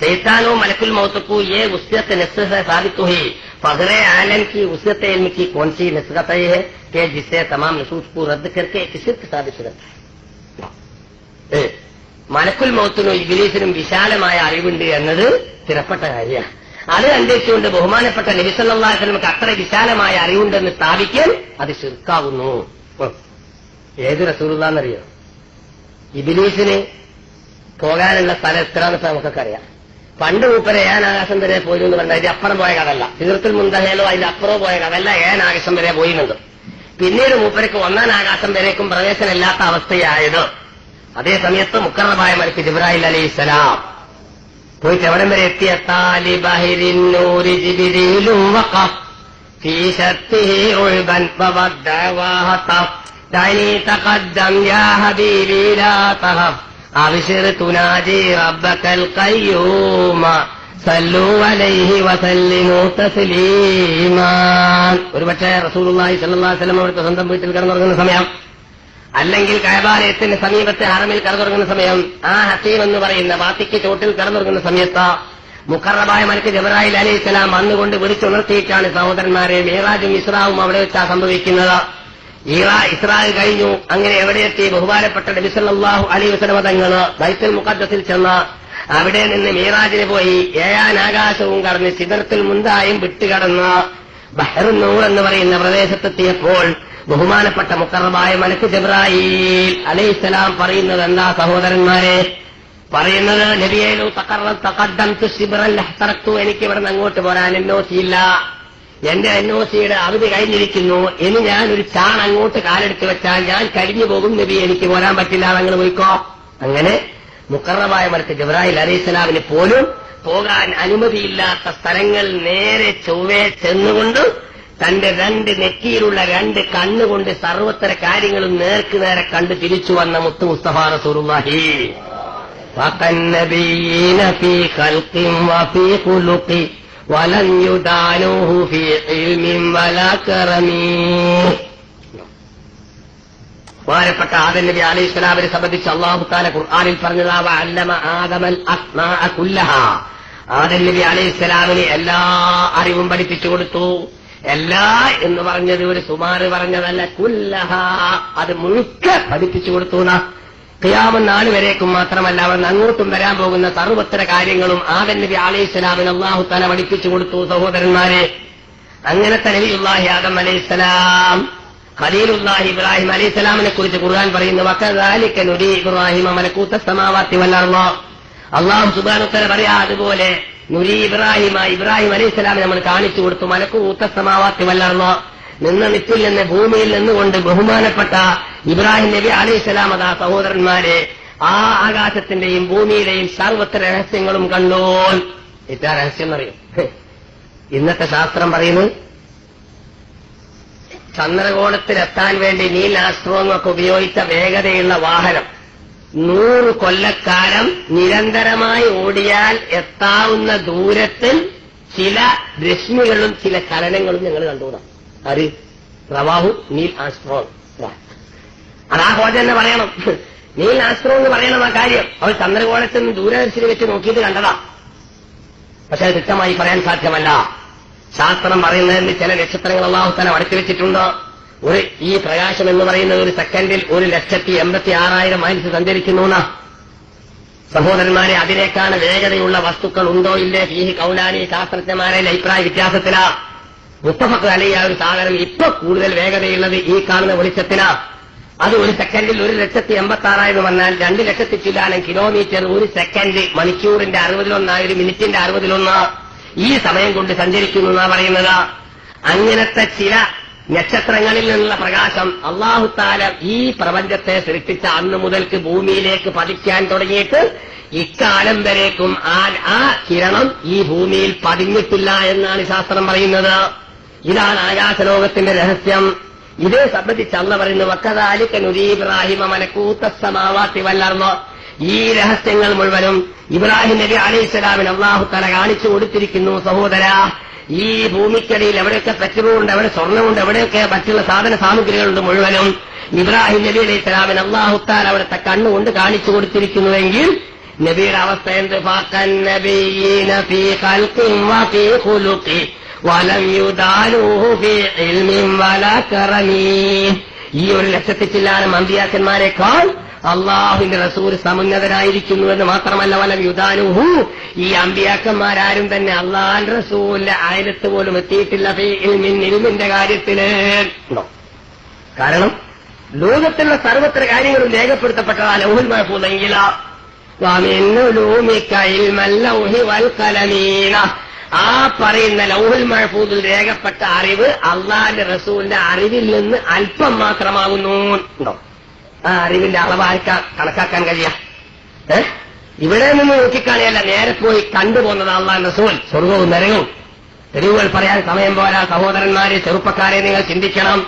शैतानों मलकुल मौत को ये वसीयत नस्ल से साबित हुई, पहर आलम की वसीयत इल्म की कौन सी नस्ल कतई है कि जिससे तमाम नसूस को रद्द करके शिर्क साबित करता है. മലക്കുൽ മൗത്തിനും ഇബ്ലീസിനും വിശാലമായ അറിവുണ്ട് എന്നത് സ്ഥിരപ്പെട്ട കാര്യമാണ്. അത് അന്വേഷിച്ചുകൊണ്ട് ബഹുമാനപ്പെട്ട നബി സല്ലല്ലാഹു അലൈഹി വസല്ലമക്ക് അത്ര വിശാലമായ അറിവുണ്ടെന്ന് സ്ഥാപിക്കാൻ അത് ശിർക്കാവുന്നു. ഏത് റസൂലുള്ളാഹിന്നറിയോ? ഇബ്ലീസിന് പോകാനുള്ള സ്ഥലം എത്രയാണെന്ന് നമുക്കൊക്കെ അറിയാം. പണ്ട് മൂപ്പരെ ഏൻ ആകാശം വരെ പോയി എന്ന് പറഞ്ഞാൽ അതിന്റെ അപ്പുറം പോയ കഥല്ല. സിദ്റത്തുൽ മുൻതഹയിലോ അതിന്റെ അപ്പുറം പോയ കഥല്ല, ഏൻ ആകാശം വരെ പോയിട്ടുണ്ട്. പിന്നീട് മൂപ്പർക്ക് ഒന്നാം ആകാശം വരേക്കും പ്രവേശനമില്ലാത്ത അവസ്ഥയായത്. അതേ സമയത്ത് മുക്കറബായ മലക്ക് ജിബ്രായിൽ അലൈഹിസ്സലാം പോയിട്ട് എവിടം വരെ എത്തിയ താലിബഹിരിന്നൂരി ജിബ്രീലും വഖഫ് ഫീ ശത്തിഹി ഉൽബൻ വവദ്ദവാഹത ദൈനി തഖദ്ദം യാ ഹബീബി ലാ തഹഫ് അബ്ശിർ തുനാജി റബ്ബകൽ ഖയ്യൂമ സല്ലു അലൈഹി വസല്ലിമു തസ്ലീമാ. ഒരുപക്ഷെ റസൂലുള്ളാഹി സ്വല്ലല്ലാഹു അലൈഹി വസല്ലം അവിടുത്തെ സ്വന്തം വീട്ടിൽ കിടന്നുറങ്ങുന്ന സമയം അല്ലെങ്കിൽ കഅബാലയത്തിന്റെ സമീപത്തെ ഹറമിൽ കടന്നുറങ്ങുന്ന സമയം, ആ ഹസീം എന്ന് പറയുന്ന വാത്തിക്ക് ചോട്ടിൽ കടന്നുറങ്ങുന്ന സമയത്ത് മുഖറബായ മലക്ക് ജിബ്രായിൽ അലൈഹിസ്സലാം വന്നുകൊണ്ട് വിളിച്ചുണർത്തിയിട്ടാണ് സഹോദരന്മാരെ മിഅ്റാജും ഇസ്രാവും അവിടെ വെച്ചാ സംഭവിക്കുന്നത്. ഇസ്രാ കഴിഞ്ഞു. അങ്ങനെ എവിടെയെത്തി? ബഹുമാനപ്പെട്ട നബി സല്ലല്ലാഹു അലൈഹി വസല്ലം തങ്ങൾ ബൈത്തുൽ മുഖദ്ദസിൽ ചെന്ന് അവിടെ നിന്ന് മിഅ്റാജിന് പോയി. ഏഴാൻ ആകാശവും കടന്ന് സിദ്റത്തുൽ മുൻതായും വിട്ടുകടന്ന് ബഹ്റുൻ നൂർ എന്ന് പറയുന്ന പ്രദേശത്തെത്തിയപ്പോൾ ബഹുമാനപ്പെട്ട മുഖറബായ മലക്ക് ജിബ്രായിൽ അലൈഹിസ്സലാം പറയുന്നത് എന്താ സഹോദരന്മാരെ? പറയുന്നത്, നബിയേലു തഖദ്ദംതു ശിബ്റൻ ലഹ്തറക്തു, എനിക്ക് ഇവിടെ നിന്ന് അങ്ങോട്ട് പോരാൻ എന്നോസിയില്ല, എന്റെ എന്നോസിയുടെ അവധി കഴിഞ്ഞിരിക്കുന്നു, ഇനി ഞാൻ ഒരു ചാൺ അങ്ങോട്ട് കാലെടുത്ത് വെച്ചാൽ ഞാൻ കരിഞ്ഞു പോകും നബി, എനിക്ക് പോരാൻ പറ്റില്ല, നിങ്ങൾ പോയിക്കോ. അങ്ങനെ മുഖറബായ മലക്ക് ജിബ്രായിൽ അലൈഹിസ്സലാമിന് പോലും പോകാൻ അനുമതിയില്ലാത്ത സ്ഥലങ്ങൾ നേരെ ചൊവ്വേ ചെന്നുകൊണ്ട് തന്റെ രണ്ട് നെറ്റിയിലുള്ള രണ്ട് കണ്ണുകൊണ്ട് സർവത്തര കാര്യങ്ങളും നേർക്ക് നേരെ കണ്ട് തിരിച്ചു വന്ന മുത്തു മുസ്തഫ റസൂലുള്ളാഹി. ഫഖന്നബിയീന ഫീ ഖൽഖിൻ വഫീ ഖുലുഖി വലൻ യുദാനുഹു ഫീ ഇൽമിൻ വലാ കറമി. ബഹുമാനപ്പെട്ട ആദം നബി അലൈഹിസ്സലാമിനെ സംബന്ധിച്ച് അല്ലാഹു തആല ഖുർആനിൽ പറഞ്ഞതാ വഅല്ലമ ആദമൽ അസ്മാഅ കുല്ലഹാ. ആദം നബി അലൈഹിസ്സലാമിന് എല്ലാ അറിവും പഠിപ്പിച്ചു കൊടുത്തു. എല്ലാ എന്ന് പറഞ്ഞത് ഒരു സുമാറ് പറഞ്ഞതല്ല, കുല്ലഹാ, അത് മുഴുക്ക പഠിപ്പിച്ചു കൊടുത്തു. ഖിയാമത്ത് നാൾ വരേക്കും മാത്രമല്ല, അവർ അങ്ങോട്ടും വരാൻ പോകുന്ന സർവ്വത്ര കാര്യങ്ങളും ആദം നബി അലൈഹിസ്സലാമിന് അല്ലാഹു തആല പഠിപ്പിച്ചു കൊടുത്തു. സഹോദരന്മാരെ, അങ്ങനത്തെ നബിയുല്ലാഹി ആദം അലൈഹിസ്സലാം, ഖലീലുല്ലാഹി ഇബ്രാഹിം അലൈഹിസ്സലാമിനെ കുറിച്ച് ഖുർആൻ പറയുന്നു, വകദാലിക നുരി ഇബ്രാഹിമ മലകൂത സമാവാതി വൽ അർള്. അല്ലാഹു സുബ്ഹാനഹു വ തആല പറയാ, അതുപോലെ നുരി ഇബ്രാഹിം അലൈഹിസ്സലാമിനെ നമ്മൾ കാണിച്ചു കൊടുത്തു മലകൂത സമാവാതി വൽ അർള്, നിന്ന് നിപ്പിൽ നിന്ന് ഭൂമിയിൽ നിന്നുകൊണ്ട് ബഹുമാനപ്പെട്ട ഇബ്രാഹിം നബി അലൈഹിസ്സലാം അതാ സഹോദരന്മാരെ ആ ആകാശത്തിന്റെയും ഭൂമിയിലെയും സർവത്ര രഹസ്യങ്ങളും കണ്ടു. ഇതാ രഹസ്യം എന്നറിയും. ഇന്നത്തെ ശാസ്ത്രം പറയുന്നു, ചന്ദ്രകോണത്തിലെത്താൻ വേണ്ടി നീൽ ആസ്ട്രോങ് ഒക്കെ ഉപയോഗിച്ച വേഗതയുള്ള വാഹനം 100 കൊല്ലക്കാലം നിരന്തരമായി ഓടിയാൽ എത്താവുന്ന ദൂരത്തിൽ ചില രശ്മികളും ചില ചലനങ്ങളും ഞങ്ങൾ കണ്ടുകൂടാം. ആര്? റവാഹു നീൽ ആസ്ട്രോങ്. അതാ ഹോജ തന്നെ പറയണം, നീൽ ആസ്ട്രോങ് പറയണം ആ കാര്യം. അവൾ ചന്ദ്രകോണത്തിൽ നിന്ന് ദൂരദർശിനി വെച്ച് നോക്കിയിട്ട് കണ്ടതാ. പക്ഷെ അത് കൃത്യമായി പറയാൻ സാധ്യമല്ല. ശാസ്ത്രം പറയുന്നതിന് ചില നക്ഷത്രങ്ങൾ അല്ലാഹു തആല അടുക്കി വെച്ചിട്ടുണ്ട്. ഈ പ്രകാശം എന്ന് പറയുന്നത് ഒരു സെക്കൻഡിൽ 1,86,000 മൈൽസ് സഞ്ചരിക്കുന്നു. സഹോദരന്മാരെ, അതിനേക്കാണ് വേഗതയുള്ള വസ്തുക്കൾ ഉണ്ടോ ഇല്ലേ? ഫീഹി കൗലാനി, ശാസ്ത്രജ്ഞന്മാരെ അഭിപ്രായ വ്യത്യാസത്തിലാ. മുത്തഫഖ് അലൈഹി ആ ഒരു സാധനം ഇപ്പൊ കൂടുതൽ വേഗതയുള്ളത് ഈ കാണുന്ന വെളിച്ചത്തിനാ. അത് ഒരു സെക്കൻഡിൽ 1,86,000 വന്നാൽ 2,00,000 ചില്ലാനം കിലോമീറ്റർ ഒരു സെക്കൻഡ്, മണിക്കൂറിന്റെ 60 ഒരു മിനിറ്റിന്റെ 60 ഈ സമയം കൊണ്ട് സഞ്ചരിക്കുന്നു എന്നാ പറയുന്നത്. അങ്ങനത്തെ ചില നക്ഷത്രങ്ങളിൽ നിന്നുള്ള പ്രകാശം അല്ലാഹു തആല ഈ പ്രപഞ്ചത്തെ സൃഷ്ടിച്ച അന്ന് മുതൽക്ക് ഭൂമിയിലേക്ക് പതിക്കാൻ തുടങ്ങിയിട്ട് ഇക്കാലം വരേക്കും ആ കിരണം ഈ ഭൂമിയിൽ പതിഞ്ഞിട്ടില്ല എന്നാണ് ശാസ്ത്രം പറയുന്നത്. ഇതാണ് ആകാശലോകത്തിന്റെ രഹസ്യം. ഇതേ സംബന്ധിച്ച് അല്ലാഹു പറയുന്നു, വകദാലിക നുരി ഇബ്രാഹിമ മലകൂത സമാവാതി വൽ അർള്. ഈ രഹസ്യങ്ങൾ മുഴുവനും ഇബ്രാഹിം നബി അലൈഹിസ്സലാമിന് അല്ലാഹു തആല കാണിച്ചു കൊടുത്തിരിക്കുന്നു. സഹോദര, ഈ ഭൂമിക്കടിയിൽ എവിടെയൊക്കെ പെട്രോളുണ്ട്, എവിടെ സ്വർണ്ണമുണ്ട്, എവിടെയൊക്കെ മറ്റുള്ള സാധന സാമഗ്രികളുണ്ട്, മുഴുവനും ഇബ്രാഹിം നബി അലൈഹിസ്സലാമിന് അല്ലാഹു തആല അവിടുത്തെ കണ്ണുകൊണ്ട് കാണിച്ചു കൊടുത്തിരിക്കുന്നുവെങ്കിൽ നബിയുടെ അവസ്ഥ എന്ത്? ഫഖന്നബിയീന ഫീ ഖൽഖിൻ വഫീ ഖുലുഖി വലം യുദാലുഹു ഫീ ഇൽമിൻ വലാ കറമി. ഈ 1,00,000 ചില്ലാനം അമ്പിയാക്കന്മാരെക്കാൾ അള്ളാഹുവിന്റെ റസൂൽ സമുന്നതനായിരിക്കുന്നുവെന്ന് മാത്രമല്ല, വലം യുദാനുഹു, ഈ അമ്പിയാക്കന്മാരാരും തന്നെ അള്ളാഹുവിന്റെ റസൂലിന്റെ ആയത്ത് പോലും എത്തിയിട്ടില്ല ഇൽമിന്റെ കാര്യത്തില്. കാരണം ലോകത്തുള്ള സർവത്ര കാര്യങ്ങളും രേഖപ്പെടുത്തപ്പെട്ടതാ ലൗഹുൽ മഹ്ഫൂദ് എങ്കില ആ പറയുന്ന ലൗഹുൽ മഹ്ഫൂദിൽ രേഖപ്പെട്ട അറിവ് അള്ളാഹുവിന്റെ റസൂലിന്റെ അറിവിൽ നിന്ന് അല്പം മാത്രമാകുന്നു. ആ അറിവിന്റെ അളവായിരിക്കാൻ കണക്കാക്കാൻ കഴിയാം. ഇവിടെ നിന്ന് നോക്കിക്കാണിയല്ല, നേരെ പോയി കണ്ടുപോകുന്നത് അള്ളാഹുവിന്റെ റസൂൽ. സ്വർഗവും നരകവും തെരുവുകൾ പറയാൻ സമയം പോരാ. സഹോദരന്മാരെ, ചെറുപ്പക്കാരെ, നിങ്ങൾ ചിന്തിക്കണം.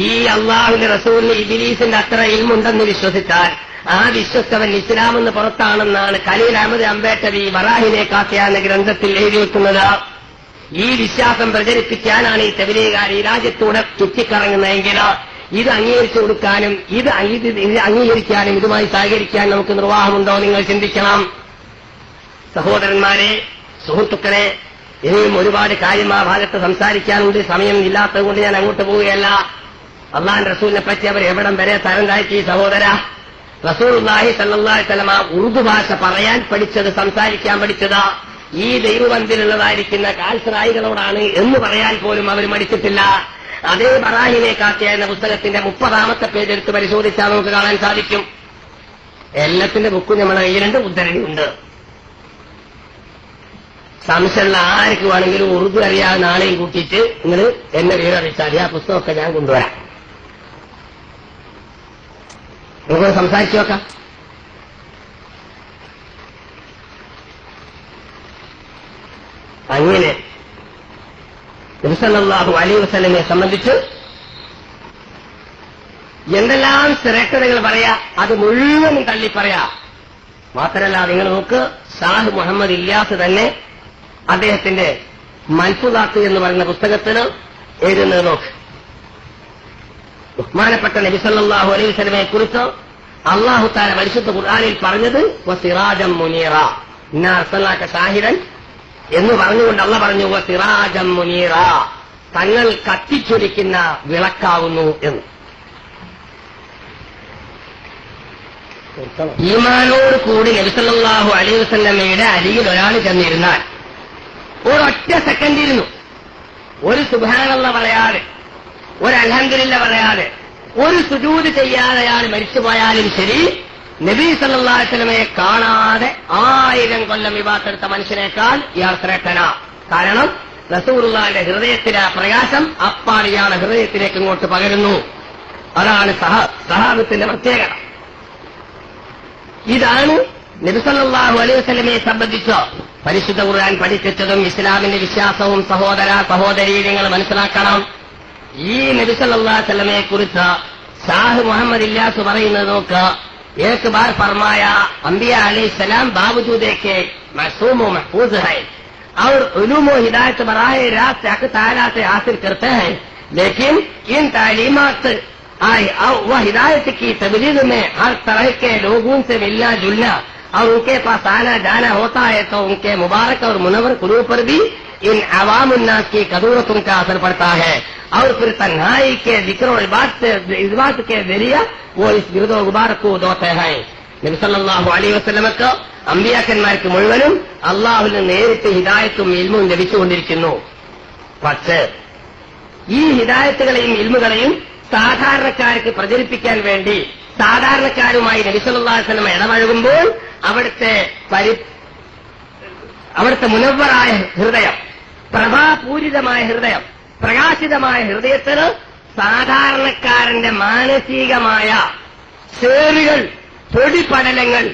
ഈ അള്ളാഹുവിന്റെ റസൂലിന് ഇബ്ലീസിന്റെ അത്ര ഇൽമുണ്ടെന്ന് വിശ്വസിച്ചാൽ ആ വിശ്വസ്തവൻ ഇസ്ലാം എന്ന് പുറത്താണെന്നാണ് ഖലീൽ അഹമ്മദ് അംബേദ്കർ ബറാഹിനെ കാത്തിയ എന്ന ഗ്രന്ഥത്തിൽ എഴുതി വെക്കുന്നത്. ഈ വിശ്വാസം പ്രചരിപ്പിക്കാനാണ് ഈ തബ്ലീഗുകാർ ഈ രാജ്യത്തൂടെ ചുറ്റിക്കറങ്ങുന്നതെങ്കിൽ ഇത് അംഗീകരിച്ചു കൊടുക്കാനും ഇത് അംഗീകരിക്കാനും ഇതുമായി സഹകരിക്കാൻ നമുക്ക് നിർവാഹമുണ്ടോ? നിങ്ങൾ ചിന്തിക്കണം. സഹോദരന്മാരെ, സുഹൃത്തുക്കളെ, ഇനിയും ഒരുപാട് കാര്യം ആ ഭാഗത്ത് സംസാരിക്കാനുണ്ട്. സമയം ഇല്ലാത്തത് കൊണ്ട് ഞാൻ അങ്ങോട്ട് പോവുകയല്ല. അള്ളാഹുവിന്റെ റസൂലിനെ പറ്റി അവർ എവിടം വരെ തരം താഴ്ത്തി സഹോദര. റസൂലുള്ളാഹി സ്വല്ലല്ലാഹു അലൈഹി വസല്ലം ഉറുദു ഭാഷ പറയാൻ പഠിച്ചത്, സംസാരിക്കാൻ പഠിച്ചത് ഈ ദൈവബന്ധിലുള്ളതായിരിക്കുന്ന കാൽസറായികളോടാണ് എന്ന് പറയാൻ പോലും അവർ മടിച്ചിട്ടില്ല. അതേ ബറാഹിനെ കാത്തിയ എന്ന പുസ്തകത്തിന്റെ 30-ാമത്തെ പേജ് എടുത്ത് പരിശോധിച്ചാൽ നമുക്ക് കാണാൻ സാധിക്കും. എല്ലാത്തിന്റെ ബുക്കും നമ്മുടെ കയ്യിലുണ്ട്, ഉദ്ധരണിയുണ്ട്. സംശയമുള്ള ആർക്ക് വേണമെങ്കിലും ഉറുദു അറിയാവുന്ന ആളെയും കൂട്ടിയിട്ട് നിങ്ങൾ എന്നെ വിവരറിയിച്ചാൽ ആ പുസ്തകമൊക്കെ ഞാൻ കൊണ്ടുവരാം. നമുക്ക് സംസാരിച്ചു നോക്കാം. അങ്ങനെ നബി സല്ലല്ലാഹു അലൈഹി വസല്ലമയെ സംബന്ധിച്ച് എന്തെല്ലാം ശ്രേഷ്ഠതകൾ പറയാ, അത് മുഴുവനും തള്ളി പറയാ. മാത്രമല്ല, നിങ്ങൾ നോക്ക്, ഷാഹ് മുഹമ്മദ് ഇല്യാസ് തന്നെ അദ്ദേഹത്തിന്റെ മൽഫുദാത്ത് എന്ന് പറയുന്ന പുസ്തകത്തിൽ എഴുതുന്നത് നോക്ക്. ബഹുമാനപ്പെട്ട നബി സല്ലല്ലാഹു അലൈഹി വസല്ലമയെ കുറിച്ച് അല്ലാഹു തആല പരിശുദ്ധ ഖുർആനിൽ പറഞ്ഞത് വസിറാജം മുനീറ, ഇന്നാ അർസൽനാക ഷാഹിദൻ എന്ന് പറഞ്ഞുകൊണ്ട് അല്ലാഹു പറഞ്ഞു വസിറാജം മുനീറ, തങ്ങൾ കത്തിച്ചൊലിക്കുന്ന വിളക്കാവുന്നു എന്ന്. ഈമാനോട് കൂടി നബി സല്ലല്ലാഹു അലൈഹി വസല്ലമയുടെ അരികിൽ ഒരാൾ ചെന്നിരുന്നാൽ ഒരൊറ്റ സെക്കൻഡ് ഇരുന്നു, ഒരു സുബ്ഹാനല്ലാഹ് പറയാതെ, ഒരു അൽഹംദുലില്ലാഹ് പറയാതെ, ഒരു സുജൂദ് ചെയ്യാതെ അയാൾ മരിച്ചുപോയാലും ശരി, നബി സല്ലല്ലാഹു അലൈഹി വസല്ലമയെ കാണാതെ 1000 കൊല്ലം ഇബാദത്തെടുത്ത മനുഷ്യനേക്കാൾ ഇയാൾ ശ്രേഷ്ഠനാ. കാരണം റസൂലുള്ളാഹിന്റെ ഹൃദയത്തിലെ പ്രകാശം അപ്പാട് ഇയാളുടെ ഹൃദയത്തിലേക്ക് ഇങ്ങോട്ട് പകരുന്നു. അതാണ് സഹാബത്തിന്റെ പ്രത്യേകത. ഇതാണ് നബി സല്ലല്ലാഹു അലൈഹി വസല്ലമയെ സംബന്ധിച്ച് പരിശുദ്ധ ഖുർആൻ പഠിപ്പിച്ചതും ഇസ്ലാമിന്റെ വിശ്വാസവും. സഹോദര സഹോദരി, നിങ്ങൾ മനസ്സിലാക്കണം, ഈ നബി സല്ലല്ലാഹു അലൈഹി വസല്ലമയെ കുറിച്ച് ഷാഹ് മുഹമ്മദ് ഇല്യാസ് പറയുന്നത് നോക്ക്. एक बार फरमाया अंबिया अलैहिस्सलाम बावजूद के मासूम व महफूज है और उलूम व हिदायत बराह रास्त हक ताला से हासिल करते हैं, लेकिन इन तालीमात व हिदायत की तबलीग में हर तरह के लोगों से मिलना जुलना और उनके पास आना जाना होता है, तो उनके मुबारक और मुनव्वर कुलूब पर भी इन अवाम उन्नास की कदूरतों का असर पड़ता है और फिर तन्हाई के जिक्र और इबादत के जरिए वो इस गिरदो गुबार को दोते हैं. നബി സല്ലല്ലാഹു അലൈഹി വസല്ലമക്ക് അമ്പിയാക്കന്മാർക്ക് മുഴുവനും അള്ളാഹുവിൽ നിന്ന് നേരിട്ട് ഹിദായത്തും ഇൽമും ലഭിച്ചുകൊണ്ടിരിക്കുന്നു. പക്ഷേ ഈ ഹിദായത്തുകളെയും ഇൽമുകളെയും സാധാരണക്കാർക്ക് പ്രചരിപ്പിക്കാൻ വേണ്ടി സാധാരണക്കാരുമായി നബി സല്ലല്ലാഹു അലൈഹി വസല്ലം ഇടപഴകുമ്പോൾ അവിടുത്തെ മുനവ്വറായ ഹൃദയം, പ്രഭാപൂരിതമായ ഹൃദയം, പ്രകാശിതമായ ഹൃദയത്തിന് സാധാരണക്കാരന്റെ മാനസികമായ ചേറുകൾ, പൊടിപടലങ്ങൾ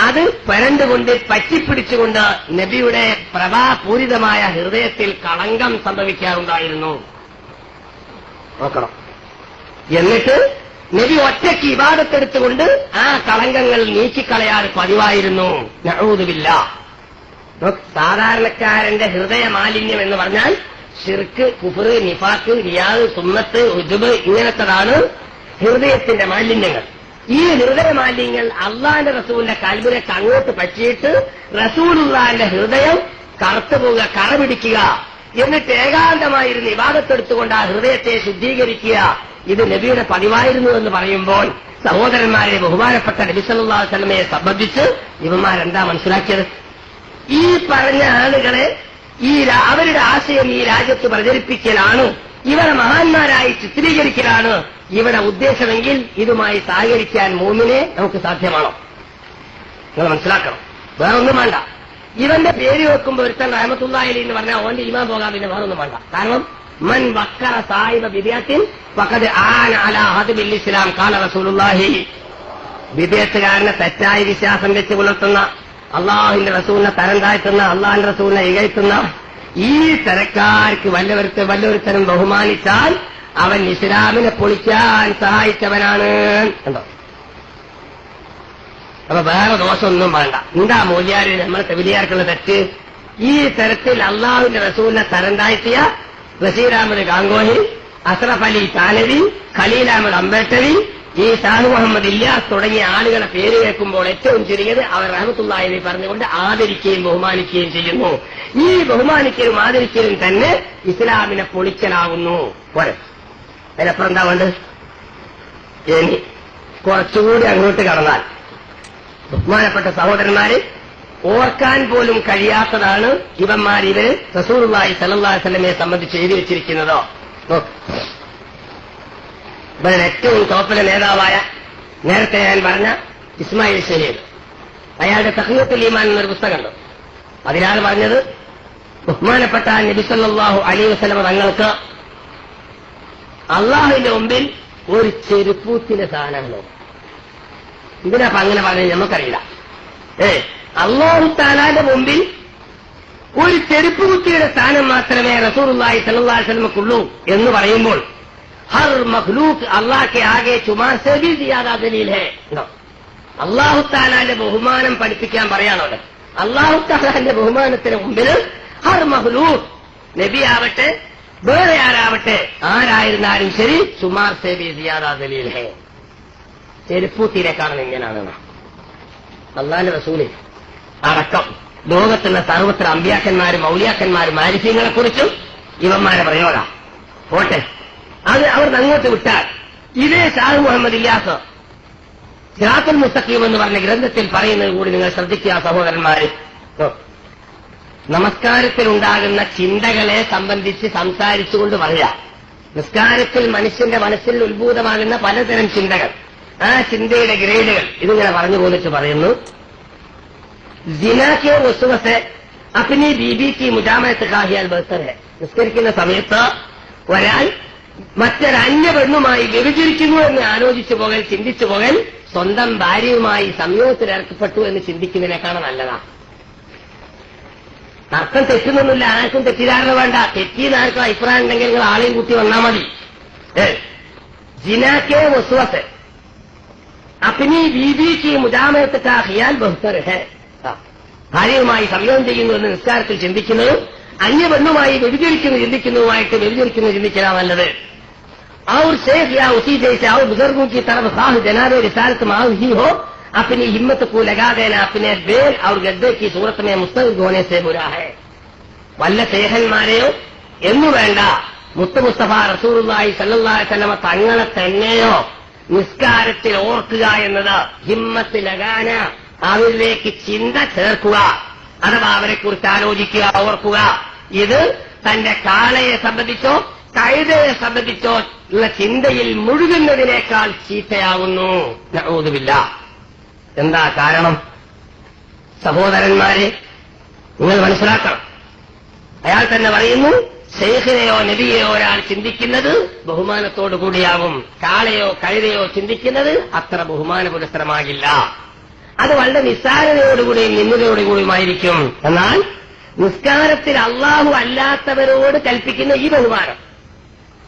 അത് പരണ്ടുകൊണ്ട് പറ്റിപ്പിടിച്ചുകൊണ്ട് നബിയുടെ പ്രഭാപൂരിതമായ ഹൃദയത്തിൽ കളങ്കം സംഭവിക്കാറുണ്ടായിരുന്നു. നോക്കണം. എന്നിട്ട് നബി ഒറ്റയ്ക്ക് ഇബാദത്തെടുത്തുകൊണ്ട് ആ കളങ്കങ്ങൾ നീക്കിക്കളയാൻ പതിവായിരുന്നു. നഊദു ബില്ലാഹ്. സാധാരണക്കാരന്റെ ഹൃദയ മാലിന്യം എന്ന് പറഞ്ഞാൽ ശിർക്ക്, കുഫ്ർ, നിഫാഖ്, റിയാദ്, സുന്നത്ത്, ഉജുബ്, ഇങ്ങനത്തതാണ് ഹൃദയത്തിന്റെ മാലിന്യങ്ങൾ. ഈ ഹൃദയ മാലിന്യങ്ങൾ അള്ളാന്റെ റസൂലിന്റെ കൽബിലേക്ക് അങ്ങോട്ട് പറ്റിയിട്ട് റസൂലുള്ളാഹിന്റെ ഹൃദയം കറുത്തു പോവുക, കറ പിടിക്കുക, എന്നിട്ട് ഏകാന്തമായിരുന്ന് ഇബാദത്തെടുത്തുകൊണ്ട് ആ ഹൃദയത്തെ ശുദ്ധീകരിക്കുക, ഇത് നബിയുടെ പതിവായിരുന്നു എന്ന് പറയുമ്പോൾ സഹോദരന്മാരെ, ബഹുമാനപ്പെട്ട നബി സല്ലല്ലാഹു അലൈഹി വസല്ലമയെ സംബന്ധിച്ച് ഇവന്മാരെന്താ മനസ്സിലാക്കിയത്? ഈ പറഞ്ഞ ആളുകളെ അവരുടെ ആശയം ഈ രാജ്യത്ത് പ്രചരിപ്പിക്കലാണ്, ഇവരെ മഹാന്മാരായി ചിത്രീകരിക്കലാണ് ഇവിടെ ഉദ്ദേശമെങ്കിൽ ഇതുമായി സഹകരിക്കാൻ മൂമിനെ നമുക്ക് സാധ്യമാണോ? നിങ്ങൾ മനസ്സിലാക്കണം. വേറൊന്നും വേണ്ട. ഇവന്റെ പേര് വെക്കുമ്പോൾ ഒരുത്തൻ റഹ്മത്തുള്ളാഹി അലൈഹി എന്ന് പറഞ്ഞാൽ ഓന്റെ ഈമാൻ പോകാൻ പിന്നെ വേറൊന്നും വേണ്ട. കാരണം മൻ വക്കറ സാഹിബ ബിദ്അത്തിൻ ഫഖദ് ആന അലാ ഹദ്ബിൽ ഇസ്ലാം ഖാല റസൂലുള്ളാഹി. വിദേഹത്തുകാരനെ തെറ്റായ വിശ്വാസം വെച്ച് പുലർത്തുന്ന, അള്ളാഹുവിന്റെ റസൂലിനെ തരം താഴ്ത്തുന്ന, അള്ളാഹിന്റെ റസൂലിനെ ഇകഴ്ത്തുന്ന ഈ തരക്കാർക്ക് വല്ലൊരുത്തരും ബഹുമാനിച്ചാൽ അവൻ ഇസ്ലാമിനെ പൊളിക്കാൻ സഹായിച്ചവനാണ്. കണ്ടോ? അപ്പൊ വേറെ ദോഷമൊന്നും വേണ്ട. എന്താ മൂല്യാര് നമ്മളെ തെവിലിയാർക്കുള്ള തെറ്റ്? ഈ തരത്തിൽ അള്ളാഹുവിന്റെ റസൂലിനെ തരം താഴ്ത്തിയ ബഷീർ അഹമ്മദ് ഗാംഗോഹി, അഷ്റഫ് അലി താനവി, ഖലീൽ അഹമ്മദ് അംബേദ്കറി, ഈ ഷാഹ് മുഹമ്മദ് ഇല്യാസ് തുടങ്ങിയ ആളുകളെ പേര് കേൾക്കുമ്പോൾ ഏറ്റവും ചുരുങ്ങിയത് അവർ റഹ്മത്തുള്ളാഹി അലൈഹി പറഞ്ഞുകൊണ്ട് ആദരിക്കുകയും ബഹുമാനിക്കുകയും ചെയ്യുന്നു. ഈ ബഹുമാനിക്കലും ആദരിക്കലും തന്നെ ഇസ്ലാമിനെ പൊളിക്കലാകുന്നു. പോരെ, അതിനപ്പുറം എന്താ വേണ്ടത്? ഇനി കുറച്ചുകൂടി അങ്ങോട്ട് കടന്നാൽ ബഹുമാനപ്പെട്ട സഹോദരന്മാരെ, ഓർക്കാൻ പോലും കഴിയാത്തതാണ് ഇവര് റസൂലുള്ളാഹി സ്വല്ലല്ലാഹു അലൈഹി വസല്ലമയെ സംബന്ധിച്ച് എഴുതി വെച്ചിരിക്കുന്നതോ. ഇവരുടെ ഏറ്റവും ടോപ്പിലെ നേതാവായ നേരത്തെ ഞാൻ പറഞ്ഞ ഇസ്മായിൽ ഷഹീർ, അയാളുടെ തഖ്വീത്തുൽ ഈമാൻ എന്നൊരു പുസ്തകമുണ്ട്. അതിലാണ് പറഞ്ഞത് ബഹുമാനപ്പെട്ട നബി സല്ലല്ലാഹു അലൈഹി വസല്ലം തങ്ങൾക്ക് അള്ളാഹുവിന്റെ മുമ്പിൽ ഒരു ചെരുപ്പൂത്തിന്റെ സ്ഥാനമാണ്. ഇതിനപ്പം അങ്ങനെ പറഞ്ഞത് നമുക്കറിയില്ല. അല്ലാഹു തആലയുടെ മുമ്പിൽ ഒരു ചെരുപ്പ് കുത്തിയുടെ സ്ഥാനം മാത്രമേ റസൂലുള്ളാഹി സ്വല്ലല്ലാഹു അലൈഹി വസല്ലമക്കുള്ളൂ എന്ന് പറയുമ്പോൾ ഹർ മഖ്ലൂഖ് അല്ലാഹ് കെ ആകെ ചുമാ സേ ഭി സിയാദ ദലീൽ ഹൈ. അല്ലാഹു തആലയുടെ ബഹുമാനം പഠിപ്പിക്കാൻ പറയാണോ? അല്ലാഹു തആലയുടെ ബഹുമാനത്തിന് മുമ്പിൽ ഹർ മഖ്ലൂഖ്, നബിയാവട്ടെ വേറെ ആരാവട്ടെ ആരായിരുന്നാലും ശരി, ചുമാർ സേ ഭി സിയാദ ദലീൽ ഹൈ, ചെരുപ്പൂത്തിനെ കാണുന്നത് എങ്ങനെയാണ്? അല്ലാഹുവിന്റെ റസൂല് അടക്കം ലോകത്തുള്ള സർവത്ര അമ്പിയാക്കന്മാരും ഔലിയാക്കന്മാരും ആരിഫ്യങ്ങളെ കുറിച്ചും ഇവന്മാരെ പ്രയോഗ പോട്ടെ, അത് അവർ അങ്ങോട്ട് വിട്ടാൽ ഇതേ ഷാഹ് മുഹമ്മദ് ഇല്യാസ് സിറാത്തുൽ മുസ്തഖീം എന്ന് പറഞ്ഞ ഗ്രന്ഥത്തിൽ പറയുന്നത് കൂടി നിങ്ങൾ ശ്രദ്ധിക്കുക സഹോദരന്മാര്. നമസ്കാരത്തിലുണ്ടാകുന്ന ചിന്തകളെ സംബന്ധിച്ച് സംസാരിച്ചുകൊണ്ട് പറയാം. നിസ്കാരത്തിൽ മനുഷ്യന്റെ മനസ്സിൽ ഉത്ഭൂതമാകുന്ന പലതരം ചിന്തകൾ, ആ ചിന്തയുടെ ഗ്രേഡുകൾ ഇതിങ്ങനെ പറഞ്ഞു പോലിച്ച് പറയുന്നു. ജിനാക്കെ വസ്തുവസെ അപ്നി ബീബിക്ക് മുജാമത്ത് കാഹിയാൽ ബഹ്തർ ഹെ. നിസ്കരിക്കുന്ന സമയത്ത് ഒരാൾ മറ്റൊരന്യ പെണ്ണുമായി വ്യഭിചരിക്കുന്നു എന്ന് ആലോചിച്ചു പോകൽ, ചിന്തിച്ചു പോകൽ, സ്വന്തം ഭാര്യയുമായി സംയോഗത്തിൽ ഏർപ്പെട്ടു എന്ന് ചിന്തിക്കുന്നതിനേക്കാണ് നല്ലതാ. അർത്ഥം തെറ്റുന്നൊന്നുമില്ല, ആർക്കും തെറ്റിദ്ധാരണ വേണ്ട. തെറ്റിയെന്ന് ആർക്കും അഭിപ്രായം ഉണ്ടെങ്കിൽ നിങ്ങൾ ആളെയും കൂട്ടി വന്നാൽ മതി. ജിനാക്കെ വസ്തുവസെ അപ്നി ബീബിക്ക് മുജാമത്ത് കാഹിയാൽ ബഹ്തർ ഹെ. ഭാര്യയുമായി സംയോഗം ചെയ്യുന്നു എന്ന് നിസ്കാരത്തിൽ ചിന്തിക്കുന്നതും അന്യ പെണ്ണുമായി വ്യഭിചരിക്കുന്നു ചിന്തിക്കുന്നതുമായിട്ട് വ്യഭിചരിക്കുന്നു ചിന്തിക്കലാ നല്ലത്. और शेख या उसी जैसे और बुजुर्गों की तरफ खास जनाब रिसालत मांग ही हो, अपनी हिम्मत को लगा देना अपने बेल और गद्दे की सूरत में मुस्तविद होने से बुरा है. വല്ല ശേഖന്മാരെയോ എന്നു വേണ്ട, മുത്ത് മുസ്തഫ റസൂലുള്ളാഹി സ്വല്ലല്ലാഹു അലൈഹി വസല്ലമ തങ്ങളെ തന്നെയോ നിസ്കാരത്തിൽ ഓർക്കുക എന്നത് ഹിമ്മത്ത് ലഗാന, അവരിലേക്ക് ചിന്ത ചേർക്കുക, അഥവാ അവരെക്കുറിച്ച് ആലോചിക്കുക, ഓർക്കുക. ഇത് തന്റെ കാളയെ സംബന്ധിച്ചോ കഴുതയെ സംബന്ധിച്ചോ ഉള്ള ചിന്തയിൽ മുഴുകുന്നതിനേക്കാൾ ചീത്തയാകുന്നു. നഊദു ബില്ലാഹ്. എന്താ കാരണം? സഹോദരന്മാരെ, നിങ്ങൾ മനസ്സിലാക്കണം. അയാൾ തന്നെ പറയുന്നു, ശൈഖിനെയോ നബിയെയോ ഒരാൾ ചിന്തിക്കുന്നത് ബഹുമാനത്തോടു കൂടിയാവും, കാളയോ കഴുതയോ ചിന്തിക്കുന്നത് അത്ര ബഹുമാന പുരസ്സരമാകില്ല. അത് വളരെ നിസ്സാരതയോടുകൂടിയും നിന്ദയോടുകൂടിയുമായിരിക്കും. എന്നാൽ നിസ്കാരത്തിൽ അള്ളാഹു അല്ലാത്തവരോട് കൽപ്പിക്കുന്ന ഈ ബഹുമാനം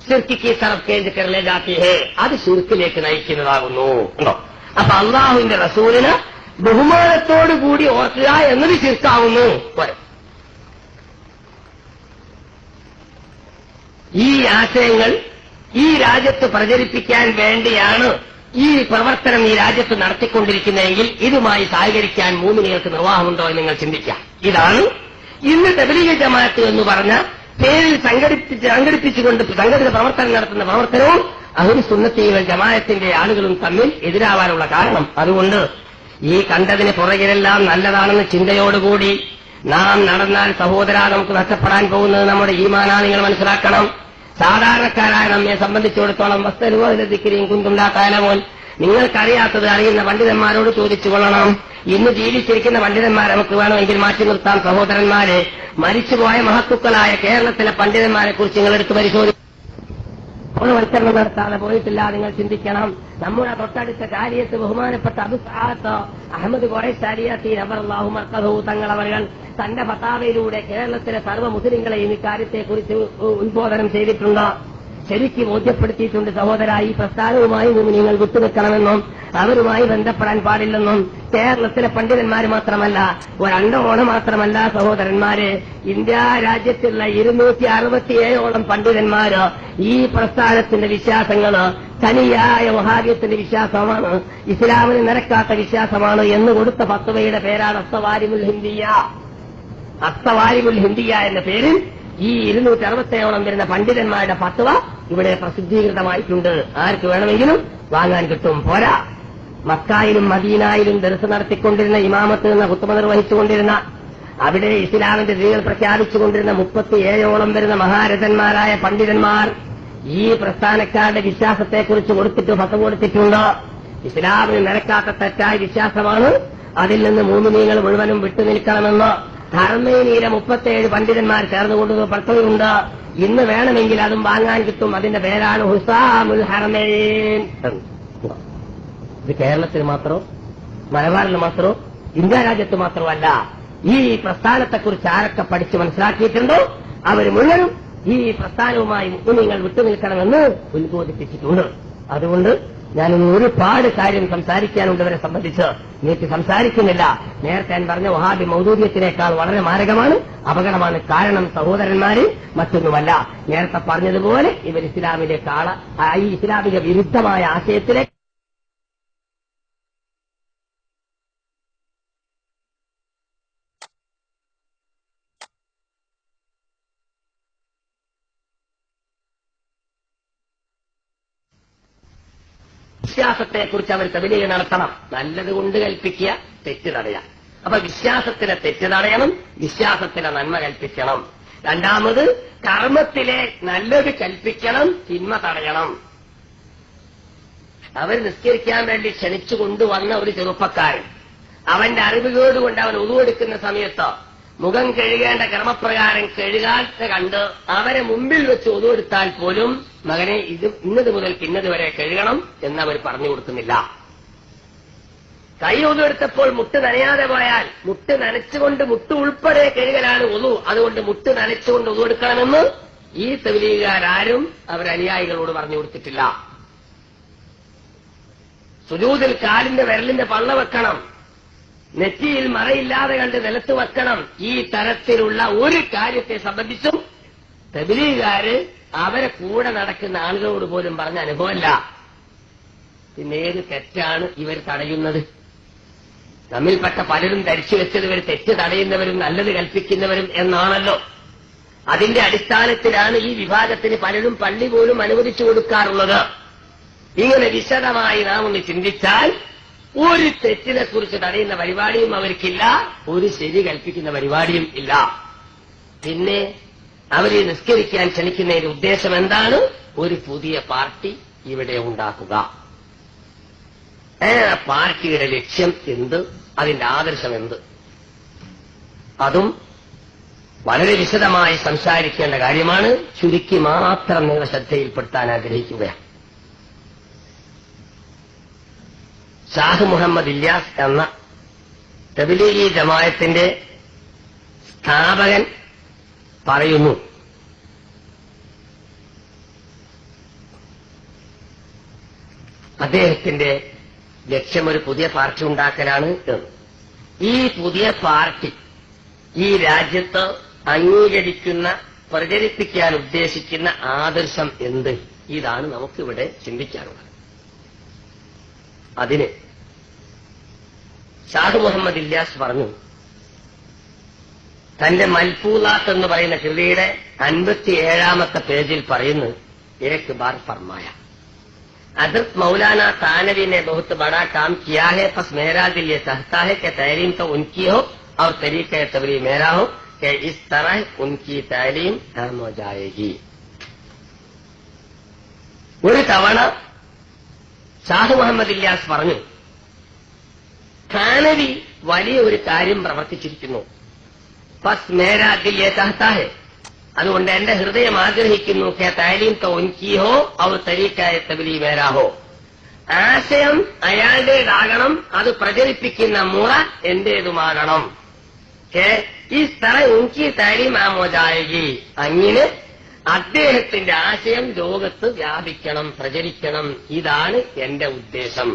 ശിർക്കിക്ക് തറഫ് കേന്ദ്ര കരലേ ജാത്തി ഹേ, അത് ശിർക്കിലേക്ക് നയിക്കുന്നതാകുന്നു. ഉണ്ടോ? അപ്പൊ അള്ളാഹുവിന്റെ റസൂലിന് ബഹുമാനത്തോടുകൂടി ഓർക്കുക എന്നത് ശിർക്കാവുന്നു. ഈ ആശയങ്ങൾ ഈ രാജ്യത്ത് പ്രചരിപ്പിക്കാൻ വേണ്ടിയാണ് ഈ പ്രവർത്തനം ഈ രാജ്യത്ത് നടത്തിക്കൊണ്ടിരിക്കുന്നതെങ്കിൽ ഇതുമായി സഹകരിക്കാൻ മുഅ്മിനീങ്ങൾക്ക് നിർവാഹമുണ്ടോ എന്ന് നിങ്ങൾ ചിന്തിക്കാം. ഇതാണ് ഇന്ന് തബ്ലീഗ് ജമാഅത്ത് എന്ന് പറഞ്ഞ പേരിൽ സംഘടിപ്പിച്ചുകൊണ്ട് സംഘടിത പ്രവർത്തനം നടത്തുന്ന പ്രവർത്തനവും അഹ്ലു സുന്നത്തി വൽ ജമാഅത്തിന്റെ ആളുകളും തമ്മിൽ എതിരാവാനുള്ള കാരണം. അതുകൊണ്ട് ഈ കണ്ടതിന് പുറകിലെല്ലാം നല്ലതാണെന്ന ചിന്തയോടുകൂടി നാം നടന്നാൽ സഹോദര നമുക്ക് നഷ്ടപ്പെടാൻ പോകുന്നത് നമ്മുടെ ഈമാനാണ്. നിങ്ങൾ മനസ്സിലാക്കണം. സാധാരണക്കാരായ നമ്മെ സംബന്ധിച്ചിടത്തോളം വസ്തുവിനും കുന്തുണ്ടാക്കാലമോൻ നിങ്ങൾക്കറിയാത്തത് അറിയുന്ന പണ്ഡിതന്മാരോട് ചോദിച്ചു കൊള്ളണം. ഇന്ന് ജീവിച്ചിരിക്കുന്ന പണ്ഡിതന്മാരെ നമുക്ക് വേണമെങ്കിൽ മാറ്റി നിർത്താം. സഹോദരന്മാരെ, മരിച്ചുപോയ മഹത്തുക്കളായ കേരളത്തിലെ പണ്ഡിതന്മാരെ കുറിച്ച് നിങ്ങൾ എടുത്ത് പരിശോധിക്കും. ഒരു മത്സരം നടത്താതെ പോയിട്ടില്ല. നിങ്ങൾ ചിന്തിക്കണം. നമ്മുടെ തൊട്ടടുത്ത കാര്യത്ത് ബഹുമാനപ്പെട്ട അബു സഅദ് അഹമ്മദ് ഖുറൈശി ശരിയത്തി റളിയല്ലാഹു മർക്കദഹു തങ്ങളവകൾ തന്റെ ഫതാവയിലൂടെ കേരളത്തിലെ സർവ്വ മുസ്ലിങ്ങളെയും ഇക്കാര്യത്തെക്കുറിച്ച് ഉത്ബോധനം ചെയ്തിട്ടുണ്ട്. ശരിക്ക് ബോധ്യപ്പെടുത്തിയിട്ടുണ്ട്. സഹോദര, ഈ പ്രസ്ഥാനവുമായി നിങ്ങൾ വിട്ടുനിൽക്കണമെന്നും അവരുമായി ബന്ധപ്പെടാൻ പാടില്ലെന്നും കേരളത്തിലെ പണ്ഡിതന്മാർ മാത്രമല്ല, ഒരണ്ടോണം മാത്രമല്ല സഹോദരന്മാരെ, ഇന്ത്യ രാജ്യത്തുള്ള 267ഓളം പണ്ഡിതന്മാര് ഈ പ്രസ്ഥാനത്തിന്റെ വിശ്വാസങ്ങള് തനിയായ വഹാബിയത്തിന്റെ വിശ്വാസമാണ്, ഇസ്ലാമിന് നിരക്കാത്ത വിശ്വാസമാണ് എന്ന് കൊടുത്ത ഫത്വയുടെ പേരാണ് അസ്സവാരിമുൽ ഹിന്ദിയ. അസ്സവാരിമുൽ ഹിന്ദിയ എന്ന പേരിൽ ഈ 267ഓളം വരുന്ന പണ്ഡിതന്മാരുടെ ഫത്വ ഇവിടെ പ്രസിദ്ധീകൃതമായിട്ടുണ്ട്. ആർക്ക് വേണമെങ്കിലും വാങ്ങാൻ കിട്ടും. പോരാ, മക്കായിലും മദീനായിലും ദർസ് നടത്തിക്കൊണ്ടിരുന്ന, ഇമാമത്ത് എന്ന ഖുത്ബ നിർവഹിച്ചുകൊണ്ടിരുന്ന, അവിടെ ഇസ്ലാമിന്റെ ദീനുകൾ പ്രഖ്യാപിച്ചുകൊണ്ടിരുന്ന 37ഓളം വരുന്ന മഹാരഥന്മാരായ പണ്ഡിതന്മാർ ഈ പ്രസ്ഥാനക്കാരുടെ വിശ്വാസത്തെക്കുറിച്ച് കൊടുത്തിട്ട് ഫത്വ കൊടുത്തിട്ടുണ്ട്. ഇസ്ലാമിന് നിരക്കാത്ത തെറ്റായ വിശ്വാസമാണ്, അതിൽ നിന്ന് മുഅ്മിനീങ്ങൾ മുഴുവനും വിട്ടുനിൽക്കണമെന്ന് ഹറമൈനിയിലെ 37 പണ്ഡിതന്മാർ ചേർന്നുകൊണ്ട് ഫത്വയുണ്ട്. ഇന്ന് വേണമെങ്കിൽ അതും വാങ്ങാൻ കിട്ടും. അതിന്റെ പേരാണ് ഹുസാമുൽ ഹറമൈൻ. ഇത് കേരളത്തിൽ മാത്രമോ മലബാറിൽ മാത്രമോ ഇന്ത്യ രാജ്യത്ത് മാത്രമല്ല, ഈ പ്രസ്ഥാനത്തെക്കുറിച്ച് ആരൊക്കെ പഠിച്ച് മനസ്സിലാക്കിയിട്ടുണ്ടോ അവർ മുഴുവനും ഈ പ്രസ്ഥാനവുമായി മുസ്ലിങ്ങൾ വിട്ടുനിൽക്കണമെന്ന് ഉത്ബോധിപ്പിച്ചിട്ടുണ്ട്. അതുകൊണ്ട് ഞാൻ ഒരുപാട് കാര്യം സംസാരിക്കാനുണ്ട് ഇവരെ സംബന്ധിച്ച്. നീട്ടി സംസാരിക്കുന്നില്ല. നേരത്തെ ഞാൻ പറഞ്ഞ വഹാബി മൗദൂദിയത്തിനേക്കാൾ വളരെ മാരകമാണ്, അപകടമാണ്. കാരണം സഹോദരന്മാര് മറ്റൊന്നുമല്ല, നേരത്തെ പറഞ്ഞതുപോലെ ഇവർ ഇസ്ലാമിലേക്കാള ഈ ഇസ്ലാമിക വിരുദ്ധമായ ആശയത്തിലേക്ക് വിശ്വാസത്തെക്കുറിച്ച് അവർ തബ്ലീഗ് നടത്തണം. നല്ലത് കൊണ്ട് കൽപ്പിക്കുക, തെറ്റ് തടയാം. അപ്പൊ വിശ്വാസത്തിലെ തെറ്റ് തടയണം, വിശ്വാസത്തിലെ നന്മ കൽപ്പിക്കണം. രണ്ടാമത് കർമ്മത്തിലെ നല്ലത് കൽപ്പിക്കണം, തിന്മ തടയണം. അവർ നിസ്കരിക്കാൻ വേണ്ടി ക്ഷണിച്ചു കൊണ്ടുവന്ന ഒരു ചെറുപ്പക്കാരൻ, അവന്റെ അറിവുകേടുകൊണ്ട് അവൻ ഉളുവെടുക്കുന്ന സമയത്ത് മുഖം കഴുകേണ്ട ക്രമപ്രകാരം കഴുകാത്ത കണ്ട് അവരെ മുമ്പിൽ വെച്ച് ഉളുവെടുത്താൽ പോലും മകനെ ഇന്നത് മുതൽക്ക് ഇന്നത് വരെ കഴുകണം എന്നവർ പറഞ്ഞു കൊടുക്കുന്നില്ല. കൈ ഉളുവെടുത്തപ്പോൾ മുട്ട് നനയാതെ പോയാൽ മുട്ട് നനച്ചുകൊണ്ട് മുട്ട് ഉൾപ്പെടെ കഴുകലാണ് ഉളു. അതുകൊണ്ട് മുട്ട് നനച്ചുകൊണ്ട് ഉളുവെടുക്കണമെന്ന് ഈ തബ്ലീഗുകാരും അവരനുയായികളോട് പറഞ്ഞു കൊടുത്തിട്ടില്ല. സുജൂദിൽ കാലിന്റെ വിരലിന്റെ പള്ള വെക്കണം, നെറ്റിയിൽ മറയില്ലാതെ കണ്ട് നിലത്ത് വെക്കണം. ഈ തരത്തിലുള്ള ഒരു കാര്യത്തെ സംബന്ധിച്ചും തബ്ലീഗുകാര് അവരെ കൂടെ നടക്കുന്ന ആളുകളോട് പോലും പറഞ്ഞ അനുഭവമല്ല. പിന്നെ ഏത് തെറ്റാണ് ഇവർ തടയുന്നത്? നമ്മിൽപ്പെട്ട പലരും ധരിച്ചു വെച്ചത് ഇവർ തെറ്റ് തടയുന്നവരും നല്ലത് കൽപ്പിക്കുന്നവരും എന്നാണല്ലോ. അതിന്റെ അടിസ്ഥാനത്തിലാണ് ഈ വിഭാഗത്തിന് പലരും പള്ളി പോലും അനുവദിച്ചു കൊടുക്കാറുള്ളത്. ഇങ്ങനെ വിശദമായി നാം ഒന്ന് ചിന്തിച്ചാൽ ഒരു തെറ്റിനെ കുറിച്ച് തടയുന്ന പരിപാടിയും അവർക്കില്ല, ഒരു ശരി കൽപ്പിക്കുന്ന പരിപാടിയും ഇല്ല. പിന്നെ അവരെ നിസ്കരിക്കാൻ ക്ഷണിക്കുന്നതിന്റെ ഉദ്ദേശം എന്താണ്? ഒരു പുതിയ പാർട്ടി ഇവിടെ ഉണ്ടാക്കുക. പാർട്ടിയുടെ ലക്ഷ്യം എന്ത്, അതിന്റെ ആദർശം എന്ത്, അതും വളരെ വിശദമായി സംസാരിക്കേണ്ട കാര്യമാണ്. ചുരുക്കി മാത്രം നിങ്ങൾ ശ്രദ്ധയിൽപ്പെടുത്താൻ ആഗ്രഹിക്കുകയാണ്. ഷാഹ് മുഹമ്മദ് ഇല്യാസ് എന്ന തബ്ലീഗി ജമാഅത്തിന്റെ സ്ഥാപകൻ പറയുന്നു, അദ്ദേഹത്തിന്റെ ലക്ഷ്യം ഒരു പുതിയ പാർട്ടി ഉണ്ടാക്കലാണ് എന്ന്. ഈ പുതിയ പാർട്ടി ഈ രാജ്യത്ത് അംഗീകരിക്കുന്ന, പ്രചരിപ്പിക്കാൻ ഉദ്ദേശിക്കുന്ന ആദർശം എന്ത്? ഇതാണ് നമുക്കിവിടെ ചിന്തിക്കാനുള്ളത്. അതിന് ഷാഹ് മുഹമ്മദ് ഇല്യാസ് പറഞ്ഞു, തന്റെ മൽഫൂലാത്ത് എന്ന് പറയുന്ന കൃതിയുടെ 57ാമത്തെ പേജിൽ പറയുന്നു, ഏക് ബാർ ഫർമായ हजरत मौलाना तानवी ने बहुत बड़ा काम किया है, बस मेरा दिल ये चाहता है कि तालीम तो उनकी हो और तरीक़े तबलीग मेरा हो कि इस तरह उनकी तालीम काम हो जाएगी. ഒരു തവണ ഷാഹ് മുഹമ്മദ് ഇല്യാസ് പറഞ്ഞു, താനവി വലിയ ഒരു കാര്യം പ്രവർത്തിച്ചിരിക്കുന്നു. ബസ് മേരാ ദിൽ യേ ചാഹ്താ ഹെ, അതുകൊണ്ട് എന്റെ ഹൃദയം ആഗ്രഹിക്കുന്നു, കെ താലീം തോ ഉൻകി ഹോ ഔർ തരീഖായ തബ്ലീഗ് മേരാ ഹോ. ആശയം അയാളുടേതാകണം, അത് പ്രചരിപ്പിക്കുന്ന മുറ എന്റേതുമാകണം. കെ ഇസ് തറ ഉൻകി താലീം ആം ഹോ ജായേഗി, അങ്ങനെ അദ്ദേഹത്തിന്റെ ആശയം ലോകത്ത് വ്യാപിക്കണം, പ്രചരിക്കണം. ഇതാണ് എന്റെ ഉദ്ദേശം.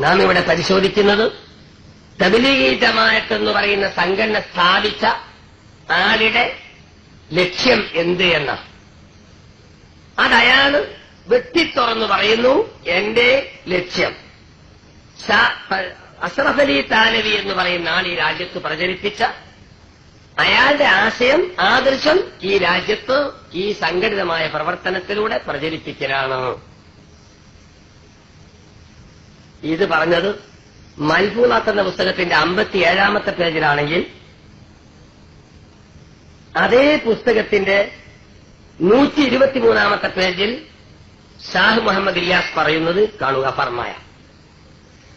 നാം ഇവിടെ പരിശോധിക്കുന്നത് തബ്ലീഗി ജമാഅത്ത് എന്ന് പറയുന്ന സംഘടന സ്ഥാപിച്ച ആളുടെ ലക്ഷ്യം എന്ത് എന്നാണ്. അതയാൾ വെട്ടിത്തുറന്നു പറയുന്നു, എന്റെ ലക്ഷ്യം അഷ്റഫ് അലി താനവി എന്ന് പറയുന്ന ആൾ ഈ രാജ്യത്ത് പ്രചരിപ്പിച്ച അയാളുടെ ആശയം, ആദർശം ഈ രാജ്യത്ത് ഈ സംഘടിതമായ പ്രവർത്തനത്തിലൂടെ പ്രചരിപ്പിക്കലാണ്. ഇത് പറഞ്ഞത് മൽഫൂളാത്ത് എന്ന പുസ്തകത്തിന്റെ 57-ാമത്തെ പേജിലാണെങ്കിൽ അതേ പുസ്തകത്തിന്റെ 123-ാമത്തെ പേജിൽ ഷാഹ് മുഹമ്മദ് ഇലിയാസ് പറയുന്നത് കാണുക. ഫർമായ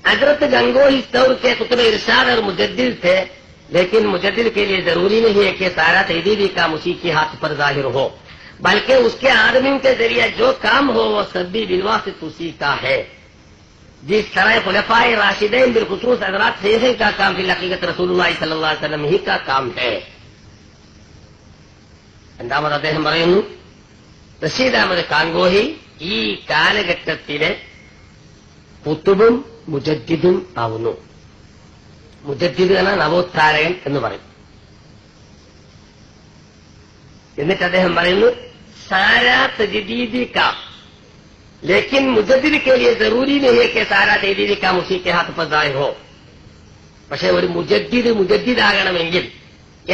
हजरत गंगोही इस दौर के कुतुब इरशाद और मुजद्दिद थे, लेकिन मुजद्दिद के लिए जरूरी नहीं है कि सारा तहदीदी काम उसी के हाथ पर जाहिर हो, बल्कि उसके आदमियों के जरिए जो काम हो वो सब भी बिलवासित उसी का है. जिस तरह खुलफाए राशिदैन बिलखुसूस हजरात शेख का काम फिल हकीकत रसूलुल्लाह सल्लल्लाहु अलैहि वसल्लम ही का काम है. രണ്ടാമത് അദ്ദേഹം പറയുന്നു, റഷീദ് അഹമ്മദ് കാങ്കോഹി ഈ കാലഘട്ടത്തിലെ കുത്തുബും മുജദ്ദിദും ആവുന്നു. മുജദ്ദിദ് എന്ന നവോത്ഥാരകൻ എന്ന് പറയും. എന്നിട്ട് അദ്ദേഹം പറയുന്നു, സാരാ തജ്ദീദി കാം, ലേക്കിൻ മുജദ്ദിദ് കെ ലിയെ ജറൂരി നഹീ ഹൈ കി സാരാ തജ്ദീദി കാം ഉസി കെ ഹാത്ത് പർ ജാഹിർ ഹോ. പക്ഷെ ഒരു മുജദ്ദിദാകണമെങ്കിൽ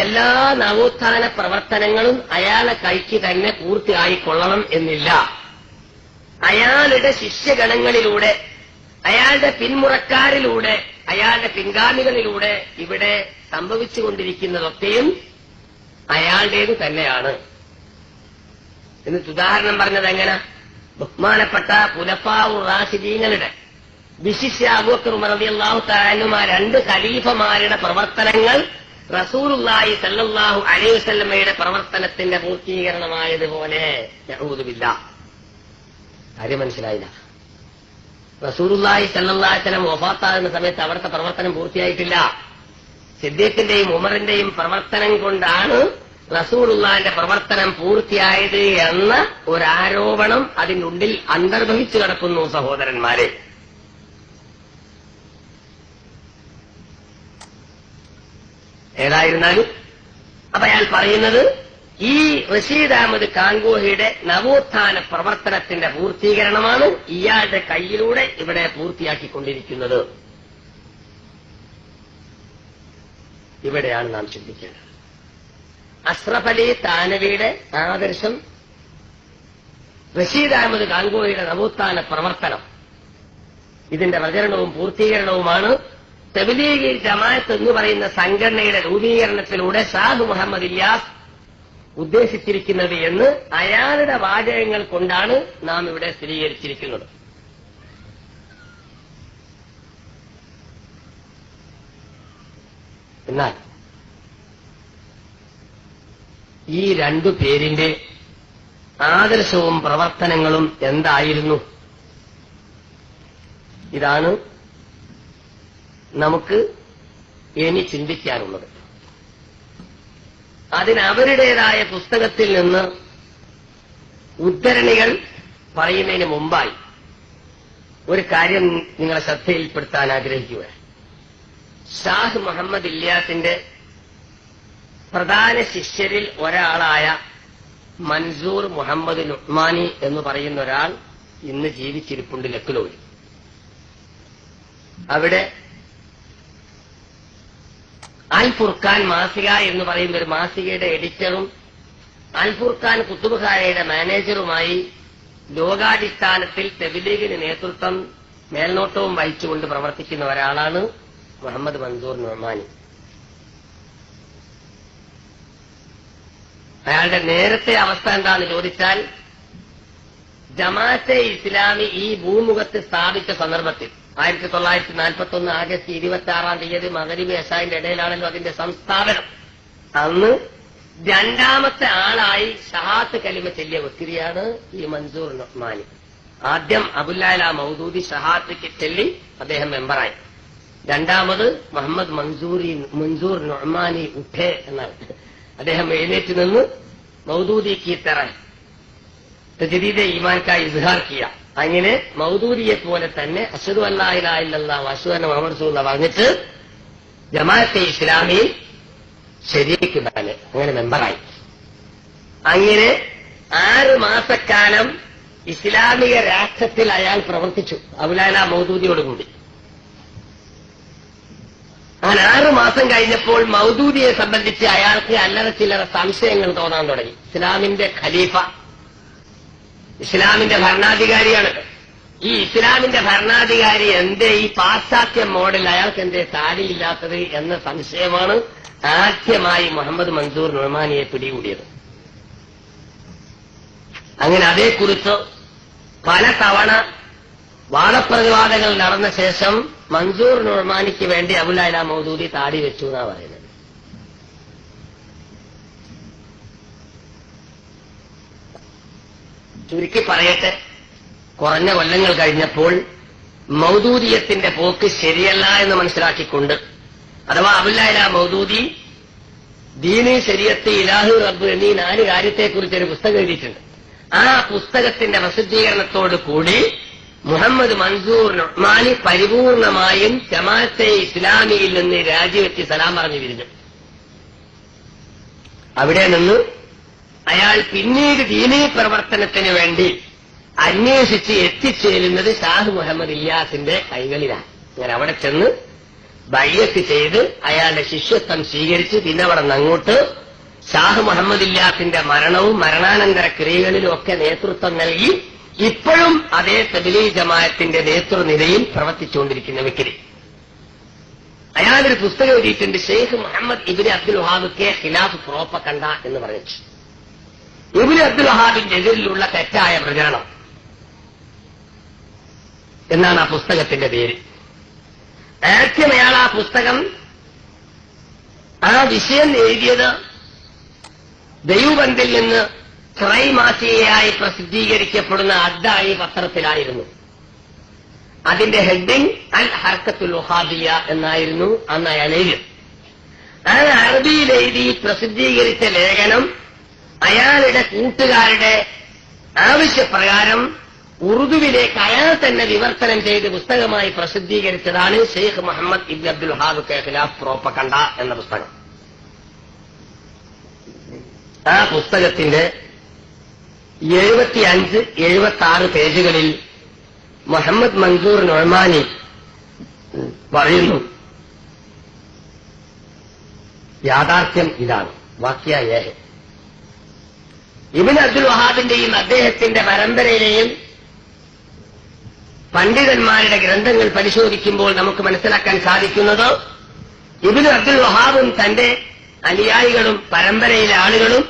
എല്ലാ നവോത്ഥാന പ്രവർത്തനങ്ങളും അയാളെ കൈക്ക് തന്നെ പൂർത്തിയായിക്കൊള്ളണം എന്നില്ല. അയാളുടെ ശിഷ്യഗണങ്ങളിലൂടെ, അയാളുടെ പിന്മുറക്കാരിലൂടെ, അയാളുടെ പിൻഗാമികളിലൂടെ ഇവിടെ സംഭവിച്ചുകൊണ്ടിരിക്കുന്നതൊക്കെയും അയാളുടേത് തന്നെയാണ്. എന്നിട്ട് ഉദാഹരണം പറഞ്ഞത് എങ്ങനെ? ബഹുമാനപ്പെട്ട ഖുലഫാഉ റാഷിദീങ്ങളുടെ, വിശിഷ്യ അബൂബക്കർ റളിയല്ലാഹു തആല അൻഹു, രണ്ട് ഖലീഫമാരുടെ പ്രവർത്തനങ്ങൾ റസൂലുള്ളാഹി സല്ലല്ലാഹു അലൈഹി വസല്ലമയുടെ പ്രവർത്തനത്തിന്റെ പൂർത്തീകരണമായതുപോലെ. നഊദു ബില്ലാഹ്. കാര്യം മനസ്സിലായില്ല. റസൂലുള്ളാഹി സല്ലല്ലാഹു അലൈഹി വസല്ലം വഫാത്താകുന്ന സമയത്ത് അവിടുത്തെ പ്രവർത്തനം പൂർത്തിയായിട്ടില്ല. സിദ്ദീഖിന്റെയും ഉമറിന്റെയും പ്രവർത്തനം കൊണ്ടാണ് റസൂലുള്ളാഹിന്റെ പ്രവർത്തനം പൂർത്തിയായത് എന്ന ഒരാരോപണം അതിനുള്ളിൽ അന്തർഭവിച്ചു കിടക്കുന്നു സഹോദരന്മാരെ. ഏതായിരുന്നാലും അപ്പൊ അയാൾ പറയുന്നത് ഈ റഷീദ് അഹമ്മദ് കാങ്കോഹിയുടെ നവോത്ഥാന പ്രവർത്തനത്തിന്റെ പൂർത്തീകരണമാണ് ഇയാളുടെ കയ്യിലൂടെ ഇവിടെ പൂർത്തിയാക്കിക്കൊണ്ടിരിക്കുന്നത്. ഇവിടെയാണ് നാം ചിന്തിക്കേണ്ടത്. അഷ്റഫ് അലി താനവിയുടെ ആദർശം, റഷീദ് അഹമ്മദ് കാങ്കോഹിയുടെ നവോത്ഥാന പ്രവർത്തനം, ഇതിന്റെ പ്രചരണവും പൂർത്തീകരണവുമാണ് തബ്ലീഗി ജമാഅത്ത് എന്ന് പറയുന്ന സംഘടനയുടെ രൂപീകരണത്തിലൂടെ ഷാഹ് മുഹമ്മദ് ഇലിയാസ് ഉദ്ദേശിച്ചിരിക്കുന്നത് എന്ന് അയാളുടെ വാചകങ്ങൾ കൊണ്ടാണ് നാം ഇവിടെ സ്ഥിരീകരിച്ചിരിക്കുന്നത്. എന്നാൽ ഈ രണ്ടു പേരിന്റെ ആദർശവും പ്രവർത്തനങ്ങളും എന്തായിരുന്നു? ഇതാണ് നമുക്ക് ഇനി ചിന്തിക്കാനുള്ളത്. അതിന് അവരുടേതായ പുസ്തകത്തിൽ നിന്ന് ഉദ്ധരണികൾ പറയുന്നതിന് മുമ്പായി ഒരു കാര്യം നിങ്ങളെ ശ്രദ്ധയിൽപ്പെടുത്താൻ ആഗ്രഹിക്കുക. ഷാഹ് മുഹമ്മദ് ഇലിയാസിന്റെ പ്രധാന ശിഷ്യരിൽ ഒരാളായ മൻസൂർ മുഹമ്മദ് നുഅ്മാനി എന്ന് പറയുന്ന ഒരാൾ ഇന്ന് ജീവിച്ചിരിപ്പുണ്ട് ലക്നൌവിൽ. അവിടെ അൽ ഫുർഖാൻ മാസിക എന്ന് പറയുന്ന ഒരു മാസികയുടെ എഡിറ്ററും അൽ ഫുർഖാൻ കുത്തുബ്ഖാനയുടെ മാനേജറുമായി ലോകാടിസ്ഥാനത്തിൽ തബ്ലീഗിന് നേതൃത്വം, മേൽനോട്ടവും വഹിച്ചുകൊണ്ട് പ്രവർത്തിക്കുന്ന ഒരാളാണ് മുഹമ്മദ് മൻസൂർ നുഅ്മാനി. അയാളുടെ നേരത്തെ അവസ്ഥ എന്താണെന്ന് ചോദിച്ചാൽ, ജമാഅത്തെ ഇസ്ലാമി ഈ ഭൂമുഖത്ത് സ്ഥാപിച്ച സന്ദർഭത്തിൽ 1941 ആഗസ്റ്റ് 26 മഗ്‌രിബ് ഇശാഇന്റെ ഇടയിലാണല്ലോ അതിന്റെ സംസ്ഥാപനം. അന്ന് രണ്ടാമത്തെ ആളായി ഷഹാദത്ത് കലിമ ചൊല്ലിയ വ്യക്തിയാണ് ഈ മൻസൂർ നുഅ്മാനി. ആദ്യം അബുൽ അല മൗദൂദി ഷഹാദത്ത് ചൊല്ലി അദ്ദേഹം മെമ്പറായി. രണ്ടാമത് മുഹമ്മദ് മൻസൂർ നുഅ്മാനി ഉഠേ എന്നാണ്. അദ്ദേഹം എഴുന്നേറ്റ് നിന്ന് മൗദൂദി കീ തറ തജ്ദീദെ ഈമാൻ കാ ഇസ്ഹാർ കിയ. അങ്ങനെ മൗദൂദിയെ പോലെ തന്നെ അശ്ഹദു അല്ലാ ഇലാഹ ഇല്ലല്ലാഹ് വഅശ്ഹദു അന്ന മുഹമ്മദ് റസൂലുള്ളാഹ് പറഞ്ഞിട്ട് ജമാഅത്തെ ഇസ്ലാമിയിൽ ശരീക്ക് ബാന് അങ്ങനെ മെമ്പറായി. അങ്ങനെ 6 മാസക്കാലം ഇസ്ലാമിക രാഷ്ട്രത്തിൽ അയാൾ പ്രവർത്തിച്ചു അബുലൈല മൗദൂദിയോടുകൂടി. അങ്ങനെ 6 മാസം കഴിഞ്ഞപ്പോൾ മൗദൂദിയെ സംബന്ധിച്ച് അയാൾക്ക് അല്ലറ ചില്ലറ സംശയങ്ങൾ തോന്നാൻ തുടങ്ങി. ഇസ്ലാമിന്റെ ഖലീഫ, ഇസ്ലാമിന്റെ ഭരണാധികാരിയാണ്. ഈ ഇസ്ലാമിന്റെ ഭരണാധികാരി എന്തേ ഈ പാശ്ചാത്യ മോഡൽ അയാൾക്ക് എന്തേ താടിയില്ലാത്തത് എന്ന സംശയമാണ് ആദ്യമായി മുഹമ്മദ് മൻസൂർ നുഅ്മാനിയെ പിടികൂടിയത്. അങ്ങനെ അതേക്കുറിച്ച് പല തവണ വാദപ്രതിവാദങ്ങൾ നടന്ന ശേഷം മൻസൂർ നുഅ്മാനിക്ക് വേണ്ടി അബുലൈല മൗദൂദി താടി വെച്ചു എന്നാ പറയുന്നത്. ചുരുക്കി പറയട്ടെ, കുറഞ്ഞ കൊല്ലങ്ങൾ കഴിഞ്ഞപ്പോൾ മൗദൂദിയത്തിന്റെ പോക്ക് ശരിയല്ല എന്ന് മനസ്സിലാക്കിക്കൊണ്ട്, അഥവാ അബുലൈല മൗദൂദി ദീനി ശരീഅത്ത് ഇലാഹു റബ്ബ് എന്നീ 4 കാര്യത്തെക്കുറിച്ചൊരു പുസ്തകം എഴുതിയിട്ടുണ്ട്. ആ പുസ്തകത്തിന്റെ പ്രസിദ്ധീകരണത്തോടു കൂടി മുഹമ്മദ് മൻസൂർ നുഅ്മാനി പരിപൂർണമായും ജമാഅത്തെ ഇസ്ലാമിയിൽ നിന്ന് രാജിവെച്ച് സലാം പറഞ്ഞു പിരിഞ്ഞു. അവിടെ നിന്ന് അയാൾ പിന്നീട് ദീനീ പ്രവർത്തനത്തിന് വേണ്ടി അന്വേഷിച്ച് എത്തിച്ചേരുന്നത് ഷാഹ് മുഹമ്മദ് ഇല്യാസിന്റെ കൈകളിലാണ്. ഞാൻ അവിടെ ചെന്ന് ബൈഅത്ത് ചെയ്ത് അയാളുടെ ശിഷ്യത്വം സ്വീകരിച്ച് പിന്നെ അവിടെ നിന്ന് അങ്ങോട്ട് ഷാഹ് മുഹമ്മദ് ഇല്യാസിന്റെ മരണവും മരണാനന്തര ക്രിയകളിലും ഒക്കെ നേതൃത്വം നൽകി ഇപ്പോഴും അതേ തബ്ലീഗ് ജമാഅത്തിന്റെ നേതൃനിരയിൽ പ്രവർത്തിച്ചുകൊണ്ടിരിക്കുന്ന വ്യക്തി. അയാളൊരു പുസ്തകം എഴുതിയിട്ടുണ്ട്, ഷെയ്ഖ് മുഹമ്മദ് ഇബ്നു അബ്ദുൽ വഹാബ് കെ ഖിലാഫ് പ്രോപ്പഗണ്ട എന്ന് പറഞ്ഞു. ഇബ്നു അബ്ദുൽ വഹാബിന്റെ എതിരിലുള്ള തെറ്റായ പ്രചരണം എന്നാണ് ആ പുസ്തകത്തിന്റെ പേര്. ആദ്യം അയാൾ ആ പുസ്തകം ആ വിഷയം എഴുതിയത് ദൈവബന്ധിൽ നിന്ന് ത്രൈമാസികയായി പ്രസിദ്ധീകരിക്കപ്പെടുന്ന അദ്ദായി പത്രത്തിലായിരുന്നു. അതിന്റെ ഹെഡിങ് അൽ ഹർക്കത്തുൽ വഹാബിയ എന്നായിരുന്നു അന്ന് അയാൾ എഴുതിയത്. ആ അറബിയിൽ എഴുതി പ്രസിദ്ധീകരിച്ച ലേഖനം അയാളുടെ കൂട്ടുകാരുടെ ആവശ്യപ്രകാരം ഉറുദുവിലേക്ക് അയാൾ തന്നെ വിവർത്തനം ചെയ്ത് പുസ്തകമായി പ്രസിദ്ധീകരിച്ചതാണ് ഷെയ്ഖ് മുഹമ്മദ് ഇബ്നു അബ്ദുൽ വഹാബ് കെ ഖിലാഫ് പ്രോപ്പഗണ്ട എന്ന പുസ്തകം. ആ പുസ്തകത്തിന്റെ 75-76 പേജുകളിൽ മുഹമ്മദ് മൻസൂർ നുഅ്മാനി പറയുന്നു, യാഥാർത്ഥ്യം ഇതാണ്, വാക്യ ഏഹ്. ഇബ്നു അബ്ദുൽ വഹാബിന്റെയും അദ്ദേഹത്തിന്റെ പരമ്പരയിലെയും പണ്ഡിതന്മാരുടെ ഗ്രന്ഥങ്ങൾ പരിശോധിക്കുമ്പോൾ നമുക്ക് മനസ്സിലാക്കാൻ സാധിക്കുന്നത് ഇബ്നു അബ്ദുൽ വഹാബും തന്റെ അനുയായികളും പരമ്പരയിലെ ആളുകളും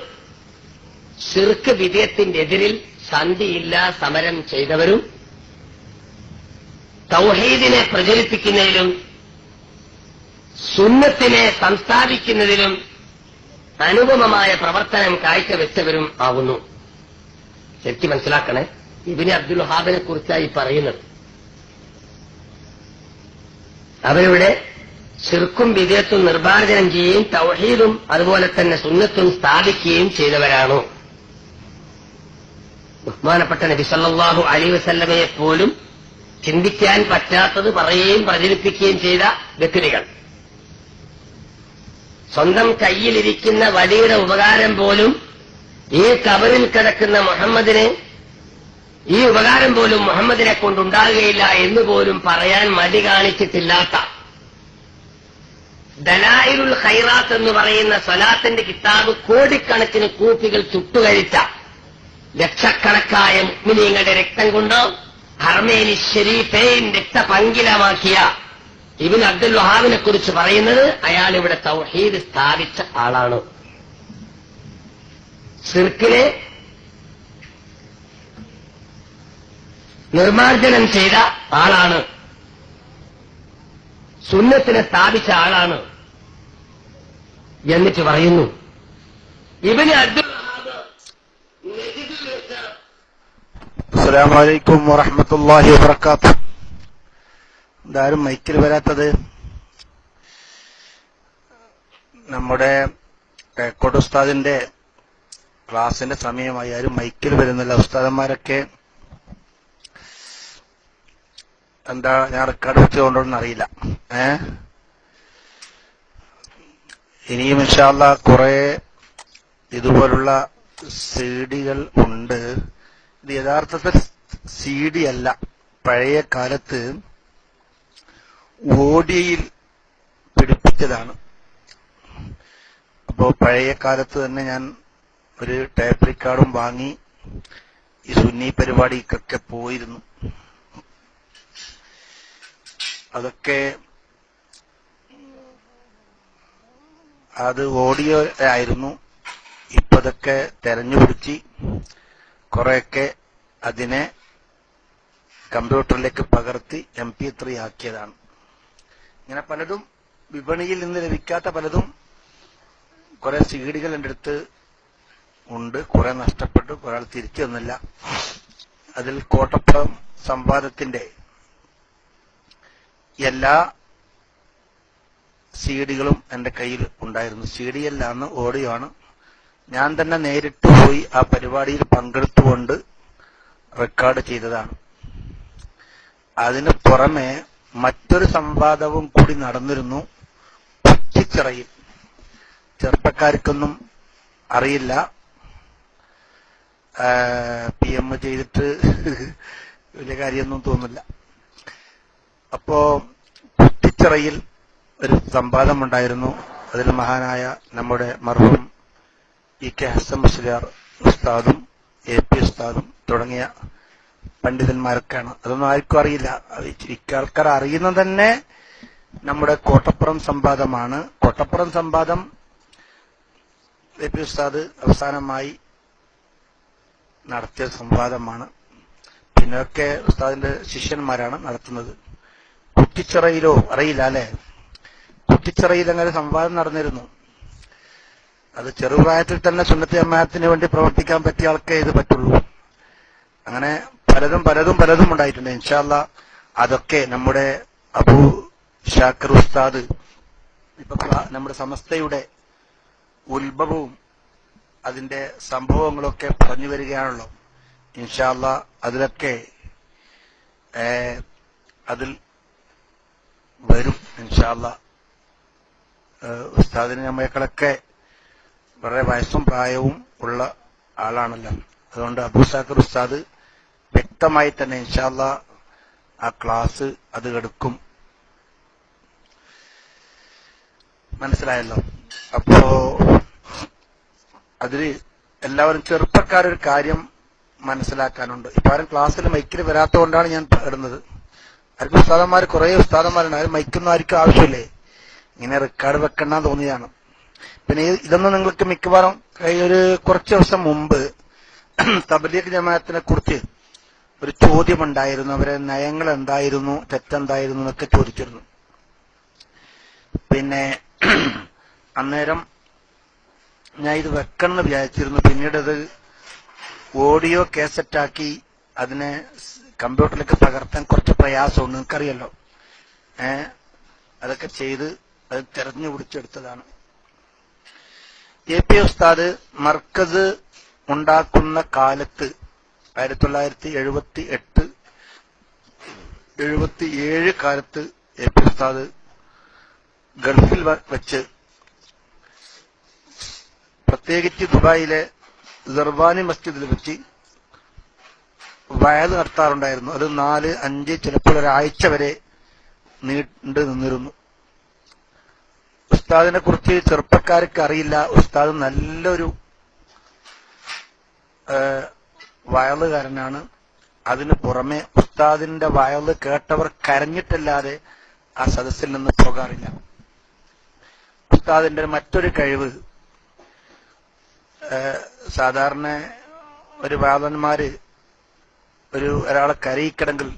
ശിർക്ക് വിദഅത്തിന്റെ എതിരിൽ സന്ധിയില്ല സമരം ചെയ്തവരും തൗഹീദിനെ പ്രചരിപ്പിക്കുന്നതിലും സുന്നത്തിനെ സംസ്ഥാപിക്കുന്നതിലും അനുപമമായ പ്രവർത്തനം കാഴ്ചവെച്ചവരും ആവുന്നു. ശരിക്കും മനസ്സിലാക്കണേ, ഇബ്നു അബ്ദുൽ വഹാബിനെ കുറിച്ചായി പറയുന്നത്. അവരുടെ ശിർക്കും വിദഅത്തും നിർമ്മാർജ്ജനം ചെയ്യുകയും തൗഹീദും അതുപോലെ തന്നെ സുന്നത്തും സ്ഥാപിക്കുകയും ചെയ്തവരാണ്. ബഹുമാനപ്പെട്ട നബി സല്ലല്ലാഹു അലൈഹി വസല്ലമയെ പോലും ചിന്തിക്കാൻ പറ്റാത്തത് പറയുകയും പ്രചരിപ്പിക്കുകയും ചെയ്ത വ്യക്തികൾ. സ്വന്തം കയ്യിലിരിക്കുന്ന വടിയുടെ ഉപകാരം പോലും ഈ കബറിൽ കിടക്കുന്ന മുഹമ്മദിനെ, ഈ ഉപകാരം പോലും മുഹമ്മദിനെ കൊണ്ടുണ്ടാകുകയില്ല എന്ന് പോലും പറയാൻ മടി കാണിച്ചിട്ടില്ലാത്ത, ദലായിലുൽ ഖൈറാത്ത് എന്ന് പറയുന്ന സ്വലാത്തിന്റെ കിതാബ് കോടിക്കണക്കിന് കൂപ്പികൾ ചുട്ടുകഴിച്ച ലക്ഷക്കണക്കായ മുഅ്മിനീങ്ങളുടെ രക്തം കൊണ്ട് ഹറമൈനി ശരീഫൈൻ രക്തപങ്കിലമാക്കിയ ഇബ്നു അബ്ദുൽ വഹാബിനെ കുറിച്ച് പറയുന്നത് അയാൾ ഇവിടെ തൗഹീദ് സ്ഥാപിച്ച ആളാണ്, ശിർക്കിനെ നിർമ്മാർജ്ജനം ചെയ്ത ആളാണ്, സുന്നത്തിനെ സ്ഥാപിച്ച ആളാണ് എന്നിട്ട് പറയുന്നു. ഇബ്നു അബ്ദുൽ വഹാബ് നജിദിൽ വെച്ച് അസ്സലാമു അലൈക്കും വറഹ്മത്തുള്ളാഹി വബറകാതുഹു. ഇതാരും മൈക്കിൽ വരാത്തത്? നമ്മുടെ കോട്ട ഉസ്താദിന്റെ ക്ലാസിന്റെ സമയമായി. ആരും മൈക്കിൽ വരുന്നില്ല. ഉസ്താദന്മാരൊക്കെ എന്താ ഞാൻ റെക്കോർഡ് വെച്ചുകൊണ്ടോന്ന് അറിയില്ല. ഇനിയും ഇൻഷാ അല്ലാഹ് കുറെ ഇതുപോലുള്ള സിഡികൾ ഉണ്ട്. ഇത് യഥാർത്ഥത്തിൽ സിഡി അല്ല, പഴയ കാലത്ത് ഓഡിയോയിൽ പിടിപ്പിച്ചതാണ്. അപ്പോ പഴയ കാലത്ത് തന്നെ ഞാൻ ഒരു ടേപ്പ് റെക്കോർഡും വാങ്ങി ഈ സുന്നി പരിപാടിക്കൊക്കെ പോയിരുന്നു. അതൊക്കെ അത് ഓഡിയോ ആയിരുന്നു. ഇപ്പൊ അതൊക്കെ തെരഞ്ഞുപിടിച്ച് കുറെയൊക്കെ അതിനെ കമ്പ്യൂട്ടറിലേക്ക് പകർത്തി MP3 ആക്കിയതാണ്. ഇങ്ങനെ പലതും വിപണിയിൽ നിന്ന് ലഭിക്കാത്ത പലതും കുറെ സിഡികൾ എൻ്റെ അടുത്ത് ഉണ്ട്. കുറെ നഷ്ടപ്പെട്ടു, കുറെ ആൾ തിരിച്ചു തന്നില്ല. അതിൽ കോട്ടപ്പുറം സംവാദത്തിന്റെ എല്ലാ സിഡികളും എന്റെ കയ്യിൽ ഉണ്ടായിരുന്നു. CD അല്ലാന്ന് ഓഡിയോ ആണ്. ഞാൻ തന്നെ നേരിട്ട് പോയി ആ പരിപാടിയിൽ പങ്കെടുത്തുകൊണ്ട് റെക്കോർഡ് ചെയ്തതാണ്. അതിന് പുറമെ മറ്റൊരു സംവാദവും കൂടി നടന്നിരുന്നു കുറ്റിച്ചിറയിൽ. ചെറുപ്പക്കാർക്കൊന്നും അറിയില്ല. PM ചെയ്തിട്ട് വലിയ കാര്യമൊന്നും തോന്നില്ല. അപ്പോ കുറ്റിച്ചിറയിൽ ഒരു സംവാദമുണ്ടായിരുന്നു. അതിൽ മഹാനായ നമ്മുടെ മർഹൂം EK ഹസൻ മുസ്ലിയാർ ഉസ്താദും AP ഉസ്താദും തുടങ്ങിയ പണ്ഡിതന്മാരൊക്കെയാണ്. അതൊന്നും ആർക്കും അറിയില്ല. ഇക്കാൾക്കാർ അറിയുന്നത് തന്നെ നമ്മുടെ കോട്ടപ്പുറം സംവാദമാണ്. കോട്ടപ്പുറം സംവാദം AP ഉസ്താദ് അവസാനമായി നടത്തിയ സംവാദമാണ്. പിന്നൊക്കെ ഉസ്താദിന്റെ ശിഷ്യന്മാരാണ് നടത്തുന്നത്. കുറ്റിച്ചിറയിലോ അറിയില്ല അല്ലെ? കുറ്റിച്ചിറയിൽ അങ്ങനെ സംവാദം നടന്നിരുന്നു. അത് ചെറുപ്രായത്തിൽ തന്നെ സുന്നത്തി ജമാഅത്തിന് വേണ്ടി പ്രവർത്തിക്കാൻ പറ്റിയ ആൾക്കേ ഇത് പറ്റുള്ളൂ. അങ്ങനെ പലതും ഉണ്ടായിട്ടുണ്ട്. ഇൻഷാ അല്ലാഹ് അതൊക്കെ നമ്മുടെ അബൂ ഷാക്കിർ ഉസ്താദ് ഇപ്പൊ നമ്മുടെ സമസ്തയുടെ ഉത്ഭവവും അതിന്റെ സംഭവങ്ങളൊക്കെ പറഞ്ഞു വരികയാണല്ലോ. ഇൻഷാ അല്ലാഹ് അതിലൊക്കെ അതിൽ വരും ഇൻഷാ അല്ലാഹ്. ഉസ്താദിന് നമ്മളെക്കളൊക്കെ വളരെ വയസ്സും പ്രായവും ഉള്ള ആളാണല്ലോ. അതുകൊണ്ട് അബൂ ഷാക്കിർ ഉസ്താദ് വ്യക്തമായി തന്നെ ഇൻഷാ അല്ലാഹ് ആ ക്ലാസ് അത് എടുക്കും. മനസ്സിലായല്ലോ? അപ്പോ അതിൽ എല്ലാവരും ചെറുപ്പക്കാരൊരു കാര്യം മനസ്സിലാക്കാനുണ്ട്. ഇപ്പൊ ആരും ക്ലാസ്സിൽ മൈക്കിൽ വരാത്തതുകൊണ്ടാണ് ഞാൻ ഇടുന്നത്. ആർക്കും ഉസ്താദന്മാർ കുറെ ഉസ്താദന്മാരുണ്ട്. ആരും മൈക്കൊന്നും ആർക്കും ആവശ്യമില്ലേ. ഇങ്ങനെ റെക്കോർഡ് വെക്കണമെന്ന് തോന്നിയതാണ്. പിന്നെ ഇതൊന്നും നിങ്ങൾക്ക് മിക്കവാറും ഒരു കുറച്ച് ദിവസം മുമ്പ് തബ്ലീഗ് ജമാഅത്തിനെ കുറിച്ച് ഒരു ചോദ്യമുണ്ടായിരുന്നു. അവരെ നയങ്ങൾ എന്തായിരുന്നു, തെറ്റെന്തായിരുന്നു എന്നൊക്കെ ചോദിച്ചിരുന്നു. പിന്നെ അന്നേരം ഞാൻ ഇത് വെക്കണമെന്ന് വിചാരിച്ചിരുന്നു. പിന്നീട് അത് ഓഡിയോ കാസറ്റാക്കി അതിനെ കമ്പ്യൂട്ടറിലേക്ക് പകർത്താൻ കുറച്ച് പ്രയാസമുണ്ട്, നിങ്ങൾക്കറിയല്ലോ. അതൊക്കെ ചെയ്ത് അത് തെരഞ്ഞു പിടിച്ചെടുത്തതാണ്. AP ഉസ്താദ് മർക്കസ് ഉണ്ടാക്കുന്ന കാലത്ത് 1978, 77 കാലത്ത് AP ഉസ്താദ് ഗൾഫിൽ വെച്ച് പ്രത്യേകിച്ച് ദുബായിലെ സർവാനി മസ്ജിദിൽ വെച്ച് വയൽ നടത്താറുണ്ടായിരുന്നു. അത് 4, 5 ചിലപ്പോൾ ഒരാഴ്ച വരെ നീണ്ടു നിന്നിരുന്നു. ഉസ്താദിനെ കുറിച്ച് ചെറുപ്പക്കാർക്ക് അറിയില്ല. ഉസ്താദ് നല്ലൊരു വയലുകാരനാണ്. അതിനു പുറമെ ഉസ്താദിന്റെ വയല് കേട്ടവർ കരഞ്ഞിട്ടല്ലാതെ ആ സദസ്സിൽ നിന്ന് പോകാറില്ല. ഉസ്താദിന്റെ മറ്റൊരു കഴിവ്, സാധാരണ ഒരു വാദന്മാര് ഒരാളെ കരയിക്കണമെങ്കിൽ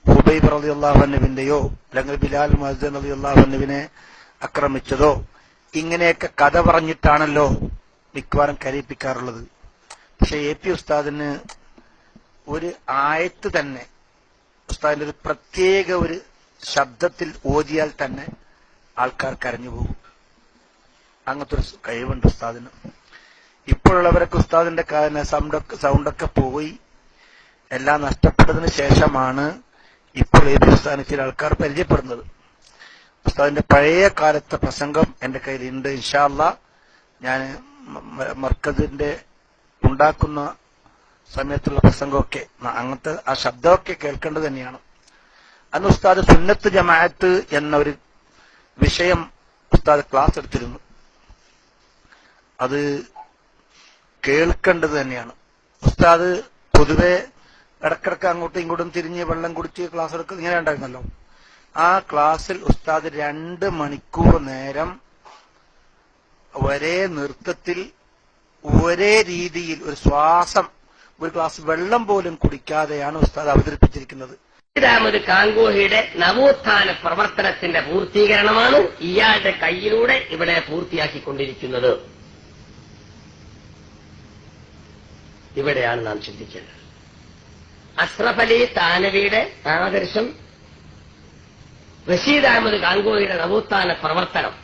ഹുബൈബ് റളിയല്ലാഹു അൻഹുവിന്റെയോ അല്ലെങ്കിൽ ബിലാൽ മുഅദ്ദിൻ റളിയല്ലാഹു അൻഹുവിനെ ആക്രമിച്ചതോ ഇങ്ങനെയൊക്കെ കഥ പറഞ്ഞിട്ടാണല്ലോ മിക്കവാറും കരയിപ്പിക്കാറുള്ളത്. പക്ഷെ AP ഉസ്താദിന് ഒരു ആയത്ത് തന്നെ ഉസ്താദിന്റെ ഒരു പ്രത്യേക ഒരു ശബ്ദത്തിൽ ഓതിയാൽ തന്നെ ആൾക്കാർ കരഞ്ഞു പോകും. അങ്ങനത്തെ ഒരു കഴിവുണ്ട് ഉസ്താദിന്. ഇപ്പോഴുള്ളവരൊക്കെ ഉസ്താദിന്റെ സൗണ്ടൊക്കെ പോയി എല്ലാം നഷ്ടപ്പെട്ടതിന് ശേഷമാണ് ഇപ്പോൾ ഈ ഉസ്താദിനെ ചില ആൾക്കാർ പരിചയപ്പെടുന്നത്. ഉസ്താദിന്റെ പഴയ കാലത്തെ പ്രസംഗം എന്റെ കയ്യിലുണ്ട്. ഇൻഷാ അല്ലാഹ് ഞാൻ മർക്കസിന്റെ ഉണ്ടാക്കുന്ന സമയത്തുള്ള പ്രസംഗമൊക്കെ അങ്ങനത്തെ ആ ശബ്ദമൊക്കെ കേൾക്കേണ്ടത് തന്നെയാണ്. അന്ന് ഉസ്താദ് സുന്നത്ത് ജമാഅത്ത് എന്ന ഒരു വിഷയം ഉസ്താദ് ക്ലാസ് എടുത്തിരുന്നു. അത് കേൾക്കേണ്ടത് തന്നെയാണ്. ഉസ്താദ് പൊതുവെ ഇടക്കിടക്ക് അങ്ങോട്ടും ഇങ്ങോട്ടും തിരിഞ്ഞ് വെള്ളം കുടിച്ച് ക്ലാസ് എടുക്കുക ഇങ്ങനെ ഉണ്ടായിരുന്നല്ലോ. ആ ക്ലാസ്സിൽ ഉസ്താദ് 2 മണിക്കൂർ നേരം ഒരേ നൃത്തത്തിൽ ഒരേ രീതിയിൽ ഒരു ശ്വാസം ഒരു ഗ്ലാസ് വെള്ളം പോലും കുടിക്കാതെയാണ് ഉസ്താദ് അവതരിപ്പിച്ചിരിക്കുന്നത്. അഹമ്മദ് കാങ്കോഹിയുടെ നവോത്ഥാന പ്രവർത്തനത്തിന്റെ പൂർത്തീകരണമാണ് ഇയാളുടെ കയ്യിലൂടെ ഇവിടെ പൂർത്തിയാക്കിക്കൊണ്ടിരിക്കുന്നത്. ഇവിടെയാണ് നാം ചിന്തിക്കേണ്ടത്. അഷ്റഫ് അലി താനവിയുടെ ആദർശം, റഷീദ് അഹമ്മദ് കാങ്കോഹിയുടെ നവോത്ഥാന പ്രവർത്തനം,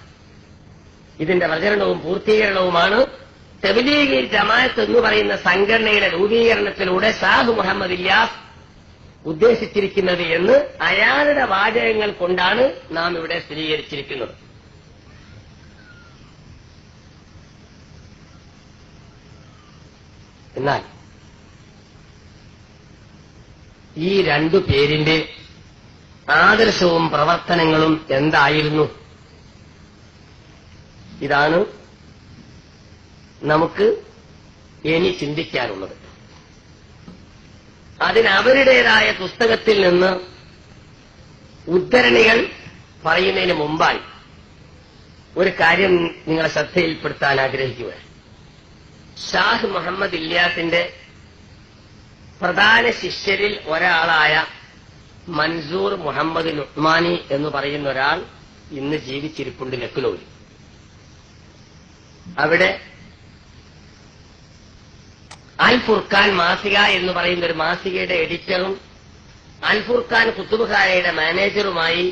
ഇതിന്റെ പ്രചരണവും പൂർത്തീകരണവുമാണ് തബ്ലീഗ് ജമാഅത്ത് എന്ന് പറയുന്ന സംഘടനയുടെ രൂപീകരണത്തിലൂടെ ഷാഹ് മുഹമ്മദ് ഇല്യാസ് ഉദ്ദേശിച്ചിരിക്കുന്നത് എന്ന് അയാളുടെ വാചകങ്ങൾ കൊണ്ടാണ് നാം ഇവിടെ സ്ഥിരീകരിച്ചിരിക്കുന്നത്. എന്നാൽ ഈ 2 പേരിന്റെ ആദർശവും പ്രവർത്തനങ്ങളും എന്തായിരുന്നു? ഇതാണ് നമുക്ക് ഇനി ചിന്തിക്കാനുള്ളത്. അതിന് അവരുടേതായ പുസ്തകത്തിൽ നിന്ന് ഉദ്ധരണികൾ പറയുന്നതിന് മുമ്പായി ഒരു കാര്യം നിങ്ങളെ ശ്രദ്ധയിൽപ്പെടുത്താൻ ആഗ്രഹിക്കുക. ഷാഹ് മുഹമ്മദ് ഇല്യാസിന്റെ പ്രധാന ശിഷ്യരിൽ ഒരാളായ മൻസൂർ മുഹമ്മദ് നുഅ്മാനി എന്ന് പറയുന്ന ഒരാൾ ഇന്ന് ജീവിച്ചിരിപ്പുണ്ട് ലക്നൌവിൽ. അവിടെ അൽ ഫുർഖാൻ മാസിക എന്ന് പറയുന്ന ഒരു മാസികയുടെ എഡിറ്ററും അൽ ഫുർഖാൻ കുത്തുബുഖാനയുടെ മാനേജറുമായി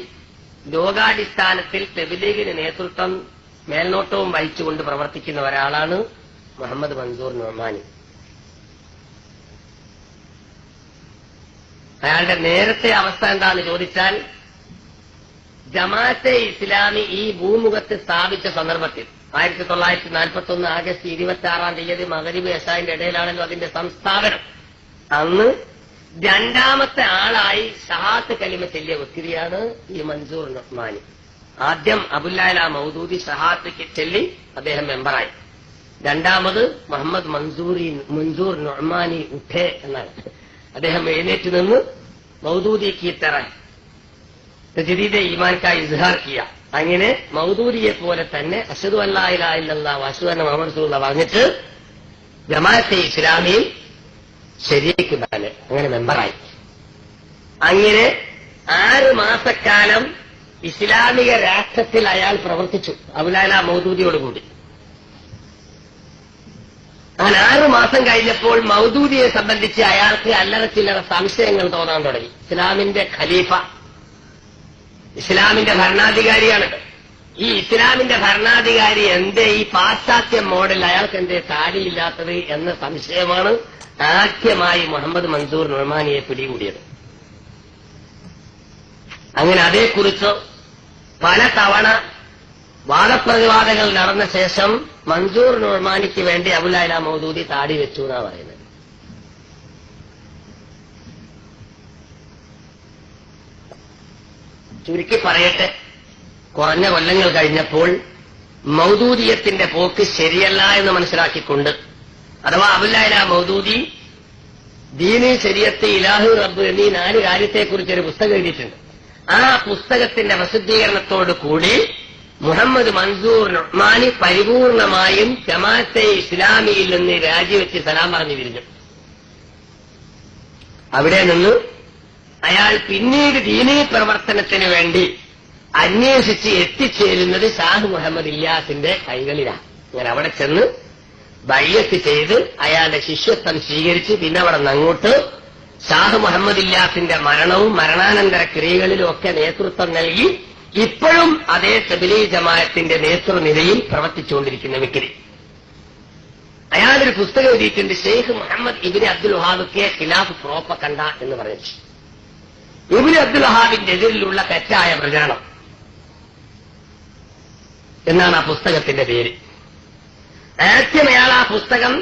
ലോകാടിസ്ഥാനത്തിൽ തബ്ലീഗിന് നേതൃത്വം മേൽനോട്ടവും വഹിച്ചുകൊണ്ട് പ്രവർത്തിക്കുന്ന ഒരാളാണ് മുഹമ്മദ് മൻസൂർ നുഅ്മാനി. അയാളുടെ നേരത്തെ അവസ്ഥ എന്താണെന്ന് ചോദിച്ചാൽ, ജമാഅത്തെ ഇസ്ലാമി ഈ ഭൂമുഖത്ത് സ്ഥാപിച്ച സന്ദർഭത്തിൽ 1941 ആഗസ്റ്റ് 26 മഗ്‌രിബ് ഇശാഇന്റെ ഇടയിലാണല്ലോ അതിന്റെ സംസ്ഥാപനം. അന്ന് 2ാമത്തെ ആളായി ഷഹാദത്ത് കലിമ ചൊല്ലിയ വ്യക്തിയാണ് ഈ മൻസൂർ നുഅ്മാനി. ആദ്യം അബുല്ലഅല മൗദൂദി ഷഹാദത്ത് ചൊല്ലി അദ്ദേഹം മെമ്പറായി. 2ാമത് മുഹമ്മദ് മൻസൂർ നുഅ്മാനി ഉഠേ എന്നാണ്. അദ്ദേഹം എഴുന്നേറ്റ് നിന്ന് മൗദൂദി കി തറഹ് തജ്ദീദ് ഈമാൻ കാ ഇസ്ഹാർ കിയ. അങ്ങനെ മൗദൂദിയെ പോലെ തന്നെ അശ്ഹദു അല്ലാ ഇലാഹ ഇല്ലല്ലാഹ് വ അശ്ഹദു അന്ന മുഹമ്മദ് റസൂലുള്ളാഹ് പറഞ്ഞിട്ട് ജമാഅത്തെ ഇസ്ലാമിയിൽ ശരീക്ക് ബാലെ അങ്ങനെ മെമ്പറായി. അങ്ങനെ 6 മാസക്കാലം ഇസ്ലാമിക രാഷ്ട്രത്തിൽ അയാൾ പ്രവർത്തിച്ചു അബുല്ലഅല മൗദൂദിയോടുകൂടി. അങ്ങനെ 6 മാസം കഴിഞ്ഞപ്പോൾ മൗദൂദിയെ സംബന്ധിച്ച് അയാൾക്ക് അല്ലറ ചില്ലറ സംശയങ്ങൾ തോന്നാൻ തുടങ്ങി. ഇസ്ലാമിന്റെ ഖലീഫ, ഇസ്ലാമിന്റെ ഭരണാധികാരിയാണ്. ഈ ഇസ്ലാമിന്റെ ഭരണാധികാരി എന്തേ ഈ പാശ്ചാത്യ മോഡൽ അയാൾക്ക് എന്തേ താടിയില്ലാത്തത് എന്ന സംശയമാണ് ആദ്യമായി മുഹമ്മദ് മൻസൂർ നുഅ്മാനിയെ പിടികൂടിയത്. അങ്ങനെ അതേക്കുറിച്ച് പല തവണ വാദപ്രതിവാദങ്ങൾ നടന്ന ശേഷം മൻസൂർ നുഅ്മാനിക്ക് വേണ്ടി അബുല്ലഅല മൗദൂദി താടി വെച്ചു എന്നാ പറയുന്നത്. ചുരുക്കി പറയട്ടെ, കുറഞ്ഞ കൊല്ലങ്ങൾ കഴിഞ്ഞപ്പോൾ മൗദൂദിയത്തിന്റെ പോക്ക് ശരിയല്ല എന്ന് മനസ്സിലാക്കിക്കൊണ്ട്, അഥവാ അബുല്ലഅല മൗദൂദി ദീന്, ശരീഅത്ത്, ഇലാഹ്, റബ്ബ് എന്നീ 4 കാര്യത്തെക്കുറിച്ചൊരു പുസ്തകം എഴുതിയിട്ടുണ്ട്. ആ പുസ്തകത്തിന്റെ പ്രസിദ്ധീകരണത്തോടു കൂടി മുഹമ്മദ് മൻസൂർ നുഅ്മാനി പരിപൂർണമായും ജമാഅത്തെ ഇസ്ലാമിയിൽ നിന്ന് രാജിവെച്ച് സലാം പറഞ്ഞു പിരിഞ്ഞു. അവിടെ നിന്ന് അയാൾ പിന്നീട് ദീനീ പ്രവർത്തനത്തിന് വേണ്ടി അന്വേഷിച്ച് എത്തിച്ചേരുന്നത് ഷാഹ് മുഹമ്മദ് ഇല്യാസിന്റെ കൈകളിലാണ്. അങ്ങനെ അവിടെ ചെന്ന് ബൈഅത്ത് ചെയ്ത് അയാളുടെ ശിഷ്യത്വം സ്വീകരിച്ച് പിന്നെ അവിടെ നിന്ന് അങ്ങോട്ട് ഷാഹ് മുഹമ്മദ് ഇല്യാസിന്റെ മരണവും മരണാനന്തര ക്രിയകളിലും ഒക്കെ നേതൃത്വം നൽകി ഇപ്പോഴും അതേ തബ്ലീഗ് ജമാഅത്തിന്റെ നേതൃനിരയിൽ പ്രവർത്തിച്ചുകൊണ്ടിരിക്കുന്ന വ്യക്തി. അയാളൊരു പുസ്തകം എഴുതിയിട്ടുണ്ട്, ഷെയ്ഖ് മുഹമ്മദ് ഇബ്നു അബ്ദുൽ വഹാബിന്റെ ഖിലാഫ് പ്രോപ്പകണ്ട എന്ന് പറയുന്നു. ഇബ്നു അബ്ദുൽ വഹാബിന്റെ എതിരിലുള്ള തെറ്റായ പ്രചരണം എന്നാണ് ആ പുസ്തകത്തിന്റെ പേര്. ആദ്യം അയാൾ ആ പുസ്തകം,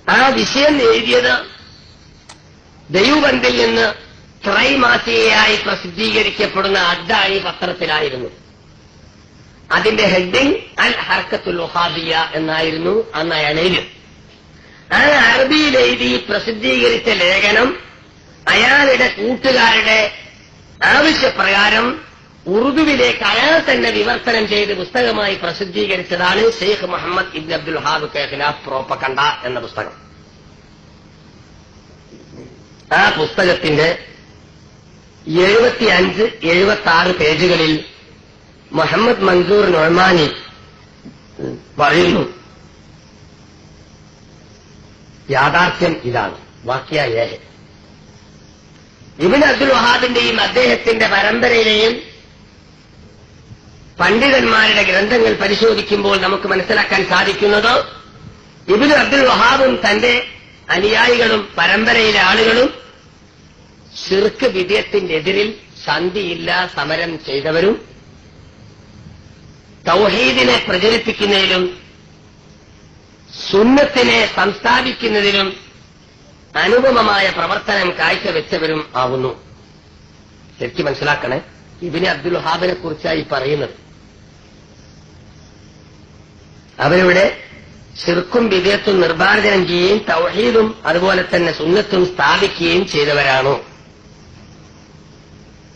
ആ വിഷയം എഴുതിയത് ദൈവബന്ധിൽ നിന്ന് ത്രൈമാസികയായി പ്രസിദ്ധീകരിക്കപ്പെടുന്ന അദ്ദായി പത്രത്തിലായിരുന്നു. അതിന്റെ ഹെഡിങ് അൽ ഹർക്കത്തുൽ വഹാബിയ എന്നായിരുന്നു അന്ന് അയാൾ എഴുതി. ആ അറബിയിൽ എഴുതി പ്രസിദ്ധീകരിച്ച ലേഖനം അയാളുടെ കൂട്ടുകാരുടെ ആവശ്യപ്രകാരം ഉറുദുവിലേക്ക് അയാൾ തന്നെ വിവർത്തനം ചെയ്ത് പുസ്തകമായി പ്രസിദ്ധീകരിച്ചതാണ് ഷെയ്ഖ് മുഹമ്മദ് ഇബ്നു അബ്ദുൽ വഹാബ് കെ ഖിലാഫ് പ്രോപ്പകണ്ട എന്ന പുസ്തകം. ആ പുസ്തകത്തിന്റെ 75-76 പേജുകളിൽ മുഹമ്മദ് മൻസൂർ നൊമാനി പറയുന്നു, യാഥാർത്ഥ്യം ഇതാണ്, വാക്യ ഏഹ്. ഇബ്നു അബ്ദുൽ വഹാബിന്റെയും അദ്ദേഹത്തിന്റെ പരമ്പരയിലെയും പണ്ഡിതന്മാരുടെ ഗ്രന്ഥങ്ങൾ പരിശോധിക്കുമ്പോൾ നമുക്ക് മനസ്സിലാക്കാൻ സാധിക്കുന്നത്, ഇബ്നു അബ്ദുൽ വഹാബും തന്റെ അനുയായികളും പരമ്പരയിലെ ആളുകളും ശിർക്ക് വിദഅത്തിന്റെ എതിരിൽ സന്ധിയില്ല സമരം ചെയ്തവരും തൗഹീദിനെ പ്രചരിപ്പിക്കുന്നതിലും സുന്നത്തിനെ സംസ്ഥാപിക്കുന്നതിലും അനുപമമായ പ്രവർത്തനം കാഴ്ചവെച്ചവരും ആവുന്നു. ശരിക്കും മനസ്സിലാക്കണേ, ഇബ്നു അബ്ദുൽ വഹാബിനെ കുറിച്ചായി പറയുന്നത്. അവരിവിടെ ശിർക്കും വിദഅത്തും നിർമ്മാർജ്ജനം ചെയ്യുകയും തൗഹീദും അതുപോലെ തന്നെ സുന്നത്തും സ്ഥാപിക്കുകയും ചെയ്തവരാണോ?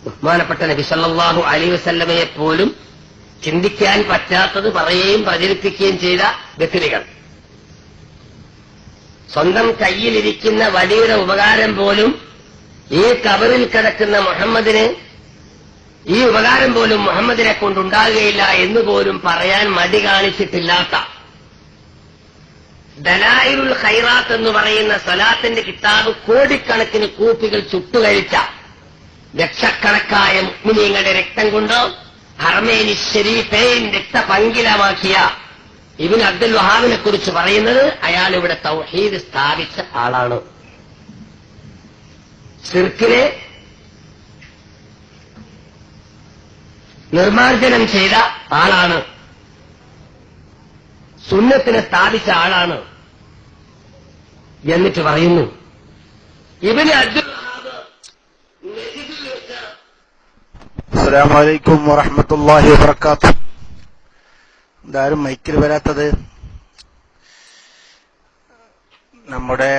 ബഹുമാനപ്പെട്ട നബി സല്ലല്ലാഹു അലൈഹി വസല്ലമയെ പോലും ചിന്തിക്കാൻ പറ്റാത്തത് പറയുകയും പ്രചരിപ്പിക്കുകയും ചെയ്ത വ്യക്തികൾ, സ്വന്തം കയ്യിലിരിക്കുന്ന വലിയുടെ ഉപകാരം പോലും ഈ കബറിൽ കിടക്കുന്ന മുഹമ്മദിന്, ഈ ഉപകാരം പോലും മുഹമ്മദിനെ കൊണ്ടുണ്ടാകുകയില്ല എന്നുപോലും പറയാൻ മടി കാണിച്ചിട്ടില്ലാത്ത, ദലായിലുൽ ഖൈറാത്ത് എന്ന് പറയുന്ന സ്വലാത്തിന്റെ കിതാബ് കോടിക്കണക്കിന് കൂപ്പികൾ ചുട്ടുകഴിച്ച ലക്ഷക്കണക്കായ മുഅ്മിനീങ്ങളുടെ രക്തം കൊണ്ട് ഹറമൈനി ശരീഫൈൻ രക്തപങ്കിലമാക്കിയ ഇബ്നു അബ്ദുൽ വഹാബിനെ കുറിച്ച് പറയുന്നത് അയാൾ ഇവിടെ തൗഹീദ് സ്ഥാപിച്ച ആളാണ്, ശിർക്കിനെ നിർമ്മാർജ്ജനം ചെയ്ത ആളാണ്, സുന്നത്തിനെ സ്ഥാപിച്ച ആളാണ് എന്നിട്ട് പറയുന്നു. ഇബ്നു അബ്ദുൽ വഹാബ് നജിദിൽ വെച്ച് അസ്സലാമു അലൈക്കും വറഹ്മത്തുള്ളാഹി വബറകാതുഹു. ഇതാരും മൈക്കിൽ വരാത്തത്? നമ്മുടെ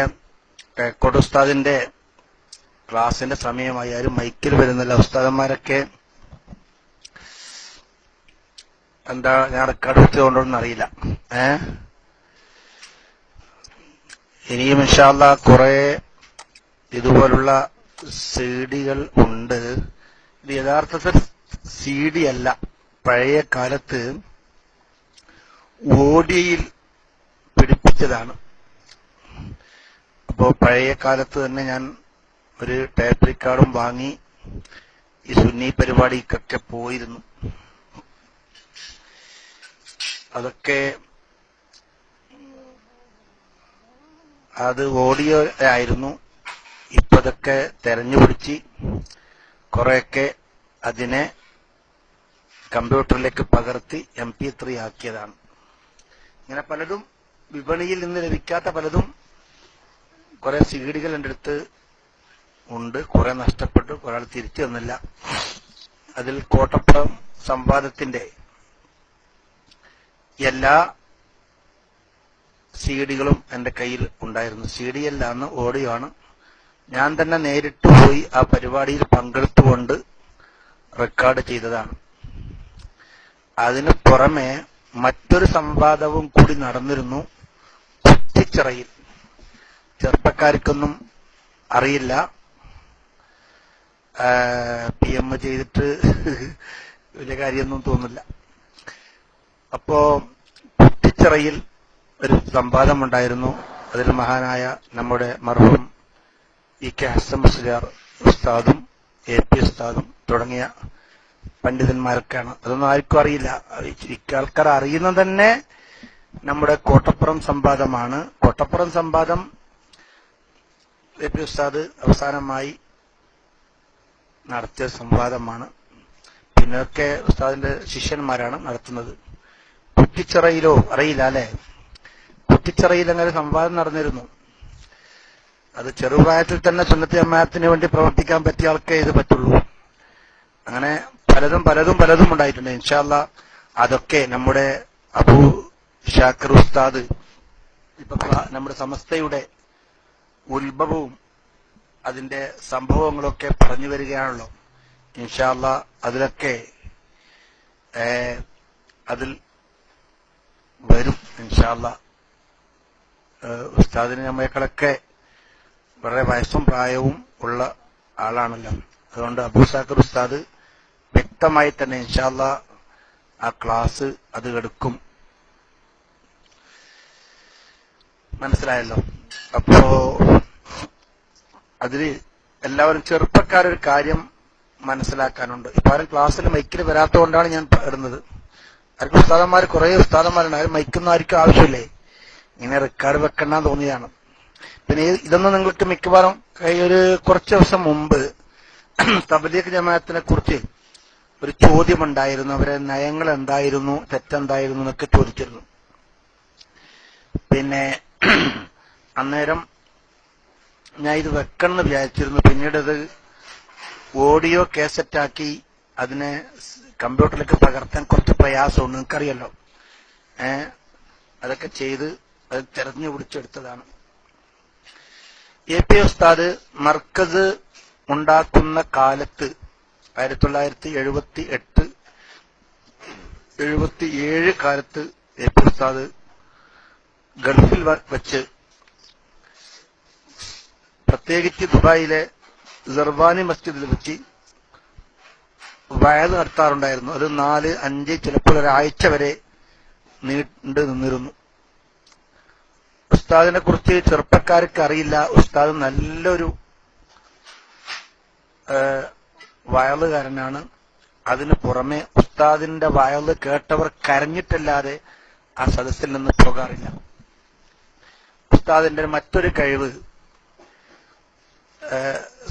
തേക്കോട് ഉസ്താദിന്റെ ക്ലാസിന്റെ സമയമായി, ആരും മൈക്കിൽ വരുന്നില്ല. ഉസ്താദന്മാരൊക്കെ എന്താ ഞാൻ റെക്കോർഡ് എടുത്തുകൊണ്ടോന്ന് അറിയില്ല. ഇനിയും ഇൻഷാ അല്ലാഹ് കുറെ ഇതുപോലുള്ള സിഡികൾ ഉണ്ട്. ഇത് യഥാർത്ഥത്തിൽ സിഡി അല്ല, പഴയ കാലത്ത് ഓഡിയോയിൽ പിടിപ്പിച്ചതാണ്. അപ്പോ പഴയ കാലത്ത് തന്നെ ഞാൻ ഒരു ടേപ്പ് റെക്കോർഡും വാങ്ങി ഈ സുന്നി പരിപാടിക്കൊക്കെ പോയിരുന്നു. അതൊക്കെ അത് ഓഡിയോ ആയിരുന്നു. ഇപ്പൊ അതൊക്കെ തെരഞ്ഞുപിടിച്ച് കുറെയൊക്കെ അതിനെ കമ്പ്യൂട്ടറിലേക്ക് പകർത്തി MP3 ആക്കിയതാണ്. ഇങ്ങനെ പലതും വിപണിയിൽ നിന്ന് ലഭിക്കാത്ത പലതും കുറെ സിഡികൾ എൻ്റെ അടുത്ത് ഉണ്ട്. കുറെ നഷ്ടപ്പെട്ടു, ഒരാൾ തിരിച്ചു തന്നില്ല. അതിൽ കോട്ടപ്പുറം സംവാദത്തിന്റെ എല്ലാ സിഡികളും എന്റെ കയ്യിൽ ഉണ്ടായിരുന്നു. CD അല്ല, അന്ന് ഓഡിയോ ആണ്. ഞാൻ തന്നെ നേരിട്ട് പോയി ആ പരിപാടിയിൽ പങ്കെടുത്തുകൊണ്ട് റെക്കോർഡ് ചെയ്തതാണ്. അതിനു പുറമെ മറ്റൊരു സംവാദവും കൂടി നടന്നിരുന്നു കുറ്റിച്ചിറയിൽ. ചെറുപ്പക്കാർക്കൊന്നും അറിയില്ല, PM ചെയ്തിട്ട് വലിയ കാര്യമൊന്നും തോന്നില്ല. അപ്പോ കുറ്റിച്ചിറയിൽ ഒരു സംവാദമുണ്ടായിരുന്നു. അതിൽ മഹാനായ നമ്മുടെ മർഹൂം EK ഹസ്സൻ മുസ്ലിയാർ ഉസ്താദും AP ഉസ്താദും തുടങ്ങിയ പണ്ഡിതന്മാരൊക്കെയാണ്. അതൊന്നും ആർക്കും അറിയില്ല. ആൾക്കാർ അറിയുന്നത് തന്നെ നമ്മുടെ കോട്ടപ്പുറം സംവാദമാണ്. കോട്ടപ്പുറം സംവാദം എ പി ഉസ്താദ് അവസാനമായി നടത്തിയ സംവാദമാണ്. പിന്നൊക്കെ ഉസ്താദിന്റെ ശിഷ്യന്മാരാണ് നടത്തുന്നത്. കുറ്റിച്ചിറയിലോ അറിയില്ല അല്ലെ? കുറ്റിച്ചിറയിൽ അങ്ങനെ സംവാദം നടന്നിരുന്നു. അത് ചെറുപ്രായത്തിൽ തന്നെ സുന്നത്ത് ജമാഅത്തിന് വേണ്ടി പ്രവർത്തിക്കാൻ പറ്റിയ ആൾക്കേ ഇത് പറ്റുള്ളൂ. അങ്ങനെ പലതും ഉണ്ടായിട്ടുണ്ട്. ഇൻഷാ അല്ലാഹ് അതൊക്കെ നമ്മുടെ അബൂ ഷാക്കിർ ഉസ്താദ് ഇപ്പൊ നമ്മുടെ സമസ്തയുടെ ഉത്ഭവവും അതിന്റെ സംഭവങ്ങളൊക്കെ പറഞ്ഞു വരികയാണല്ലോ. ഇൻഷാ അല്ലാഹ് അതിലൊക്കെ അതിൽ വരും ഇൻഷാ അല്ലാഹ്. ഉസ്താദിന് നമ്മളെക്കാളൊക്കെ വളരെ വയസ്സും പ്രായവും ഉള്ള ആളാണല്ലോ. അതുകൊണ്ട് അബൂ ഷാക്കിർ ഉസ്താദ് വ്യക്തമായി തന്നെ ഇൻഷാ അല്ലാഹ് ആ ക്ലാസ് അത് എടുക്കും. മനസ്സിലായല്ലോ? അപ്പോ അതില് എല്ലാവരും ചെറുപ്പക്കാരൊരു കാര്യം മനസ്സിലാക്കാനുണ്ട്. ഇപ്പൊ ആരും ക്ലാസ്സിൽ മൈക്കിൽ വരാത്തതുകൊണ്ടാണ് ഞാൻ ഇടുന്നത്. ആർക്കും കുറേ ഉസ്താദന്മാരുണ്ട്. ആരും മൈക്കൊന്നും ആർക്കും ആവശ്യമില്ലേ. ഇങ്ങനെ റെക്കോർഡ് വെക്കണ്ടെന്ന് തോന്നിയതാണ്. പിന്നെ ഇതൊന്നും നിങ്ങൾക്ക് മിക്കവാറും ഒരു കുറച്ച് ദിവസം മുമ്പ് തബ്ലീഗ് ജമാഅത്തിനെ കുറിച്ച് ഒരു ചോദ്യമുണ്ടായിരുന്നു. അവരെ നയങ്ങൾ എന്തായിരുന്നു, തെറ്റെന്തായിരുന്നു എന്നൊക്കെ ചോദിച്ചിരുന്നു. പിന്നെ അന്നേരം ഞാൻ ഇത് വെക്കണമെന്ന് വിചാരിച്ചിരുന്നു. പിന്നീട് അത് ഓഡിയോ കാസറ്റാക്കി അതിനെ കമ്പ്യൂട്ടറിലേക്ക് പകർത്താൻ കുറച്ച് പ്രയാസമുണ്ട്. നിങ്ങൾക്കറിയല്ലോ. അതൊക്കെ ചെയ്ത് അത് തെരഞ്ഞു പിടിച്ചെടുത്തതാണ്. എ പി ഉസ്താദ് മർക്കസ് ഉണ്ടാക്കുന്ന കാലത്ത് 1978-77 കാലത്ത് എ പി ഉസ്താദ് ഗൾഫിൽ വെച്ച് പ്രത്യേകിച്ച് ദുബായിലെ സർവാനി മസ്ജിദിൽ വെച്ച് വയൽ നടത്താറുണ്ടായിരുന്നു. അത് 4-5 ചിലപ്പോൾ ഒരാഴ്ച വരെ നീണ്ടു നിന്നിരുന്നു. ഉസ്താദിനെ കുറിച്ച് ചെറുപ്പക്കാർക്ക് അറിയില്ല. ഉസ്താദ് നല്ലൊരു വയലുകാരനാണ്. അതിനു പുറമെ ഉസ്താദിന്റെ വയല് കേട്ടവർ കരഞ്ഞിട്ടല്ലാതെ ആ സദസ്സിൽ നിന്ന് പോകാറില്ല. ഉസ്താദിന്റെ മറ്റൊരു കഴിവ്,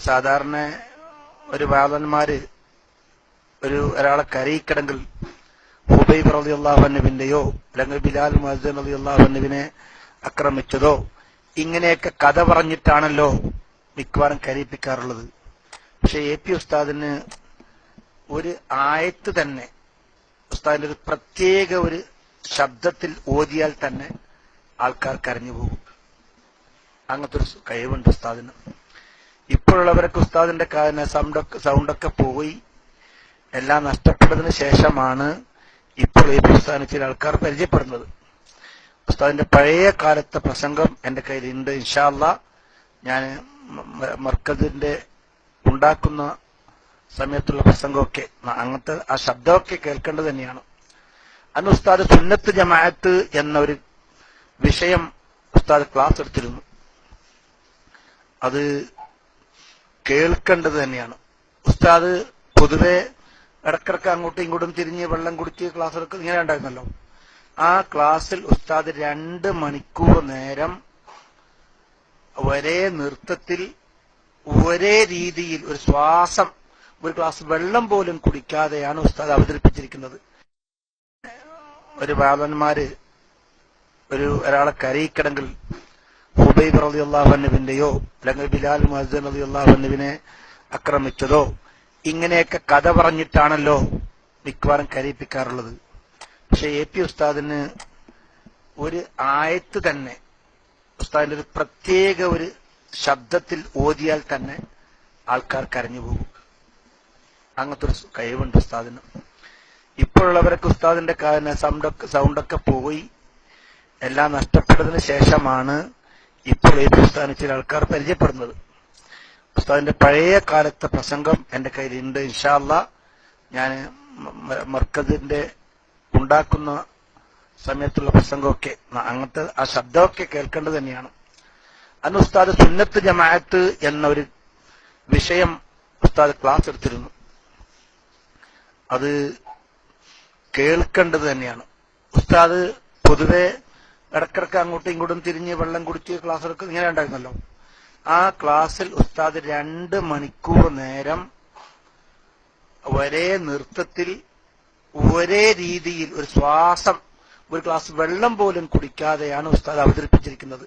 സാധാരണ ഒരു വയലന്മാര് ഒരാളെ കരയിക്കണമെങ്കിൽ ഹുബൈബ് റളിയല്ലാഹു അൻഹുവിന്റെയോ അല്ലെങ്കിൽ ബിലാൽ മുഅദ്ദിൻ റളിയല്ലാഹു അൻഹുവിനെ ആക്രമിച്ചതോ ഇങ്ങനെയൊക്കെ കഥ പറഞ്ഞിട്ടാണല്ലോ മിക്കവാറും കരയിപ്പിക്കാറുള്ളത്. പക്ഷെ എ പി ഉസ്താദിന് ഒരു ആയത്ത് തന്നെ ഉസ്താദിന്റെ ഒരു പ്രത്യേക ഒരു ശബ്ദത്തിൽ ഓതിയാൽ തന്നെ ആൾക്കാർ കരഞ്ഞു പോകും. അങ്ങനത്തെ ഒരു കഴിവുണ്ട് ഉസ്താദിന്. ഇപ്പോഴുള്ളവരൊക്കെ ഉസ്താദിന്റെ സൗണ്ടൊക്കെ പോയി എല്ലാം നഷ്ടപ്പെട്ടതിന് ശേഷമാണ് ഇപ്പോൾ എ പി ഉസ്താദിനെ ചില ആൾക്കാർ പരിചയപ്പെടുന്നത്. ഉസ്താദിന്റെ പഴയ കാലത്തെ പ്രസംഗം എന്റെ കയ്യിലുണ്ട്. ഇൻഷാ അല്ലാഹ് ഞാൻ മർക്കസിന്റെ ഉണ്ടാക്കുന്ന സമയത്തുള്ള പ്രസംഗമൊക്കെ അങ്ങനത്തെ ആ ശബ്ദമൊക്കെ കേൾക്കേണ്ടത് തന്നെയാണ്. അന്ന് ഉസ്താദ് സുന്നത്ത് ജമാഅത്ത് എന്ന ഒരു വിഷയം ഉസ്താദ് ക്ലാസ് എടുത്തിരുന്നു. അത് കേൾക്കേണ്ടത് തന്നെയാണ്. ഉസ്താദ് പൊതുവെ ഇടക്കിടക്ക് അങ്ങോട്ടും ഇങ്ങോട്ടും തിരിഞ്ഞ് വെള്ളം കുടിച്ച് ക്ലാസ് എടുക്കുക ഇങ്ങനെ ഉണ്ടായിരുന്നല്ലോ. ആ ക്ലാസ്സിൽ ഉസ്താദ് 2 മണിക്കൂർ നേരം ഒരേ നൃത്തത്തിൽ ഒരേ രീതിയിൽ ഒരു ശ്വാസം, ഒരു ഗ്ലാസ് വെള്ളം പോലും കുടിക്കാതെയാണ് ഉസ്താദ് അവതരിപ്പിച്ചിരിക്കുന്നത്. ഒരു ബാലന്മാര് ഒരാളെ കരയിക്കണമെങ്കിൽ ഹുബൈബ് റളിയല്ലാഹു അൻഹുവിന്റെയോ അല്ലെങ്കിൽ ബിലാൽ മുഅദ്ദിൻ റളിയല്ലാഹു അൻഹുവിനെ ആക്രമിച്ചതോ ഇങ്ങനെയൊക്കെ കഥ പറഞ്ഞിട്ടാണല്ലോ മിക്കവാറും കരയിപ്പിക്കാറുള്ളത്. പക്ഷെ എ പി ഉസ്താദിന് ഒരു ആയത്ത് തന്നെ ഉസ്താദിന്റെ ഒരു പ്രത്യേക ഒരു ശബ്ദത്തിൽ ഓതിയാൽ തന്നെ ആൾക്കാർ കരഞ്ഞു പോകും. അങ്ങനത്തെ ഒരു കഴിവുണ്ട് ഉസ്താദിന്. ഇപ്പോഴുള്ളവരൊക്കെ ഉസ്താദിന്റെ സൗണ്ടൊക്കെ പോയി എല്ലാം നഷ്ടപ്പെട്ടതിന് ശേഷമാണ് ഇപ്പോൾ എ പി ഉസ്താദിനെ ചില ആൾക്കാർ പരിചയപ്പെടുന്നത്. ഉസ്താദിന്റെ പഴയ കാലത്തെ പ്രസംഗം എന്റെ കയ്യിലുണ്ട്. ഇൻഷാ അല്ലാഹ് ഞാൻ മർക്കസിന്റെ ഉണ്ടാക്കുന്ന സമയത്തുള്ള പ്രസംഗമൊക്കെ അങ്ങനത്തെ ആ ശബ്ദമൊക്കെ കേൾക്കേണ്ടത് തന്നെയാണ്. അന്ന് ഉസ്താദ് സുന്നത്ത് ജമാഅത്ത് എന്ന ഒരു വിഷയം ഉസ്താദ് ക്ലാസ് എടുത്തിരുന്നു. അത് കേൾക്കേണ്ടത് തന്നെയാണ്. ഉസ്താദ് പൊതുവെ ഇടക്കിടക്ക് അങ്ങോട്ടും ഇങ്ങോട്ടും തിരിഞ്ഞ് വെള്ളം കുടിച്ച് ക്ലാസ് എടുക്കുക ഇങ്ങനെ ഉണ്ടായിരുന്നല്ലോ. ആ ക്ലാസ്സിൽ ഉസ്താദ് 2 മണിക്കൂർ നേരം ഒരേ നൃത്തത്തിൽ ഒരേ രീതിയിൽ ഒരു ശ്വാസം, ഒരു ഗ്ലാസ് വെള്ളം പോലും കുടിക്കാതെയാണ് ഉസ്താദ് അവതരിപ്പിച്ചിരിക്കുന്നത്.